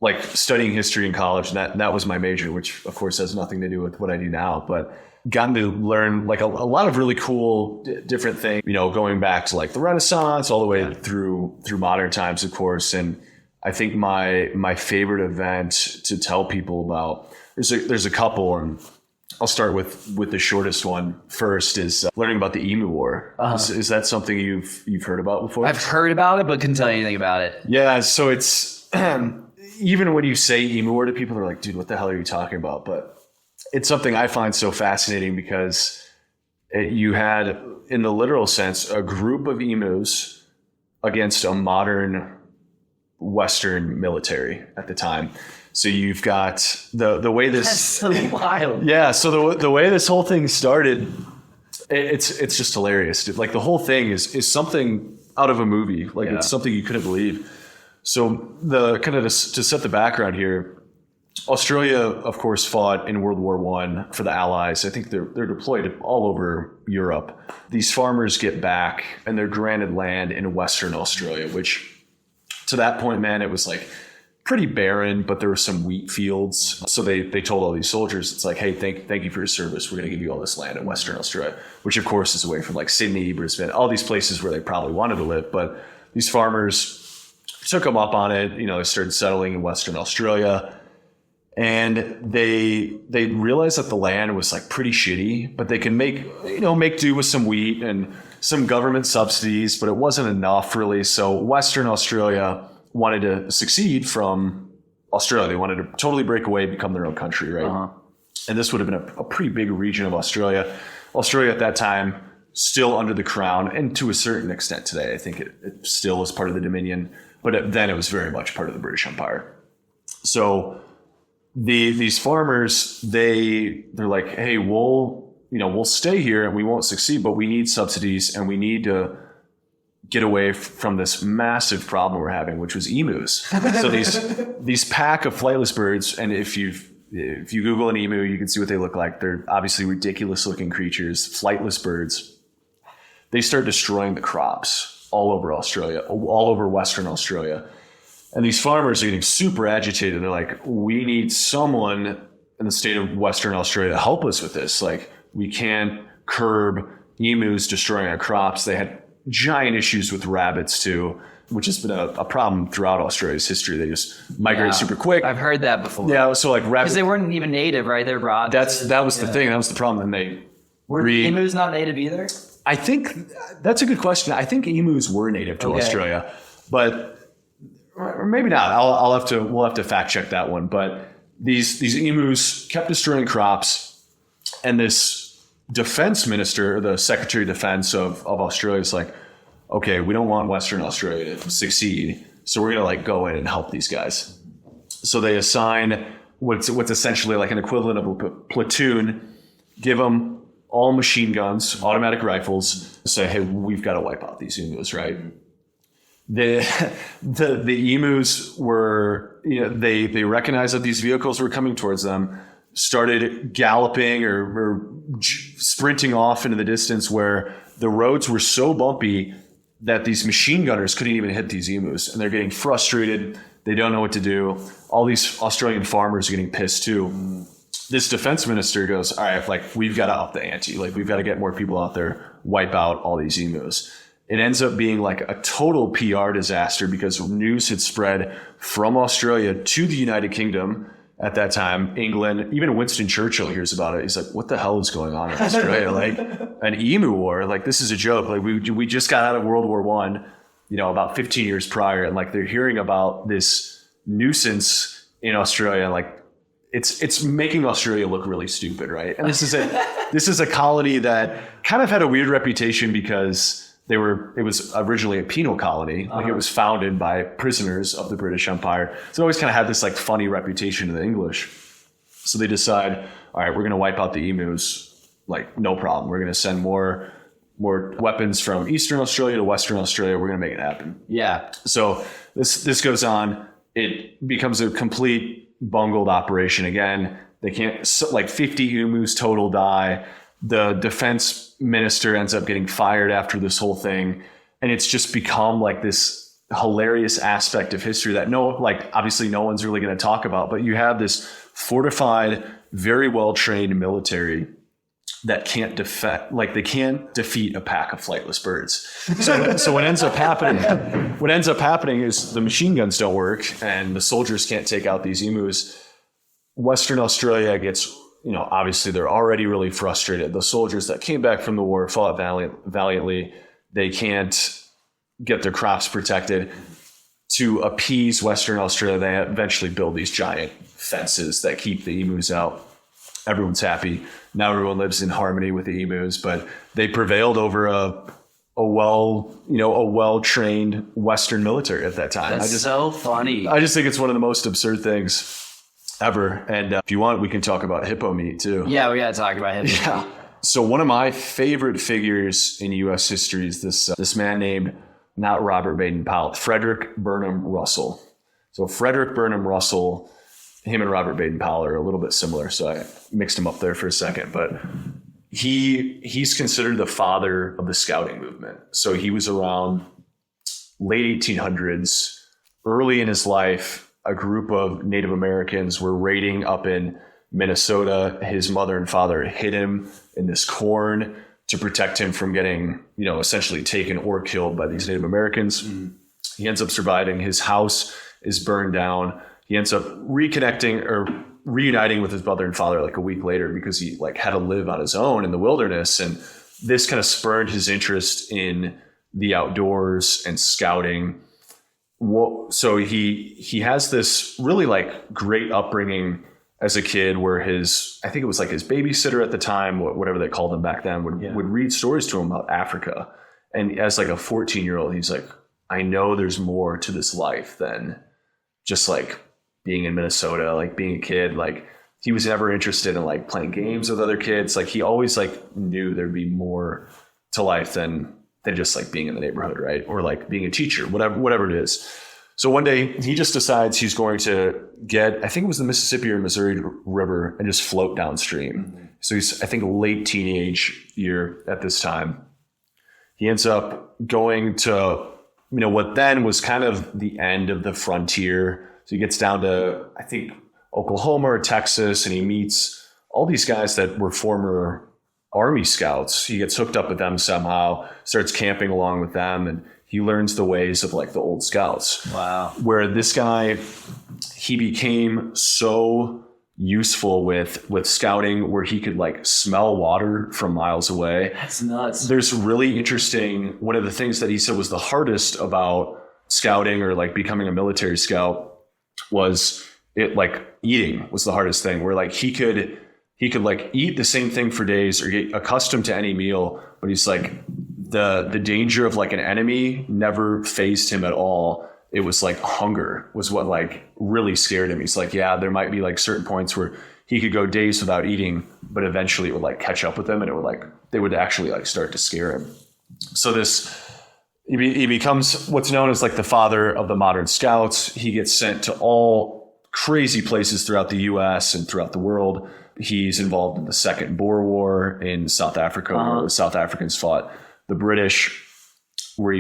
like studying history in college, and that was my major, which of course has nothing to do with what I do now, but gotten to learn like a lot of really cool different things, going back to like the Renaissance all the way through modern times, of course. And I think my favorite event to tell people about, there's a couple, and I'll start with the shortest one first, is learning about the Emu War. Is that something you've heard about before? I've heard about it, but couldn't tell you anything about it. Yeah, so it's even when you say Emu War to people, they're like, dude, what the hell are you talking about? But it's something I find so fascinating because you had, in the literal sense, a group of emus against a modern Western military at the time. So you've got the way this... That's so wild. Yeah, so the way this whole thing started, it's just hilarious. Like the whole thing is something out of a movie. Like It's something you couldn't believe. So to set the background here, Australia, of course, fought in World War I for the Allies. I think they're deployed all over Europe. These farmers get back and they're granted land in Western Australia, which to that point, man, it was like pretty barren, but there were some wheat fields. So they told all these soldiers, it's like, hey, thank you for your service. We're going to give you all this land in Western Australia, which of course is away from like Sydney, Brisbane, all these places where they probably wanted to live. But these farmers took them up on it. They started settling in Western Australia. And they realized that the land was like pretty shitty, but they can make do with some wheat and some government subsidies, but it wasn't enough really. So Western Australia wanted to succeed from Australia. They wanted to totally break away, become their own country, right? Uh-huh. And this would have been a pretty big region of Australia. Australia at that time, still under the crown, and to a certain extent today, I think it still is part of the Dominion, but then it was very much part of the British Empire. So these farmers, they're like, hey, we'll stay here and we won't succeed, but we need subsidies and we need to get away from this massive problem we're having, which was emus. So these pack of flightless birds, and if you Google an emu, you can see what they look like. They're obviously ridiculous looking creatures, flightless birds. They start destroying the crops all over Australia, all over Western Australia. And these farmers are getting super agitated. They're like, we need someone in the state of Western Australia to help us with this. Like, we can't curb emus destroying our crops. They had giant issues with rabbits too, which has been a problem throughout Australia's history. They just migrate super quick. I've heard that before. Yeah, so like rabbits. Because they weren't even native, right? They're brought. That was the thing. That was the problem. And were emus not native either? I think that's a good question. I think emus were native to Australia, but or maybe not. We'll have to fact check that one. But these emus kept destroying crops, and this defense minister, the Secretary of Defense of Australia, is like, okay, we don't want Western Australia to succeed, so we're gonna go in and help these guys. So they assign what's essentially like an equivalent of a platoon, give them all machine guns, automatic rifles, say, hey, we've got to wipe out these emus, right? The emus were, they recognized that these vehicles were coming towards them, started galloping or sprinting off into the distance, where the roads were so bumpy that these machine gunners couldn't even hit these emus, and they're getting frustrated. They don't know what to do. All these Australian farmers are getting pissed too. This defense minister goes, all right, we've got to up the ante. We've got to get more people out there, wipe out all these emus. It ends up being like a total PR disaster because news had spread from Australia to the United Kingdom at that time, England. Even Winston Churchill hears about it. He's like, what the hell is going on in Australia? An emu war? This is a joke. We just got out of World War I, about 15 years prior. And they're hearing about this nuisance in Australia. It's making Australia look really stupid, right? And this is a colony that kind of had a weird reputation because it was originally a penal colony. It was founded by prisoners of the British Empire. So it always kind of had this funny reputation to the English. So they decide, all right, we're going to wipe out the emus. No problem. We're going to send more weapons from Eastern Australia to Western Australia. We're going to make it happen. Yeah. So this goes on. It becomes a complete bungled operation again. They can't, like 50 emus total die. The defense minister ends up getting fired after this whole thing. And it's just become like this hilarious aspect of history that obviously no one's really going to talk about, but you have this fortified, very well-trained military that can't they can't defeat a pack of flightless birds. So what ends up happening is the machine guns don't work and the soldiers can't take out these emus. Western Australia gets, obviously they're already really frustrated. The soldiers that came back from the war fought valiantly. They can't get their crops protected. To appease Western Australia, they eventually build these giant fences that keep the emus out. Everyone's happy. Now everyone lives in harmony with the emus, but they prevailed over a well-trained Western military at that time. That's so funny. I just think it's one of the most absurd things ever. And if you want, we can talk about hippo meat too. Yeah, we got to talk about hippo meat. Yeah. So one of my favorite figures in U.S. history is this man named, not Robert Baden-Powell, Frederick Burnham Russell. So Frederick Burnham Russell, him and Robert Baden-Powell are a little bit similar, so I mixed him up there for a second. But he's considered the father of the scouting movement. So he was around late 1800s. Early in his life, a group of Native Americans were raiding up in Minnesota. His mother and father hid him in this corn to protect him from getting, essentially taken or killed by these Native Americans. Mm. He ends up surviving. His house is burned down. He ends up reuniting with his mother and father like a week later because he had to live on his own in the wilderness. And this kind of spurred his interest in the outdoors and scouting. So he has this really great upbringing as a kid where his babysitter at the time, whatever they called him back then, would read stories to him about Africa. And as a 14-year-old, he's like, I know there's more to this life than just being in Minnesota, being a kid. He was never interested in playing games with other kids. He always knew there'd be more to life than just being in the neighborhood, right? Or being a teacher, whatever it is. So one day he just decides he's going to get, I think it was the Mississippi or Missouri River, and just float downstream. Mm-hmm. So he's, I think, late teenage year at this time. He ends up going to, what then was kind of the end of the frontier. So he gets down to, I think, Oklahoma or Texas, and he meets all these guys that were former Army scouts. He gets hooked up with them somehow, starts camping along with them, and he learns the ways of the old scouts. Wow. Where this guy, he became so useful with scouting where he could smell water from miles away. That's nuts. There's really interesting, one of the things that he said was the hardest about scouting or becoming a military scout was eating was the hardest thing, where he could eat the same thing for days or get accustomed to any meal, but he's the danger of an enemy never fazed him at all. It was hunger was what really scared him. He's there might be certain points where he could go days without eating, but eventually it would catch up with them, and it would they would actually start to scare him. So he becomes what's known as the father of the modern scouts. He gets sent to all crazy places throughout the U.S. and throughout the world. He's involved in the Second Boer War in South Africa, where the South Africans fought the British, where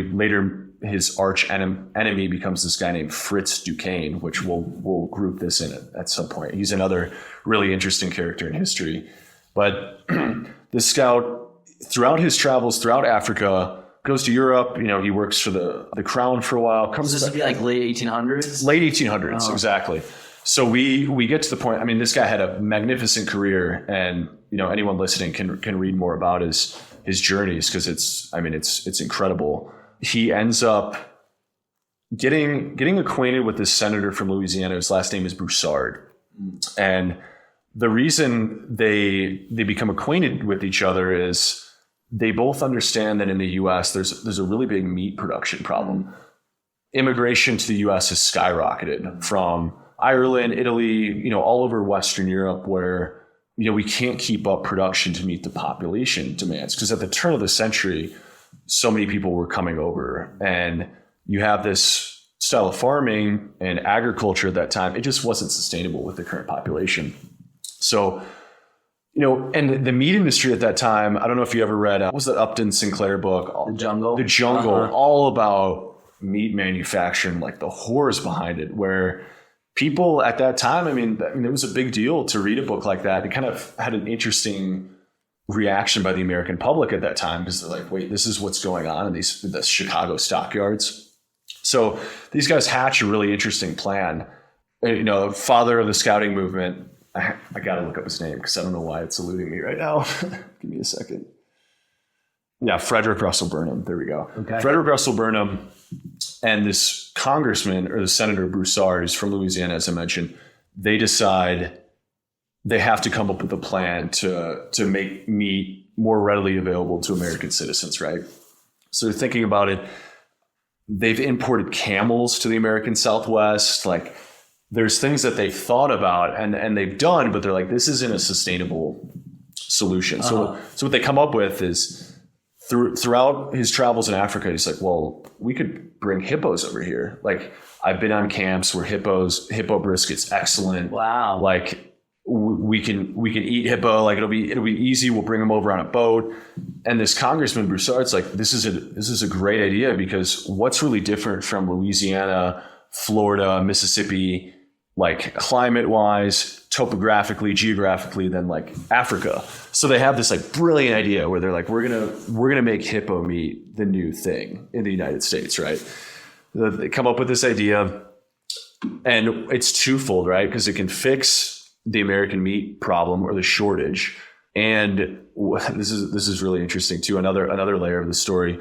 his arch enemy becomes this guy named Fritz Duquesne, which we'll group this in at some point. He's another really interesting character in history. But this scout, throughout his travels throughout Africa, goes to Europe. He works for the crown for a while. Comes this would be late 1800s? Late 1800s, exactly. So we get to the point. I mean, this guy had a magnificent career, and anyone listening can read more about his journeys because it's incredible. He ends up getting acquainted with this senator from Louisiana. His last name is Broussard, and the reason they become acquainted with each other is they both understand that in the U.S. there's a really big meat production problem. Immigration to the U.S. has skyrocketed from Ireland, Italy, all over Western Europe, where we can't keep up production to meet the population demands, because at the turn of the century, so many people were coming over, and you have this style of farming and agriculture at that time, it just wasn't sustainable with the current population. So, and the meat industry at that time, I don't know if you ever read, what was that Upton Sinclair book? The Jungle. The Jungle, all about meat manufacturing, like the horrors behind it, where people at that time, I mean, it was a big deal to read a book like that. It kind of had an interesting reaction by the American public at that time, because they're like, wait, this is what's going on in the Chicago stockyards. So these guys hatch a really interesting plan. Father of the scouting movement. I got to look up his name because I don't know why it's eluding me right now. Give me a second. Yeah, Frederick Russell Burnham. There we go. Okay. Frederick Russell Burnham and this congressman, or the Senator Broussard, who's from Louisiana, as I mentioned, they decide they have to come up with a plan to make meat more readily available to American citizens, right? So they're thinking about it. They've imported camels to the American Southwest. Like, there's things that they've thought about and they've done, but they're like, this isn't a sustainable solution. So what they come up with is throughout his travels in Africa, he's like, well, we could bring hippos over here. Like, I've been on camps where hippo brisket's excellent. Wow. Like, we can eat hippo. Like, it'll be easy. We'll bring them over on a boat. And this Congressman Broussard's like, this is a great idea, because what's really different from Louisiana, Florida, Mississippi, like climate wise, topographically, geographically, than like Africa. So they have this like brilliant idea where they're like, we're gonna make hippo meat the new thing in the United States, right? They come up with this idea, and it's twofold, right? Because it can fix the American meat problem, or the shortage. And this is really interesting too. Another layer of the story.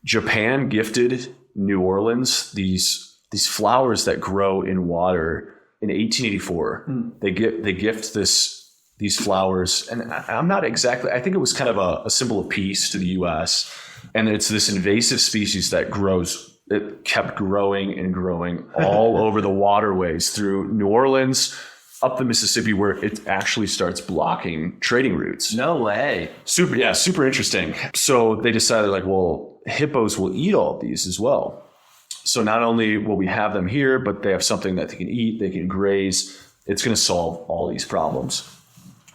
Japan gifted New Orleans these flowers that grow in water in 1884. They gift these flowers, and I'm not exactly, I think it was kind of a symbol of peace to the U.S. And it's this invasive species that grows. It kept growing and growing all over the waterways through New Orleans, up the Mississippi, where it actually starts blocking trading routes. No way. Super interesting. So they decided, like, well, hippos will eat all of these as well. So not only will we have them here, but they have something that they can eat, they can graze. It's going to solve all these problems.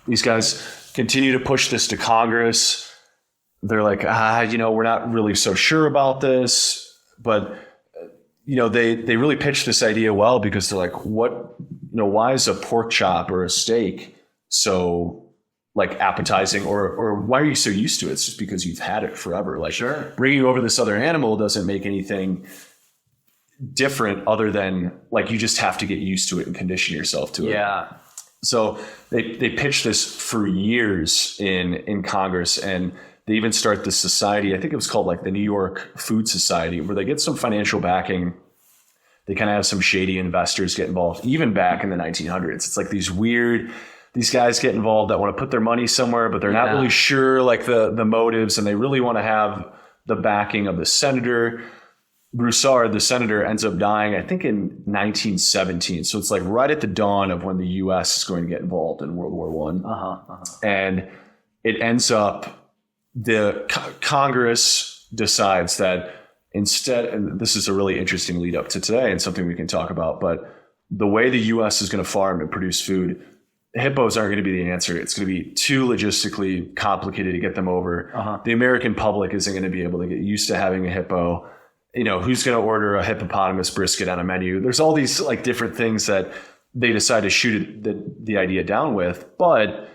These guys continue to push this to Congress. They're like, we're not really so sure about this, but they really pitched this idea well, because they're like, why is a pork chop or a steak so like appetizing, or why are you so used to it? It's just because you've had it forever. Like, sure, bringing over this other animal doesn't make anything different, other than like, you just have to get used to it and condition yourself to it. Yeah. So they pitched this for years in Congress, and they even start this society. I think it was called like the New York Food Society, where they get some financial backing. They kind of have some shady investors get involved, even back in the 1900s. It's like these guys get involved that want to put their money somewhere, but they're not really sure like the motives, and they really want to have the backing of the senator. Broussard, the senator, ends up dying, I think, in 1917. So it's like right at the dawn of when the U.S. is going to get involved in World War I. And it ends up, the Congress decides that instead, and this is a really interesting lead up to today and something we can talk about, but the way the U.S. is going to farm and produce food, hippos aren't going to be the answer. It's going to be too logistically complicated to get them over. The American public isn't going to be able to get used to having a hippo. Who's going to order a hippopotamus brisket on a menu? There's all these like different things that they decide to shoot the idea down with. But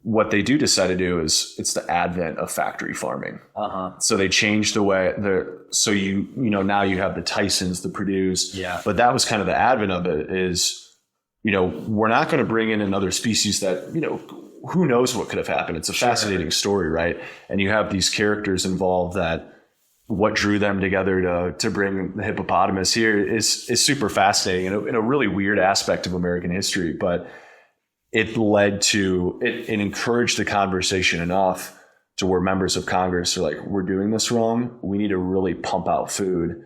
what they do decide to do is, it's the advent of factory farming. So they changed the way now you have the Tysons, the Purdue's. Yeah. But that was kind of the advent of it is, we're not going to bring in another species that, who knows what could have happened. It's a fascinating story, right? And you have these characters involved that what drew them together to bring the hippopotamus here is super fascinating in a really weird aspect of American history. But it led to, it encouraged the conversation enough to where members of Congress are like, we're doing this wrong. We need to really pump out food.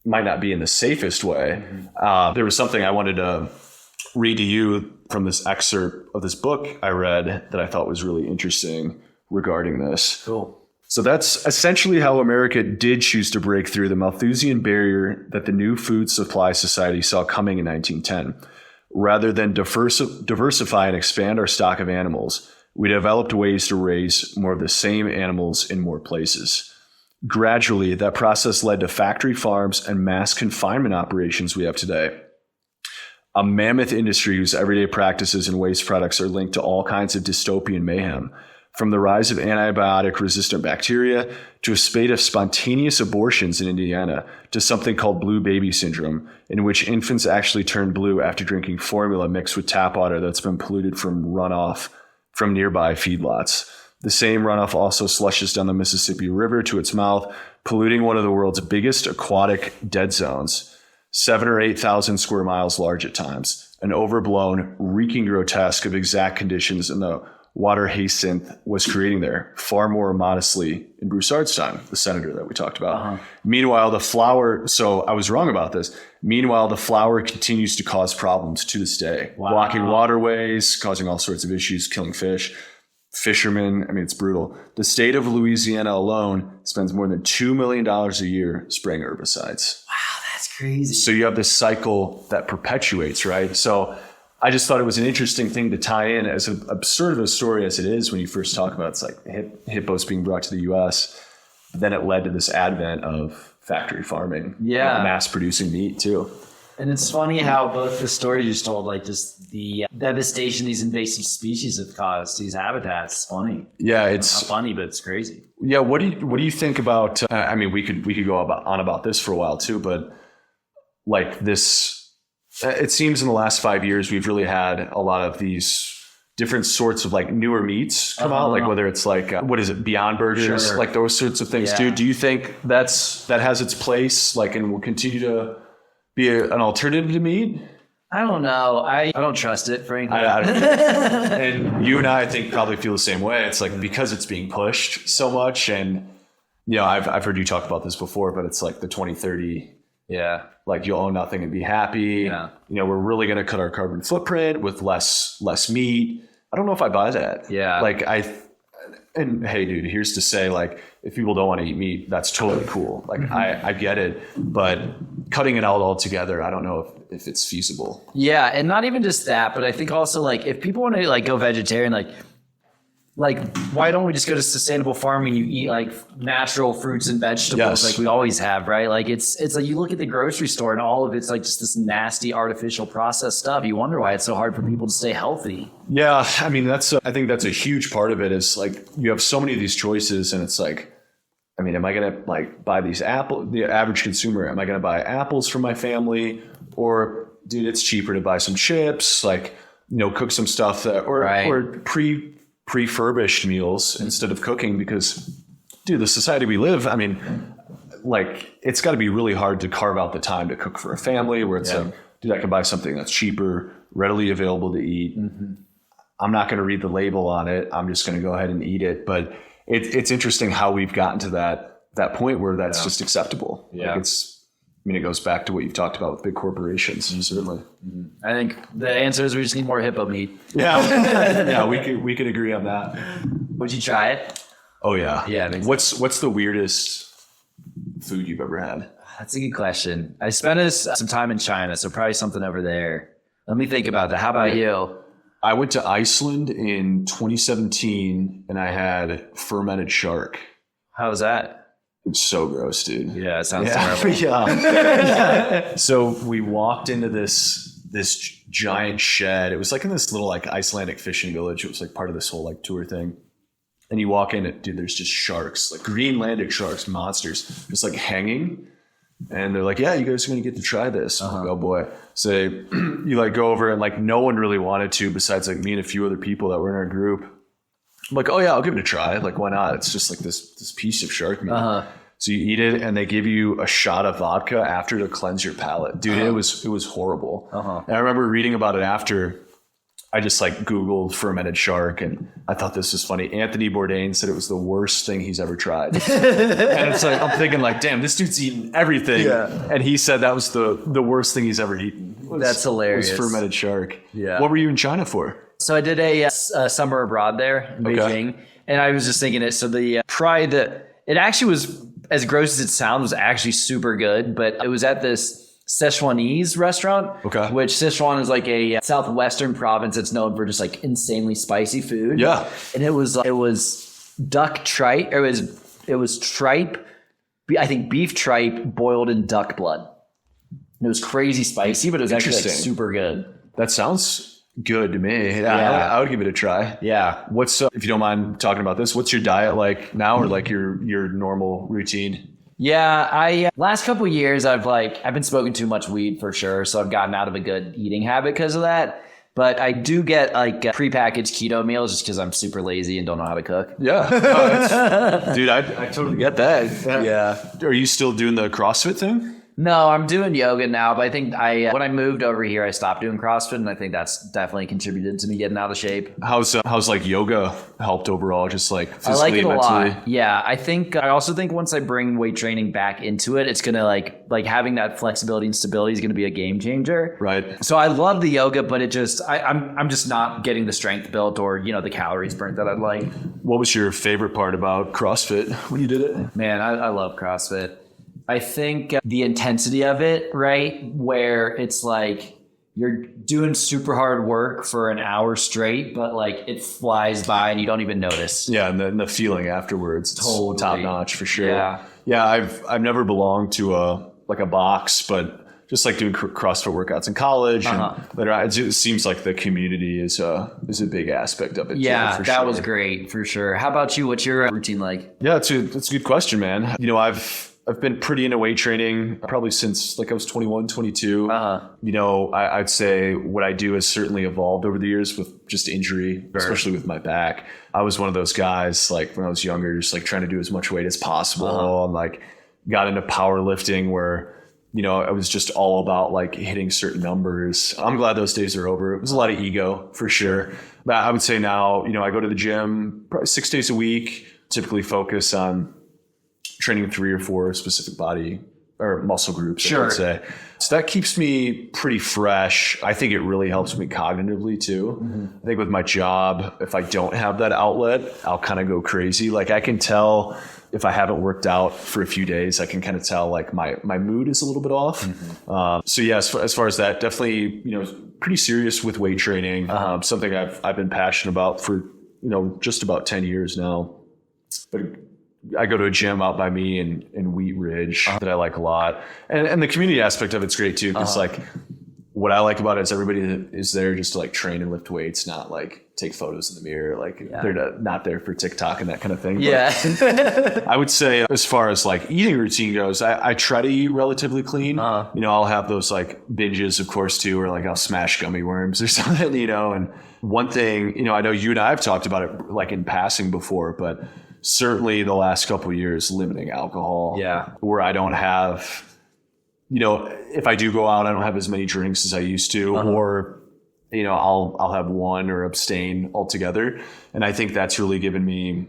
Might not be in the safest way. There was something I wanted to read to you from this excerpt of this book I read that I thought was really interesting regarding this. Cool. So that's essentially how America did choose to break through the Malthusian barrier that the new food supply society saw coming in 1910. Rather than diversify and expand our stock of animals, we developed ways to raise more of the same animals in more places. Gradually, that process led to factory farms and mass confinement operations we have today. A mammoth industry whose everyday practices and waste products are linked to all kinds of dystopian mayhem, from the rise of antibiotic-resistant bacteria to a spate of spontaneous abortions in Indiana to something called blue baby syndrome, in which infants actually turn blue after drinking formula mixed with tap water that's been polluted from runoff from nearby feedlots. The same runoff also slushes down the Mississippi River to its mouth, polluting one of the world's biggest aquatic dead zones. 7,000 or 8,000 square miles large at times, an overblown, reeking grotesque of exact conditions in the water hyacinth was creating there, far more modestly in Broussard's time, the senator that we talked about. Meanwhile, the flower, so I was wrong about this. Meanwhile, the flower continues to cause problems to this day, blocking waterways, causing all sorts of issues, killing fish. Fishermen, I mean, it's brutal. The state of Louisiana alone spends more than $2 million a year spraying herbicides. Wow, that's crazy. So you have this cycle that perpetuates, right? So I just thought it was an interesting thing to tie in, as absurd of a story as it is when you first talk about it's like hippos being brought to the U.S. Then it led to this advent of factory farming, mass producing meat too. And it's funny how both the story you just told, like just the devastation these invasive species have caused these habitats. It's funny. Yeah, it's not funny, but it's crazy. Yeah, what do you think about? I mean, we could go on about this for a while too, but like this, it seems in the last 5 years we've really had a lot of these different sorts of like newer meats come out, like whether it's like what is it, Beyond Burgers, like those sorts of things too. Do you think that has its place, like, and will continue to be an alternative to meat? I don't know. I don't trust it, frankly. And you and I think probably feel the same way. It's like because it's being pushed so much, and you know, I've heard you talk about this before, but it's like the 2030. Yeah. Like you'll own nothing and be happy. Yeah. You know, we're really going to cut our carbon footprint with less meat. I don't know if I buy that. Yeah. Like and hey, dude, here's to say, like, if people don't want to eat meat, that's totally cool. Like, I get it, but cutting it out altogether, I don't know if it's feasible. Yeah, and not even just that, but I think also, like, if people want to, like, go vegetarian, like, why don't we just go to sustainable farming? You eat like natural fruits and vegetables, like we always have, right? Like it's like you look at the grocery store and all of it's like just this nasty artificial processed stuff. You wonder why it's so hard for people to stay healthy. Yeah, I mean I think that's a huge part of it. Is like you have so many of these choices, and it's like, I mean, am I gonna like buy these apples? The average consumer, am I gonna buy apples for my family, or dude, it's cheaper to buy some chips, like, you know, cook some stuff that or prefurbished meals instead of cooking, because dude, the society we live, I mean, like, it's got to be really hard to carve out the time to cook for a family where it's like, dude, I can buy something that's cheaper, readily available to eat. I'm not going to read the label on it. I'm just going to go ahead and eat it. But it's interesting how we've gotten to that point where that's just acceptable. Like it goes back to what you've talked about with big corporations, certainly. I think the answer is we just need more hippo meat. Yeah, we could agree on that. Would you try it? Oh yeah. Yeah. What's the weirdest food you've ever had? That's a good question. I spent some time in China, so probably something over there. Let me think about that. How about you? I went to Iceland in 2017 and I had fermented shark. How was that? It's so gross, dude. Yeah, it sounds terrible. Yeah. So we walked into this giant shed. It was like in this little like Icelandic fishing village. It was like part of this whole like tour thing. And you walk in, dude, there's just sharks, like Greenlandic sharks, monsters, just like hanging. And they're like, yeah, you guys are going to get to try this. I'm like, oh boy. So you like go over, and like no one really wanted to besides like me and a few other people that were in our group. I'm like, oh yeah, I'll give it a try. Like, why not? It's just like this piece of shark meat. So you eat it, and they give you a shot of vodka after to cleanse your palate. Dude, it was horrible. And I remember reading about it after. I just like Googled fermented shark, and I thought this was funny. Anthony Bourdain said it was the worst thing he's ever tried. And it's like, I'm thinking like, damn, this dude's eaten everything. Yeah. And he said that was the worst thing he's ever eaten. That's hilarious. It was fermented shark. Yeah. What were you in China for? So I did a summer abroad there in Beijing. And I was just thinking it. So it actually was, as gross as it sounds, was actually super good. But it was at this Szechuanese restaurant. Okay. Which Sichuan is like a southwestern province that's known for just like insanely spicy food. Yeah. And it was duck tripe. It was tripe. I think beef tripe boiled in duck blood. And it was crazy spicy, but it was actually like super good. That sounds good to me. Yeah. I would give it a try. Yeah. What's if you don't mind talking about this, what's your diet like now, or like your normal routine? Yeah, I last couple of years I've been smoking too much weed for sure, so I've gotten out of a good eating habit because of that. But I do get like prepackaged keto meals just because I'm super lazy and don't know how to cook. Yeah. Dude, I totally get that. Yeah. Are you still doing the CrossFit thing? No, I'm doing yoga now, but I think when I moved over here, I stopped doing CrossFit, and I think that's definitely contributed to me getting out of shape. How's like yoga helped overall, just like physically, I like it a mentally? lot. Yeah, I also think once I bring weight training back into it, it's gonna like having that flexibility and stability is gonna be a game changer. Right. So I love the yoga, but I'm just not getting the strength built or the calories burnt that I'd like. What was your favorite part about CrossFit when you did it? Man, I love CrossFit. I think the intensity of it, right? Where it's like you're doing super hard work for an hour straight, but like it flies by and you don't even notice. Yeah, and the feeling afterwards, Totally. top notch for sure. Yeah. I've never belonged to a box, but just like doing CrossFit workouts in college and later on, it seems like the community is a big aspect of it. Yeah, too, for that sure. was great for sure. How about you? What's your routine like? Yeah, that's a good question, man. I've been pretty into weight training probably since like I was 21, 22. I'd say what I do has certainly evolved over the years with just injury, especially with my back. I was one of those guys like when I was younger, just like trying to do as much weight as possible and like got into powerlifting where, I was just all about like hitting certain numbers. I'm glad those days are over. It was a lot of ego for sure. But I would say now, I go to the gym probably 6 days a week, typically focus on training 3 or 4 specific body or muscle groups, I would say. So that keeps me pretty fresh. I think it really helps me cognitively too. Mm-hmm. I think with my job, if I don't have that outlet, I'll kind of go crazy. Like I can tell if I haven't worked out for a few days, I can kind of tell like my mood is a little bit off. Mm-hmm. So yeah, as far as that, definitely, pretty serious with weight training. Something I've been passionate about for, just about 10 years now. But I go to a gym out by me in Wheat Ridge that I like a lot. And the community aspect of it's great too. Cause like what I like about it is everybody is there just to like train and lift weights, not like take photos in the mirror. Like they're not there for TikTok and that kind of thing. Yeah. But I would say as far as like eating routine goes, I try to eat relatively clean. I'll have those like binges of course too, or like I'll smash gummy worms or something, and one thing, I know you and I have talked about it like in passing before, but certainly the last couple of years limiting alcohol. Yeah. Where I don't have, if I do go out, I don't have as many drinks as I used to, or, I'll have one or abstain altogether. And I think that's really given me,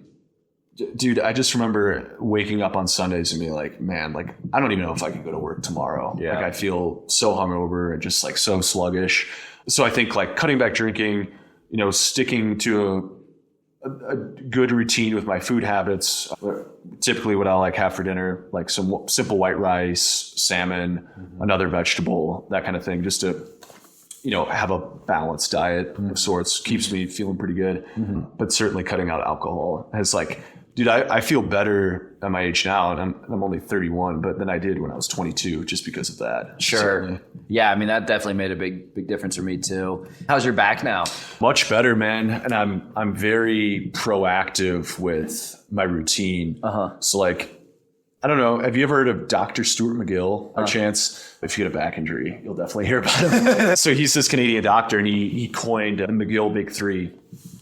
dude, I just remember waking up on Sundays and being like, man, like, I don't even know if I can go to work tomorrow. Yeah. Like I feel so hungover and just like so sluggish. So I think like cutting back drinking, sticking to a good routine with my food habits. Typically what I like have for dinner, like some simple white rice, salmon, another vegetable, that kind of thing, just to, have a balanced diet of sorts, keeps me feeling pretty good. But certainly cutting out alcohol has like, dude, I feel better at my age now, and I'm only 31, but than I did when I was 22, just because of that. Sure. Certainly. Yeah, I mean that definitely made a big difference for me too. How's your back now? Much better, man. And I'm very proactive with my routine. So like, I don't know. Have you ever heard of Dr. Stuart McGill by chance? If you get a back injury, you'll definitely hear about him. So he's this Canadian doctor, and he coined the McGill Big Three.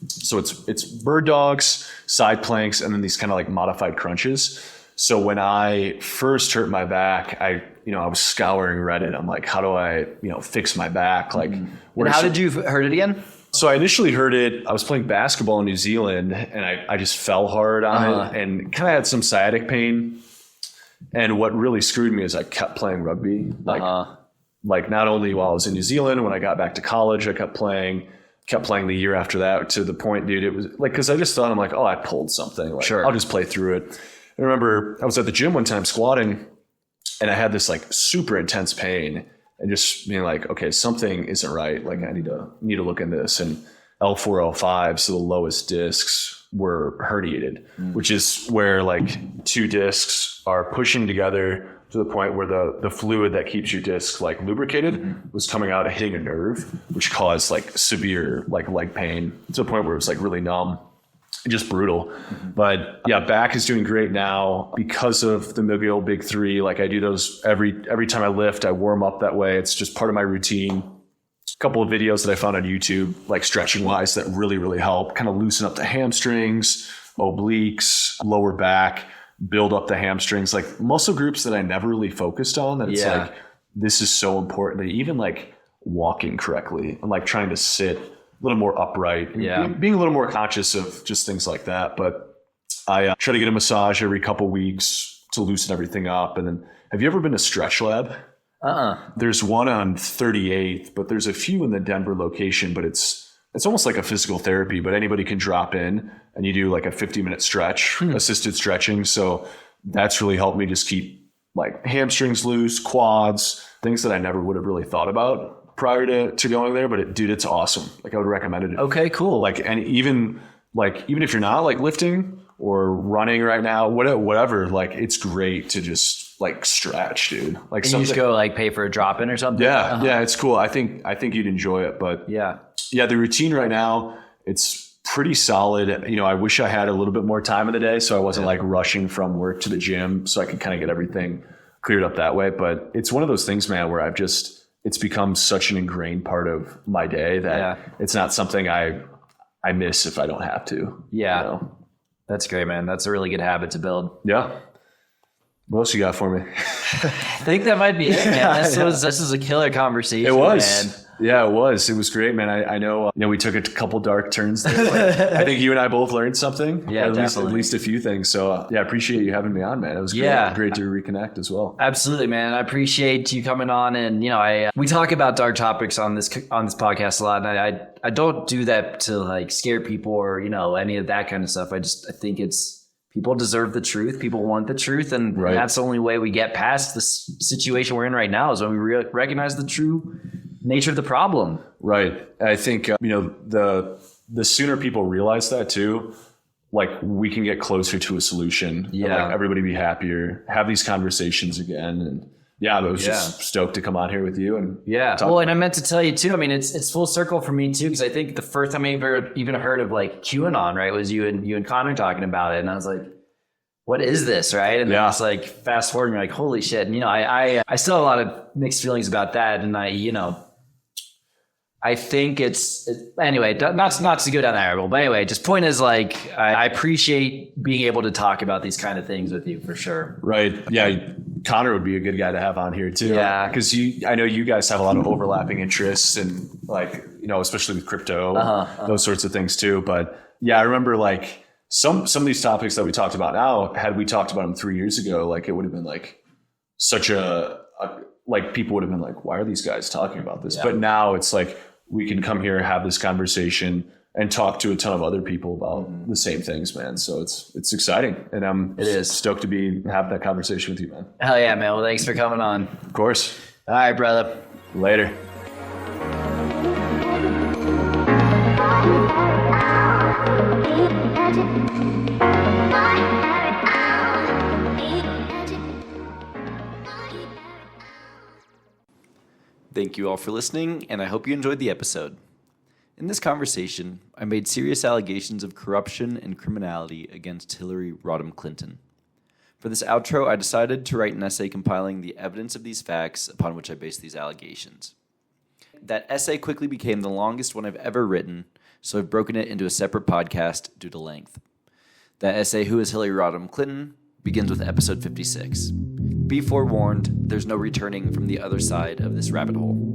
So it's bird dogs, side planks, and then these kind of like modified crunches. So when I first hurt my back, I was scouring Reddit. I'm like, how do I, fix my back? Like, and how did you hurt it again? So I initially heard it, I was playing basketball in New Zealand, and I just fell hard on it and kind of had some sciatic pain. And what really screwed me is I kept playing rugby. Like not only while I was in New Zealand, when I got back to college, I kept playing. kept playing the year after that to the point, dude, it was like, cause I just thought, I'm like, oh, I pulled something. Like, Sure. I'll just play through it. I remember I was at the gym one time squatting and I had this like super intense pain and just being like, okay, something isn't right. Like I need to look into this. And L4, L5, so the lowest discs were herniated, which is where like two discs are pushing together to the point where the fluid that keeps your disc like lubricated was coming out and hitting a nerve, which caused like severe like leg pain to the point where it was like really numb. Just brutal. But yeah, back is doing great now because of the McGill Big Three. Like I do those every time I lift, I warm up that way. It's just part of my routine. A couple of videos that I found on YouTube, like stretching wise, that really, really help kind of loosen up the hamstrings, obliques, lower back, build up the hamstrings, like muscle groups that I never really focused on. That it's like, this is so important. That even like walking correctly and like trying to sit a little more upright, being a little more conscious of just things like that. But I try to get a massage every couple weeks to loosen everything up. And then, have you ever been to Stretch Lab? There's one on 38th, but there's a few in the Denver location. But it's almost like a physical therapy. But anybody can drop in, and you do like a 50-minute stretch, assisted stretching. So that's really helped me just keep like hamstrings loose, quads, things that I never would have really thought about prior to going there. But dude, it's awesome. Like I would recommend it. Okay, cool. Like, and even if you're not like lifting or running right now, whatever, like it's great to just like stretch, dude. Like and you just go like pay for a drop in or something. Yeah. Yeah. It's cool. I think you'd enjoy it, but yeah, the routine right now, it's pretty solid. You know, I wish I had a little bit more time in the day, so I wasn't like rushing from work to the gym, so I could kind of get everything cleared up that way. But it's one of those things, man, where it's become such an ingrained part of my day that it's not something I miss if I don't have to. Yeah. You know? That's great, man. That's a really good habit to build. Yeah. What else you got for me? I think that might be it, man. This is a killer conversation. It was. Man. Yeah, it was. It was great, man. I know, we took a couple dark turns there. But I think you and I both learned something. Yeah, at least a few things. So I appreciate you having me on, man. It was great to reconnect as well. Absolutely, man. I appreciate you coming on, and we talk about dark topics on this podcast a lot, and I don't do that to like scare people or any of that kind of stuff. I think it's people deserve the truth. People want the truth, and that's the only way we get past this situation we're in right now is when we recognize the true nature of the problem. Right. I think, the sooner people realize that too, like we can get closer to a solution. Yeah. And, like, everybody be happier, have these conversations again. And I was just stoked to come on here with you. And well, and I meant to tell you too, I mean, it's full circle for me too, because I think the first time I even heard of like QAnon, right, was you and Connor talking about it. And I was like, what is this, right? And then it's like fast forward and you're like, holy shit. And I still have a lot of mixed feelings about that. And I think it's anyway, not to go down that rabbit hole, but anyway, just point is like, I appreciate being able to talk about these kind of things with you for sure. Right. Yeah. Connor would be a good guy to have on here too. Yeah. Cause I know you guys have a lot of overlapping interests and like, especially with crypto, those sorts of things too. But yeah, I remember like some of these topics that we talked about now, had we talked about them 3 years ago, like it would have been like such like people would have been like, why are these guys talking about this? Yeah. But now it's like, we can come here, have this conversation, and talk to a ton of other people about the same things, man. So it's exciting, and I'm stoked to have that conversation with you, man. Hell yeah, man. Well, thanks for coming on. Of course. All right, brother. Later. Thank you all for listening, and I hope you enjoyed the episode. In this conversation, I made serious allegations of corruption and criminality against Hillary Rodham Clinton. For this outro, I decided to write an essay compiling the evidence of these facts upon which I based these allegations. That essay quickly became the longest one I've ever written, so I've broken it into a separate podcast due to length. That essay, Who is Hillary Rodham Clinton?, begins with episode 56. Be forewarned, there's no returning from the other side of this rabbit hole.